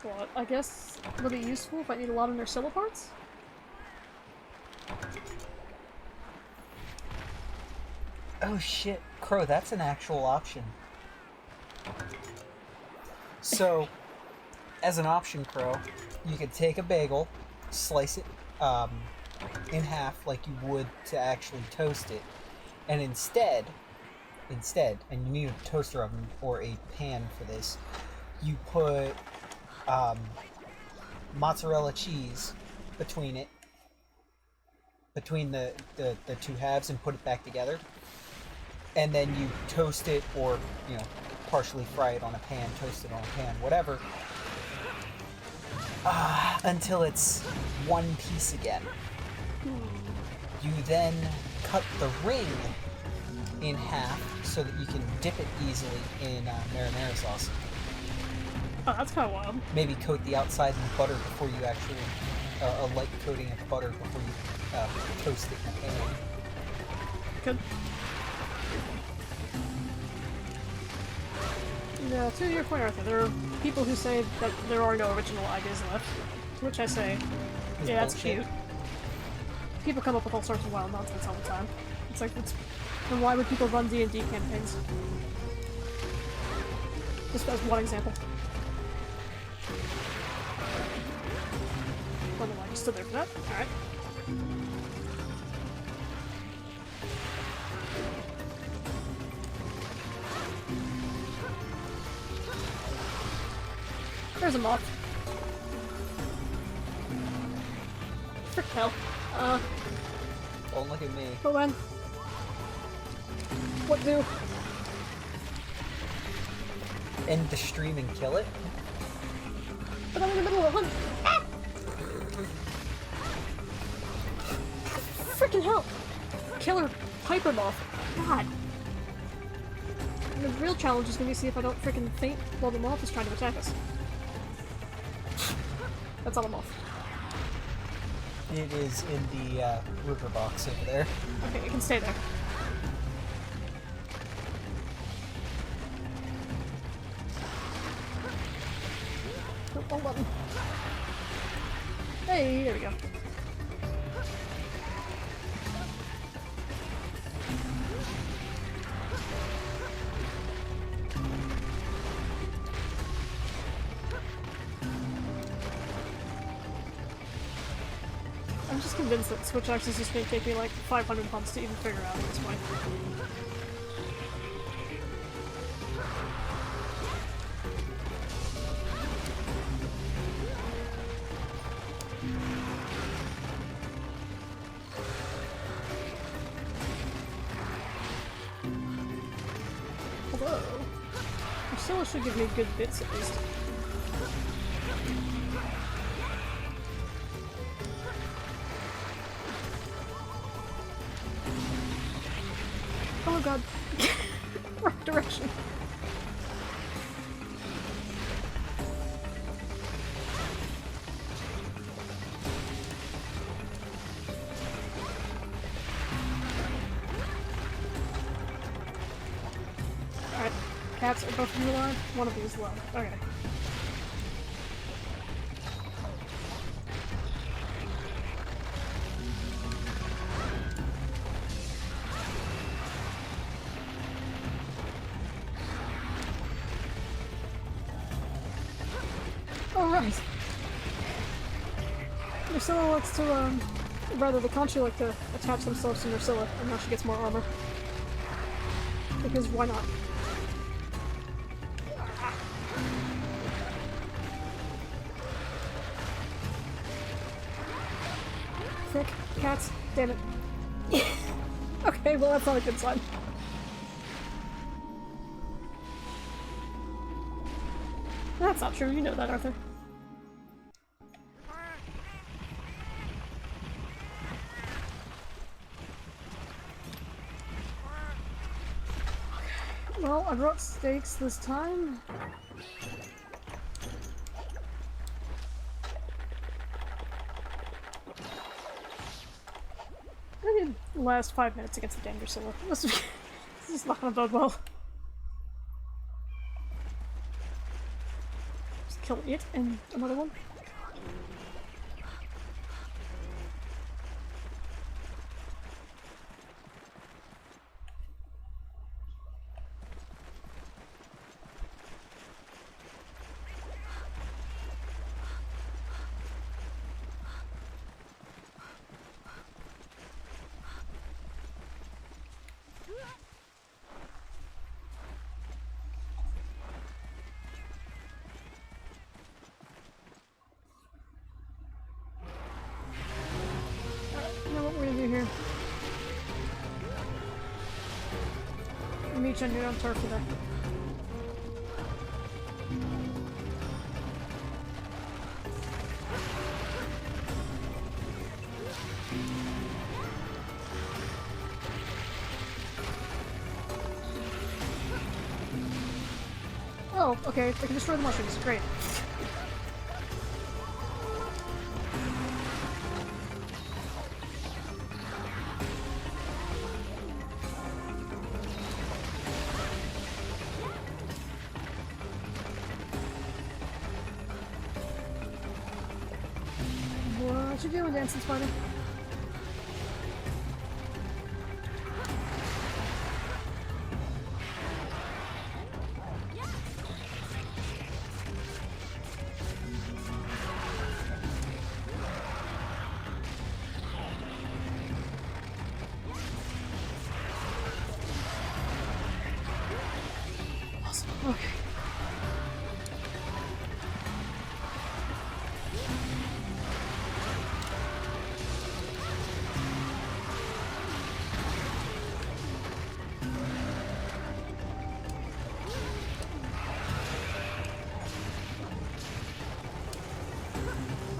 But I guess it'll be useful if I need a lot of Nursilla parts? Oh shit, Crow, that's an actual option. So, as an option, Crow, you could take a bagel, slice it in half like you would to actually toast it, and instead, and you need a toaster oven or a pan for this, you put mozzarella cheese between the two halves and put it back together. And then you toast it or, partially fry it on a pan, toast it on a pan, whatever, until it's one piece again. You then cut the ring in half so that you can dip it easily in marinara sauce. Oh, that's kind of wild. Maybe coat the outside in butter before you actually, a light coating of butter before you toast it in the pan. Good. Yeah, to your point, Arthur, there are people who say that there are no original ideas left, to which I say, yeah, that's cute. People come up with all sorts of wild nonsense all the time. It's like, then why would people run D&D campaigns? Just as one example. I don't know why you stood there for that. Alright. There's a moth. Frick hell. Don't look at me. Hold on. What do? End the stream and kill it? But I'm in the middle of a hunt. Ah! Frickin' hell! Killer Piper Moth. God. And the real challenge is gonna be see if I don't frickin' faint while the moth is trying to attack us. That's all a moth. It is in the river box over there. Okay, it can stay there. Oh, wrong button. Hey, there we go. I'm just convinced that Switch Access is going to take me like 500 hunts to even figure out at this point. Although, Priscilla should give me good bits at least. Oh god. Wrong direction. Alright. Cats, are both of you alive? One of you is alive. Okay. Alright. Nursilla likes to, rather the Conchu like to attach themselves to Nursilla, and now she gets more armor. Because why not? Frick. Cats. Damn it. Okay, well that's not a good sign. That's not true, you know that, Arthur. Well, I brought steaks this time. I need the last 5 minutes against the damn Drusilla. This is not gonna bode well. Just kill it and another one. Here. Meet you on your own turf today. Oh, okay, they can destroy the mushrooms. Great. What you doing, dancing spider? Awesome. Okay.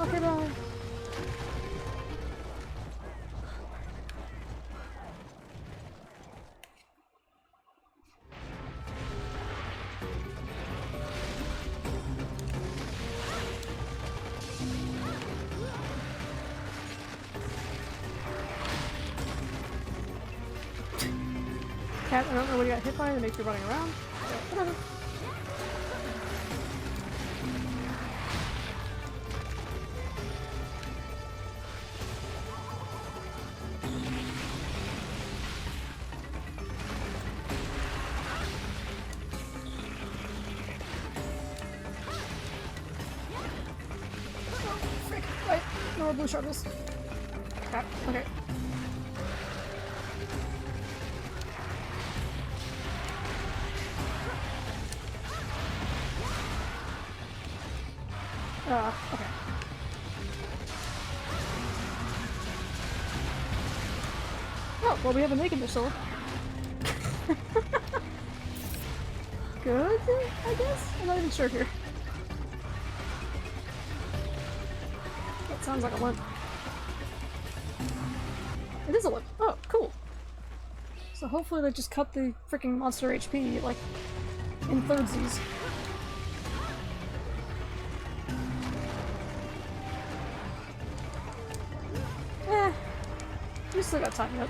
Okay, bye. Cat, I don't know what you got hit by that makes you running around. But whatever. Wait, no more blue sharpness. Crap, okay. Okay. Oh, well we have a naked Drusilla. Good, I guess? I'm not even sure here. That sounds like a limp. It is a limp. Oh, cool. So hopefully they just cut the freaking monster HP, like, in thirdsies. We still got time yet.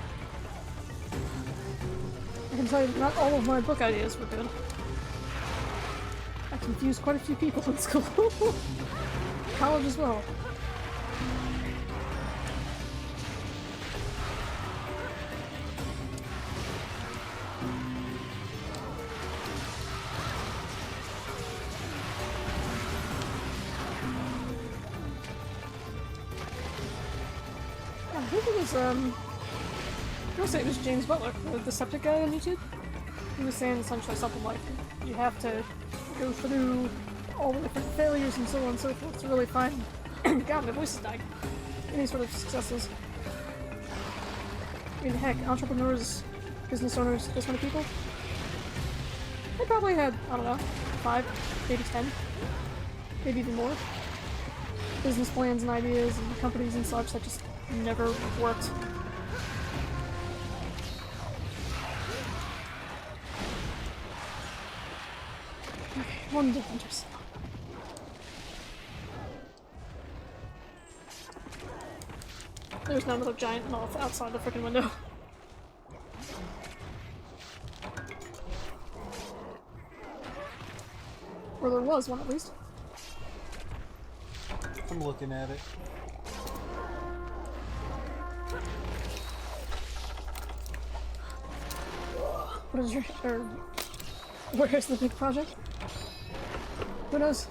I can tell you, not all of my book ideas were good. I confused quite a few people in school. College as well. I think it was, I want to say it was James Butler, the septic guy on YouTube. He was saying essentially something like, you have to go through all the different failures and so on and so forth to really find, God, my voice is dying, any sort of successes. I mean, heck, entrepreneurs, business owners, this many people, they probably had, I don't know, 5, maybe 10, maybe even more. Business plans and ideas and companies and such that just never worked. Okay, one defenders. There's not another giant moth outside the frickin' window. Or there was one at least. I'm looking at it. What is your where's the big project? Who knows?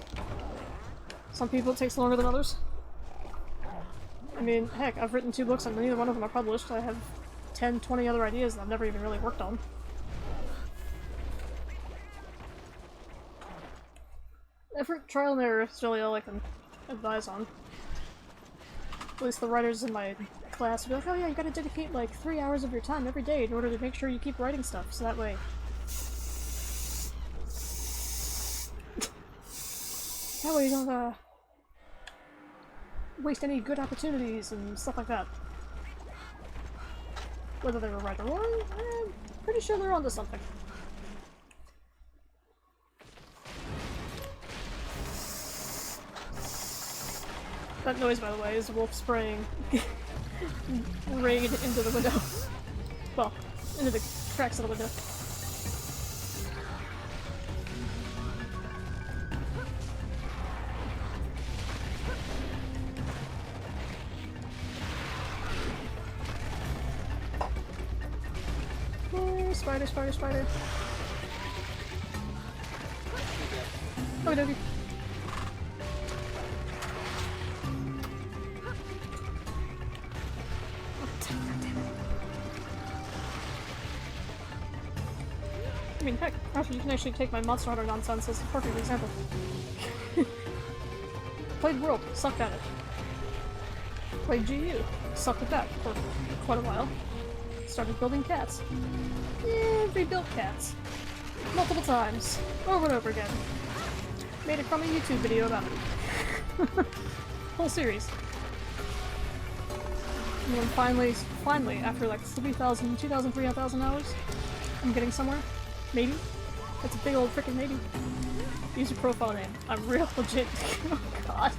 Some people it takes longer than others. I mean, heck, I've written 2 books and neither one of them are published. I have 10, 20 other ideas that I've never even really worked on. Effort, trial and error is really all I can advise on. At least the writers in my class will be like, oh yeah, you gotta dedicate like 3 hours of your time every day in order to make sure you keep writing stuff, so that way... that way you don't, waste any good opportunities and stuff like that. Whether they were right or wrong, I'm pretty sure they're onto something. That noise, by the way, is a wolf spraying rain into the window. Well, into the cracks of the window. Oh, spider, spider, spider. Oh, doggy. I mean, heck, actually, you can actually take my Monster Hunter nonsense as a perfect example. Played World, sucked at it. Played GU, sucked at that for quite a while. Started building cats. Yeah, rebuilt cats. Multiple times, over and over again. Made a crummy YouTube video about it. Whole series. And then finally, after like 3,000, 2,000, 3,000 hours, I'm getting somewhere. Maybe? That's a big old freaking maybe. Use your profile name. I'm real legit. Oh god.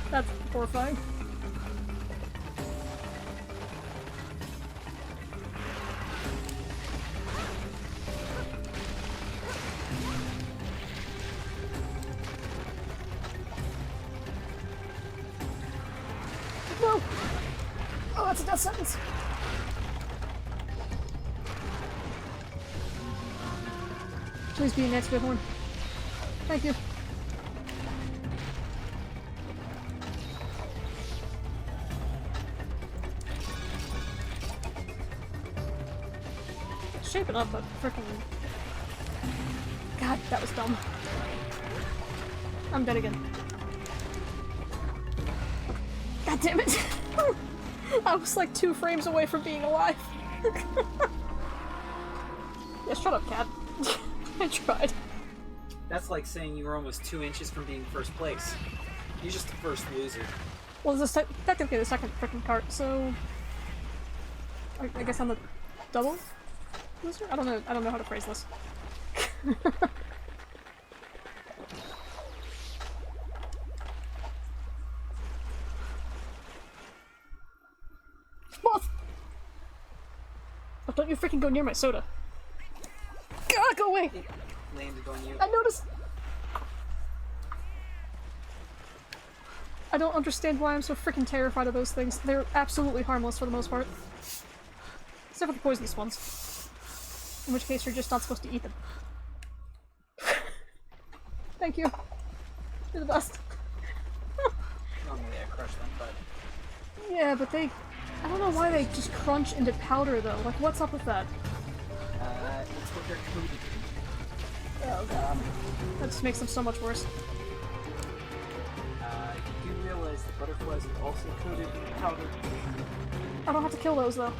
That's horrifying. No! Oh, that's a death sentence. Please be an expert horn. Thank you. Shape it up, but frickin'. God, that was dumb. I'm dead again. God damn it! I was like 2 frames away from being alive. Yeah, shut up, cat. I tried. That's like saying you were almost 2 inches from being first place. You're just the first loser. Well, this is technically the second frickin' cart, so... I guess I'm the double loser? I don't know how to phrase this. Moth! Oh, don't you freaking go near my soda. God, go away! It landed on you. I noticed! I don't understand why I'm so freaking terrified of those things. They're absolutely harmless for the most part. Except for the poisonous ones. In which case you're just not supposed to eat them. Thank you. You're the best. Normally I crush them, but... Yeah, but they... I don't know why they just crunch into powder though. Like, what's up with that? It's what they're coated in. Oh god. That just makes them so much worse. You do realize the butterflies are also coated in powder. I don't have to kill those though.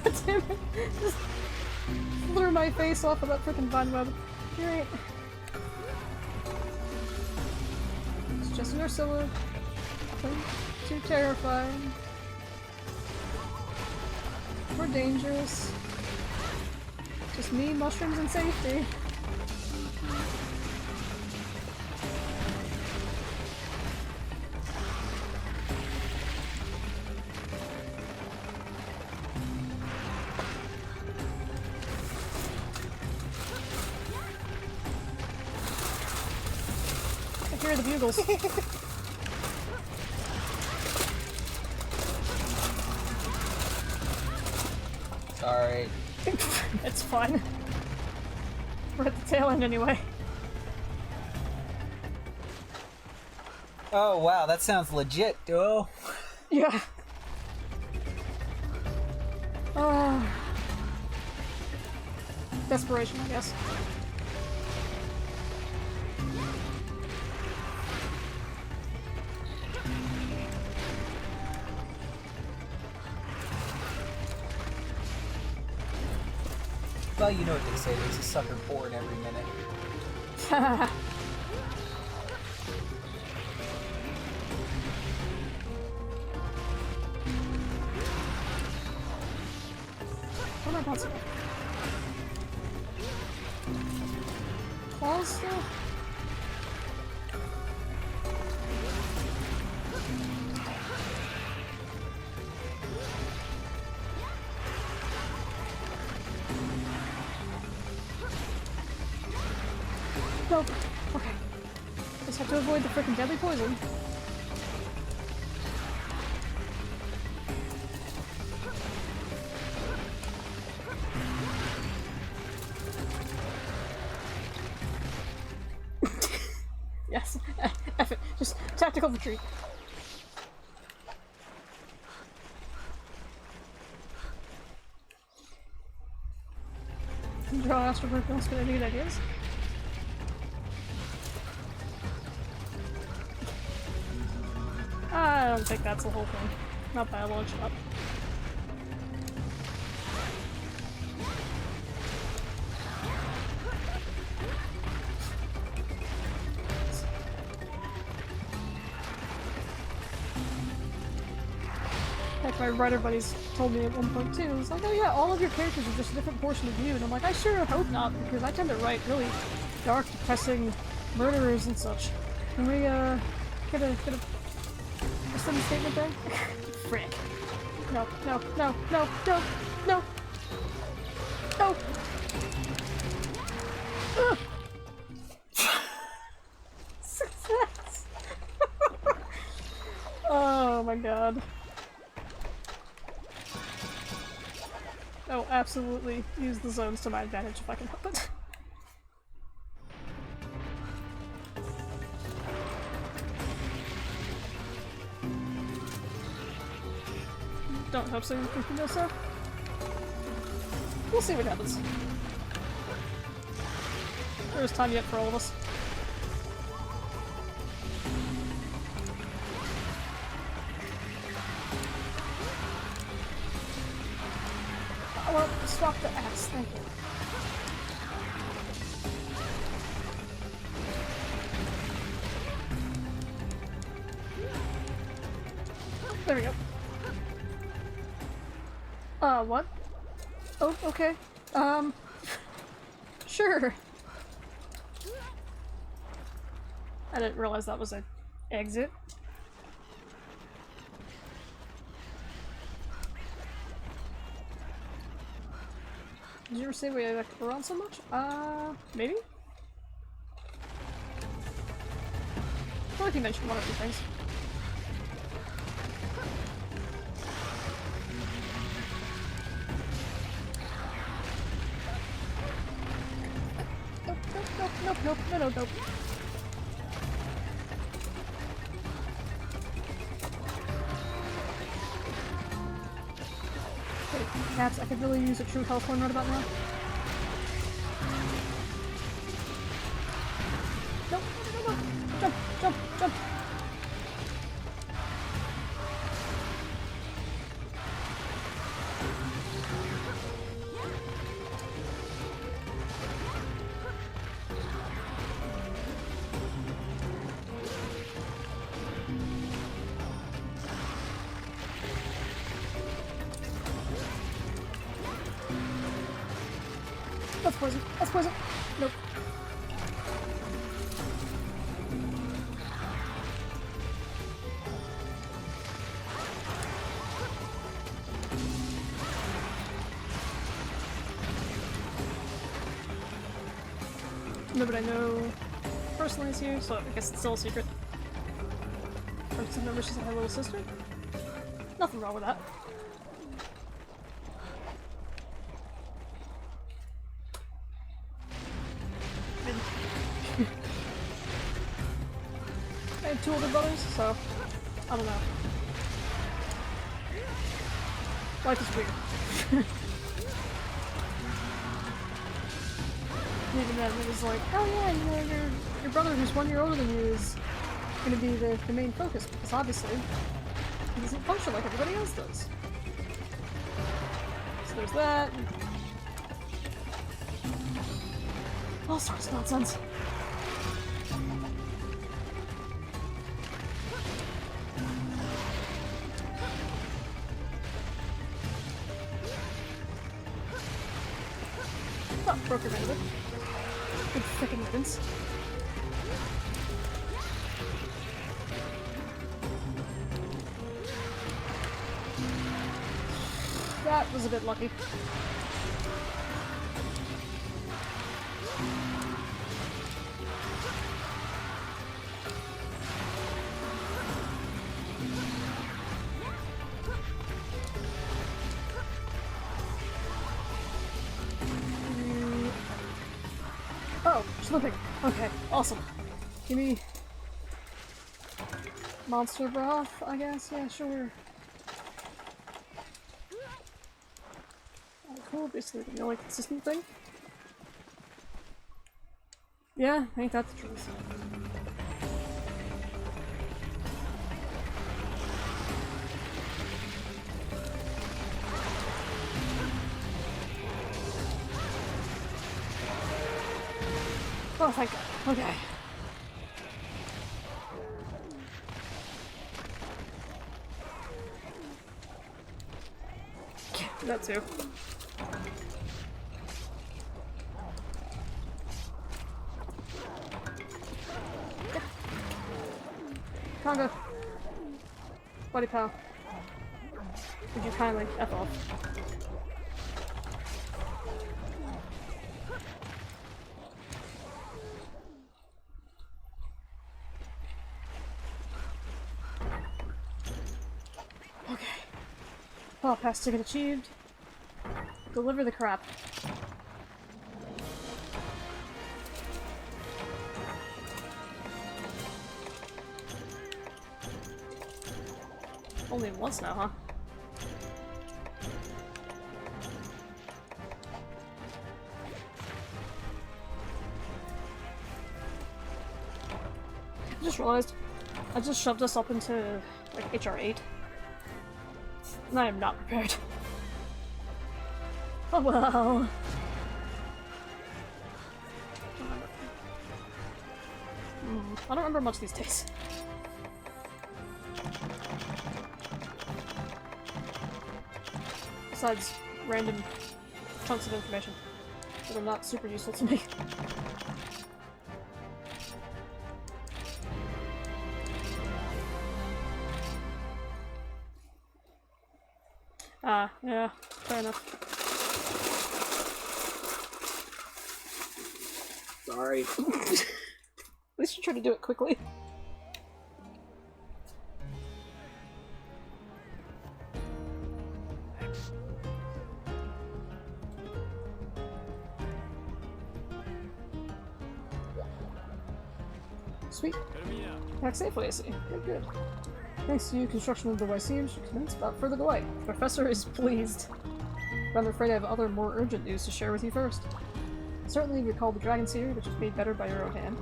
God damn it. Just threw my face off of that freaking vine web. Great. It's just an Ursula. Nothing too terrifying. Or dangerous. Just me, mushrooms, and safety. I hear the bugles. Sorry. It's fine. We're at the tail end anyway. Oh wow, that sounds legit, duo. Yeah. Desperation, I guess. Well, you know what they say, there's a sucker born every minute. What am I bouncing? Claws still? Nope. Okay. Just have to avoid the freaking deadly poison. Yes. F it. Just tactical retreat. Draw Astro Pills, but I need ideas. I don't think that's the whole thing. Not by a long shot. Heck, my writer buddies told me at one point too. It's like, oh yeah, all of your characters are just a different portion of you. And I'm like, I sure hope not, because I tend to write really dark, depressing murderers and such. Can we, get a sudden statement there? Frick. No, no, no, no, no, no! No! Ugh. Success! Oh my god. Oh, absolutely use the zones to my advantage if I can help it. Don't hope so, if you know so. We'll see what happens. There's time yet for all of us. Oh, well, swap the axe, thank you. There we go. What? Oh, okay. Sure. I didn't realize that was an exit. Did you ever say we had to run so much? Maybe? I feel like you mentioned one or two things. Nope, nope, nope, no, no, nope. Okay, cats, I could really use a true health horn right about now. Nope, no, no, no, jump, jump, jump. That's poison. That's poison. Nope. Nobody I know personally is here, so I guess it's still a secret. First I remember she's like my little sister. Nothing wrong with that. I have two older brothers, so I don't know. Life is weird. Even then, it was like, oh yeah, you know, your brother who's 1 year older than you is going to be the main focus, because obviously he doesn't function like everybody else does. So there's that. All sorts of nonsense. Oh, broke your mandible. Good frickin' riddance. That was a bit lucky. Oh, slipping. Okay, awesome. Give me monster broth, I guess. Yeah, sure. Cool, basically the only consistent thing. Yeah, ain't that the truth. Oh, thank God. Okay. That too. Conga. Buddy pal. Would you kindly F off? Okay. Paw pass ticket achieved. Deliver the crap. Only once now, huh? I just realized I just shoved us up into like HR8. And I am not prepared. Oh well. I don't remember much these days. Besides random chunks of information that are not super useful to me. Ah, yeah, fair enough. Sorry. At least you try to do it quickly. Sweet. Back safely, I see. Good, good. Thanks to you, construction of the Lyceum should commence about further delay. The professor is pleased. But I'm afraid I have other, more urgent news to share with you first. Certainly you recall the Dragon Seer, which was made better by your own hand.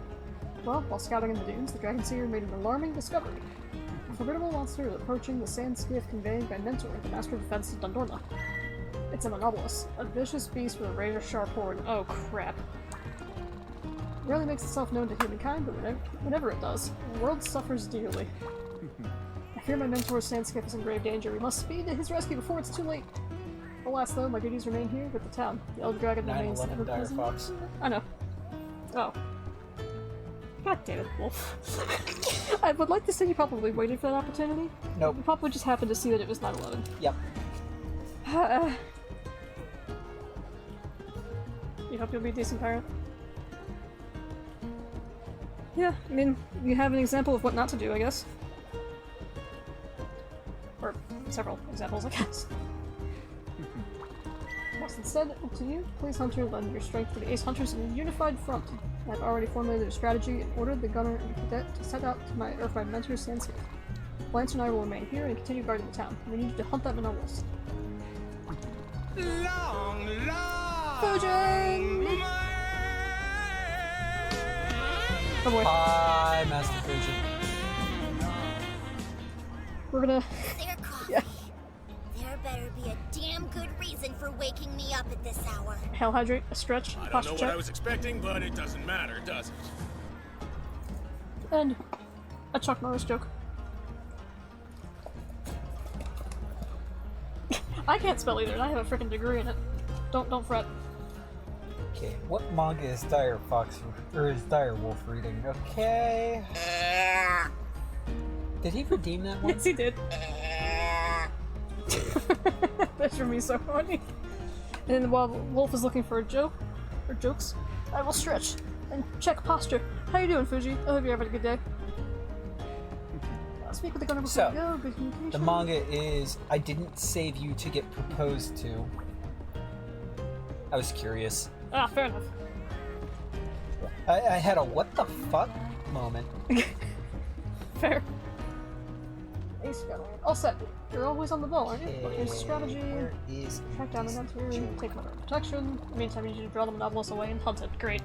Well, while scouting in the dunes, the Dragon Seer made an alarming discovery. A formidable monster is approaching the sand skiff conveyed by Mentor, the Master of Defense of Dundorma. It's a Monobolus, a vicious beast with a razor-sharp horn. Oh crap. It rarely makes itself known to humankind, but whenever it does, the world suffers dearly. I fear my Mentor's sand skiff is in grave danger. We must speed to his rescue before it's too late. Alas, though, my duties remain here with the town. The Elder Dragon remains 9/11 ever Dire present. Fox. I know. Oh. God damn it, Wolf. I would like to say you probably waited for that opportunity. Nope. You probably just happened to see that it was 9/11. Yep. You hope you'll be a decent parent. Yeah, I mean, you have an example of what not to do, I guess. Or several examples, I guess. What's instead up to you? Please, Hunter, lend your strength to the Ace Hunters in a unified front. I have already formulated a strategy and ordered the gunner and cadet to set out to my mentor Sandscape. Lance and I will remain here and continue guarding the town. We need you to hunt them in our list. Long, Fujin! Oh boy. Hi, Master Fusion. We're gonna... There, Coffee. Yeah. There better be a damn good reason for waking me up at this hour. Hell hydrate, a stretch, I don't posture know check, what I was expecting, but it doesn't matter, does it? and a Chuck Norris joke. I can't spell either, and I have a freaking degree in it. Don't fret. Okay, what manga is Dire Fox or is Dire Wolf reading? Okay. Did he redeem that one? Yes, he did. That's for me so funny. And while Wolf is looking for a joke, or jokes, I will stretch and check posture. How you doing, Fuji? I hope you're having a good day. I'll speak with the gunner before So, we go. Good communication. The manga is I didn't save you to get proposed to. I was curious. Ah, fair enough. I had a what the fuck moment. Fair. Ace gunner. All set. You're always on the ball, aren't you? Here's the strategy. Where is Track down the hunter, take him under protection. In the meantime, I need you to draw the monopolist away and hunt it. Great.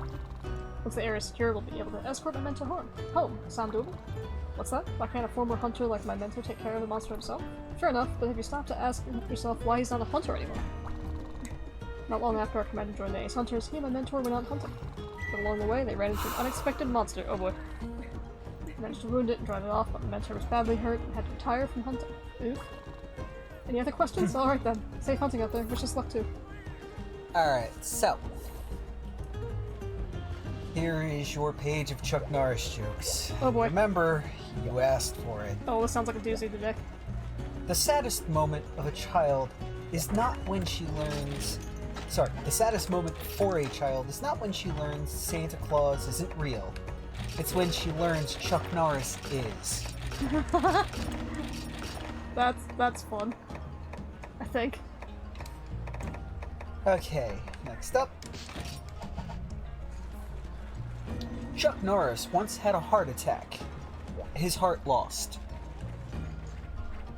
Once the area is secure, we'll be able to escort my mentor home. Sound doable? What's that? Why can't a former hunter like my mentor take care of the monster himself? Fair enough, but have you stopped to ask yourself why he's not a hunter anymore? Not long after our commander joined the Ace Hunters, he and my mentor went out hunting. But along the way, they ran into an unexpected monster. Oh boy. Managed to wound it and drive it off, but my mentor was badly hurt and had to retire from hunting. Oof. Any other questions? Alright then. Safe hunting out there. Wish us luck too. Alright, so. Here is your page of Chuck Norris jokes. Oh boy. Remember, you asked for it. Oh, this sounds like a doozy today. The saddest moment of a child is not when she learns... Sorry, the saddest moment for a child is not when she learns Santa Claus isn't real. It's when she learns Chuck Norris is. That's fun. I think. Okay, next up. Chuck Norris once had a heart attack. His heart lost.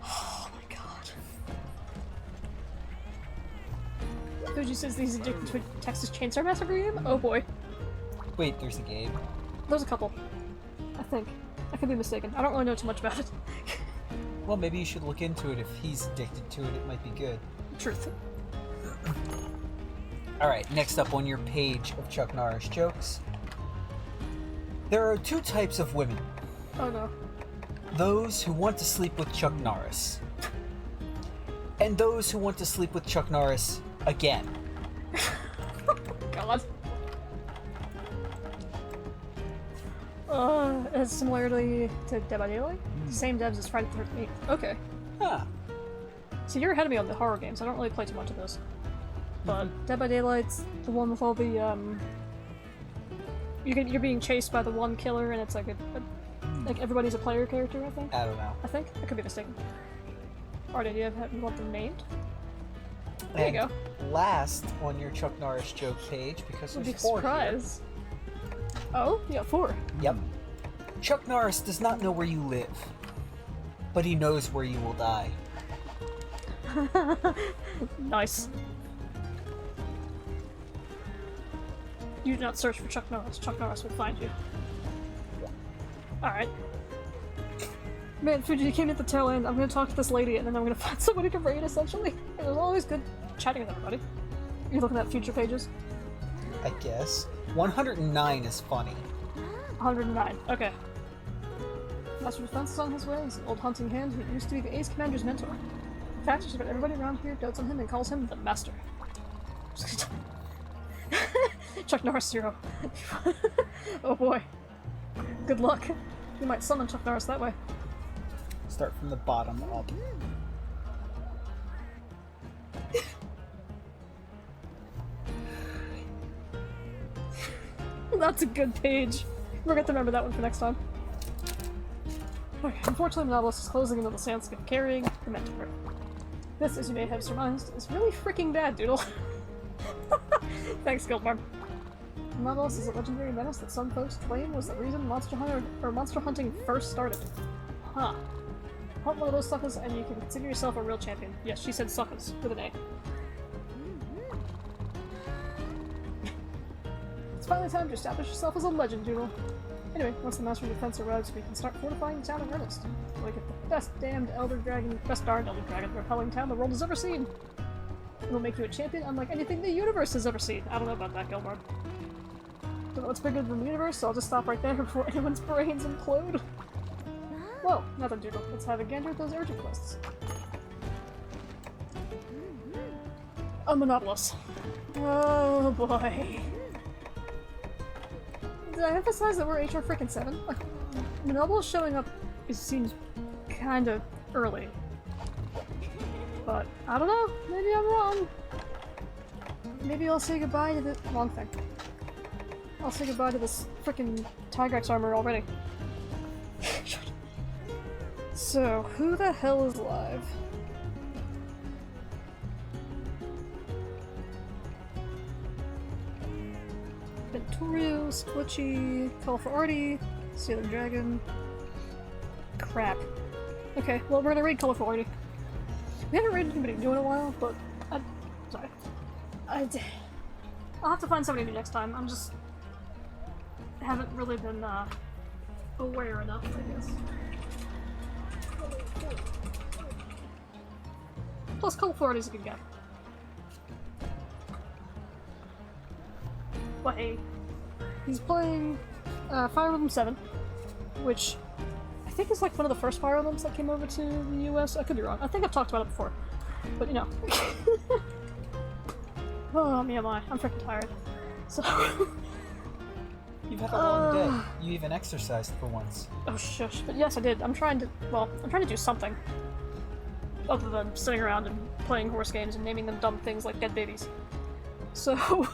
Oh my god. Fuji says he's addicted to a Texas Chainsaw Massacre game? Oh boy. Wait, there's a game? There's a couple. I think. I could be mistaken. I don't really know too much about it. Well, maybe you should look into it. If he's addicted to it, it might be good. Truth. Alright, next up on your page of Chuck Norris jokes. There are two types of women. Oh no. Those who want to sleep with Chuck Norris. And those who want to sleep with Chuck Norris again. God. It has similarity to Dead by Daylight? Same devs as Friday the 13th. Okay. Huh. So you're ahead of me on the horror games. I don't really play too much of those. But Dead by Daylight's the one with all the, You're being chased by the one killer, and it's like like everybody's a player character, I think? I don't know. I think? I could be mistaken. Alright, idea of you want them named? There you And go. last on your Chuck Norris joke page, because Would there's be 4 here. surprised. Oh? Yeah, 4. Yep. Chuck Norris does not know where you live, but he knows where you will die. Nice. You do not search for Chuck Norris. Chuck Norris will find you. Alright. Man, Fuji, you came at the tail end. I'm gonna talk to this lady and then I'm gonna find somebody to raid, essentially. It was always good chatting with everybody. You're looking at future pages? I guess. 109 is funny. 109. Okay. Master Defense is on his way. He's an old hunting hand who used to be the Ace Commander's mentor. fact is that everybody around here dotes on him and calls him the Master. Chuck Norris 0. Oh boy. Good luck. You might summon Chuck Norris that way. Start from the bottom up. That's a good page. We're going to remember that one for next time. Okay, unfortunately, Monobolus is closing into the sandscape, carrying the mentor. This, as you may have surmised, is really freaking bad, Doodle. Thanks, Guildmarm. Monobolus is a legendary menace that some folks claim was the reason monster hunting first started. Huh. Hunt one of those suckers and you can consider yourself a real champion. Yes, she said suckers, with an A. It's finally time to establish yourself as a legend, Doodle. Anyway, once the Master of Defense arrives, we can start fortifying the town in earnest. We'll get the best darned elder dragon repelling town the world has ever seen. It'll make you a champion unlike anything the universe has ever seen. I don't know about that, Gilmore. Don't know what's bigger than the universe, so I'll just stop right there before anyone's brains implode. Well, nothing, Doodle. Let's have a gander at those urgent quests. A Monobolus. Oh boy. Did I emphasize that we're HR frickin' 7? Like, Monobolus showing up seems kinda early. But, I don't know, maybe I'm wrong. Maybe I'll say goodbye to the- wrong thing. I'll say goodbye to this frickin' Tigrex armor already. So, who the hell is live? Ventorio, Squitchy, Call for Artie, Sailor Dragon. Crap. Okay, well we're gonna raid Call for Artie. We haven't raided anybody new in a while, but sorry. I'll have to find somebody new next time. I'm just haven't really been aware enough, I guess. Plus, Call for Artie's a good guy. But hey, he's playing Fire Emblem 7, which I think is like one of the first Fire Emblems that came over to the US. I could be wrong. I think I've talked about it before, but you know. Oh, me am I. I'm freaking tired. So. You've had a long day. You even exercised for once. Oh shush. But yes, I did. I'm trying to do something. Other than sitting around and playing horse games and naming them dumb things like dead babies. So.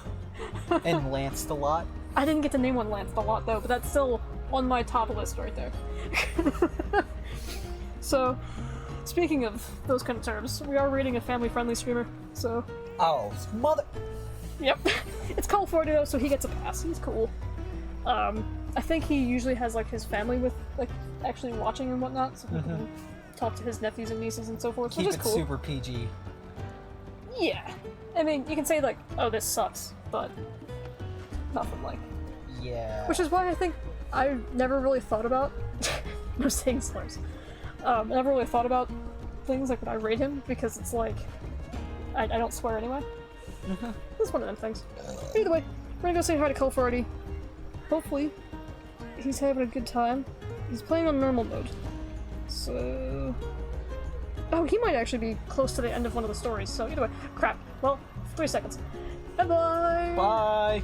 And lanced a lot? I didn't get to name one Lance a lot though, but that's still on my top list right there. So, speaking of those kind of terms, we are rating a family-friendly streamer, so... Oh, mother... Yep. It's Call for Artie, so he gets a pass. He's cool. I think he usually has, like, his family with, like, actually watching and whatnot, so he can talk to his nephews and nieces and so forth, Keep which is it cool. super PG. Yeah. I mean, you can say, like, oh, this sucks, but nothing like... Yeah. Which is why I think I never really thought about... no saying slurs. I never really thought about things like when I rate him, because it's like... I don't swear anyway. That's one of them things. Either way, we're gonna go say hi to Call for Artie. Hopefully, he's having a good time. He's playing on normal mode. So... Oh, he might actually be close to the end of one of the stories, so either way. Crap. Well, 3 seconds. Bye-bye! Bye!